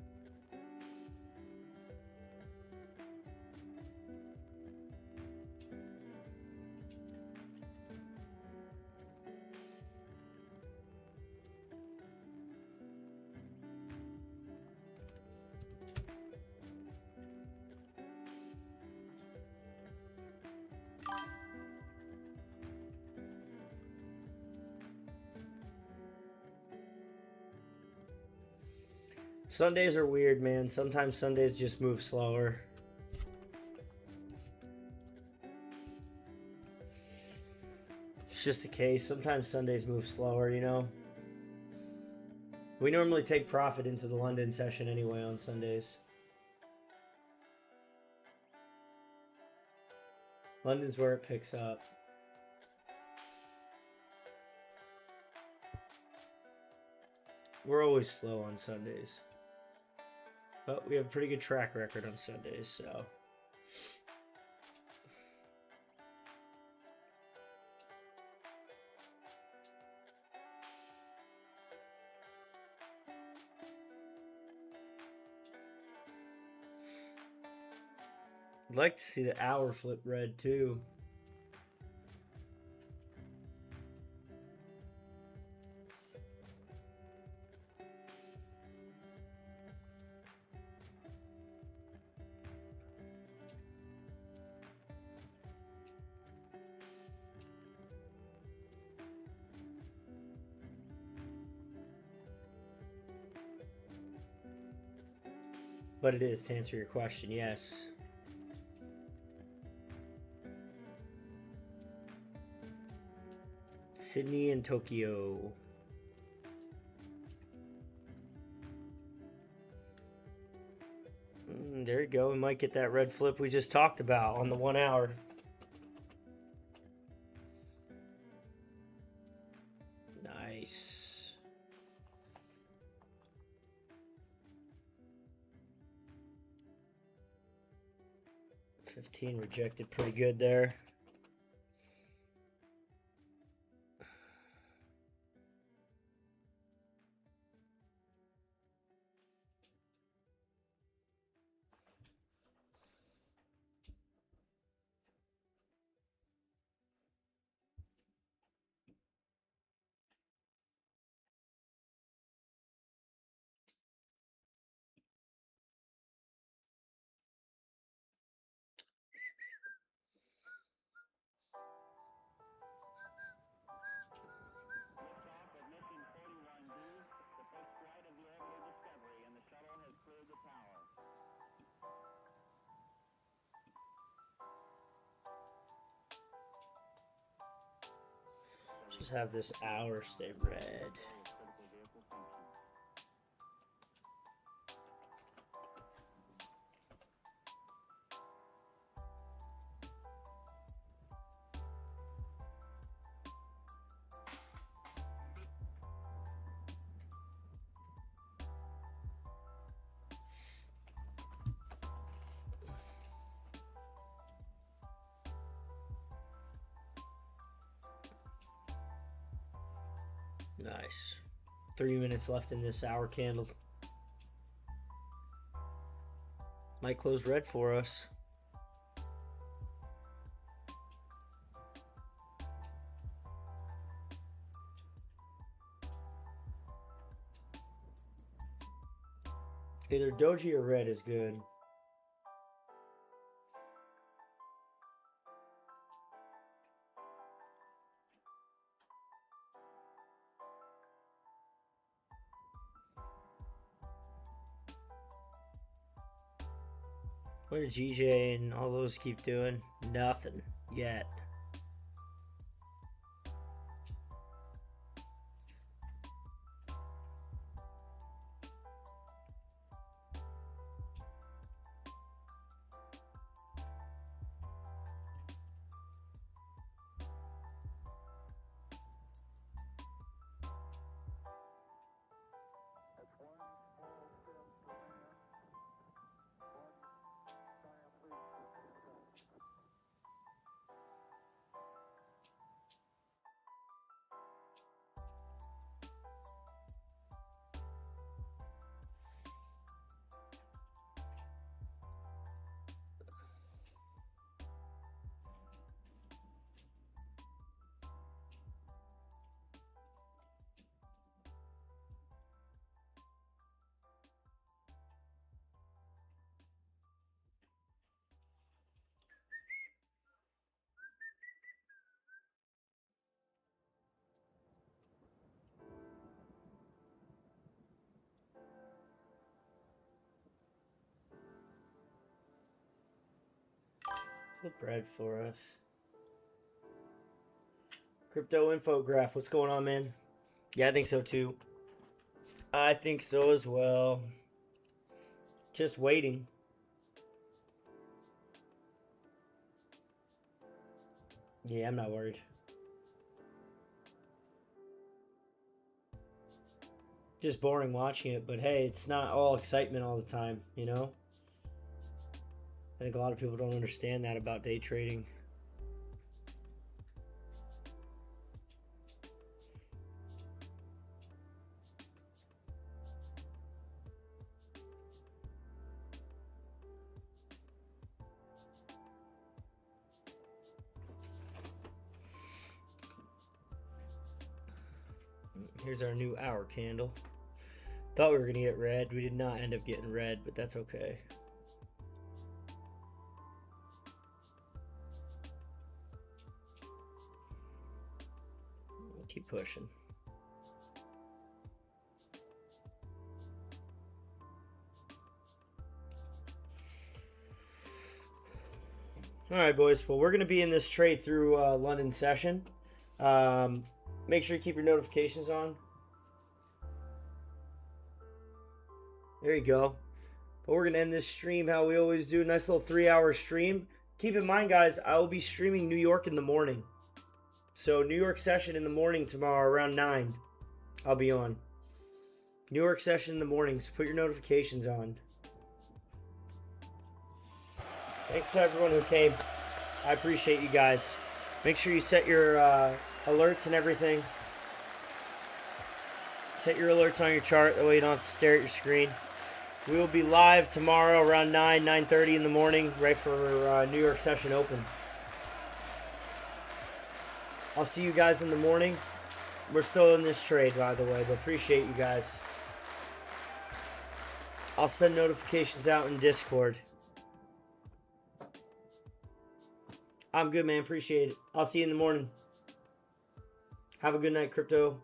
Sundays are weird, man. Sometimes Sundays just move slower. It's just the case. Sometimes Sundays move slower, you know. We normally take profit into the London session anyway on Sundays. London's where it picks up. We're always slow on Sundays. But we have a pretty good track record on Sundays, so. I'd like to see the hour flip red too. But it is, to answer your question, yes. Sydney and Tokyo. There you go. We might get that red flip we just talked about on the 1 hour. Nice. 15 rejected pretty good there. Just have this hour stay red. Nice. 3 minutes left in this hour candle. Might close red for us. Either doji or red is good. What did GJ and all those keep doing? Nothing yet. Flip red for us. Crypto infograph. What's going on, man? Yeah, I think so too. I think so as well. Just waiting. Yeah, I'm not worried. Just boring watching it, but hey, it's not all excitement all the time, you know? I think a lot of people don't understand that about day trading. Here's our new hour candle. Thought we were going to get red. We did not end up getting red, but that's okay. Keep pushing. All right, boys. Well, we're going to be in this trade through London session. Make sure you keep your notifications on. There you go. But we're going to end this stream how we always do. Nice little 3-hour stream. Keep in mind, guys, I will be streaming New York in the morning. So New York session in the morning tomorrow around 9. I'll be on. New York session in the morning, so put your notifications on. Thanks to everyone who came. I appreciate you guys. Make sure you set your alerts and everything. Set your alerts on your chart, that way you don't have to stare at your screen. We will be live tomorrow around 9:30 in the morning, right for New York session open. I'll see you guys in the morning. We're still in this trade, by the way, but appreciate you guys. I'll send notifications out in Discord. I'm good, man. Appreciate it. I'll see you in the morning. Have a good night, crypto.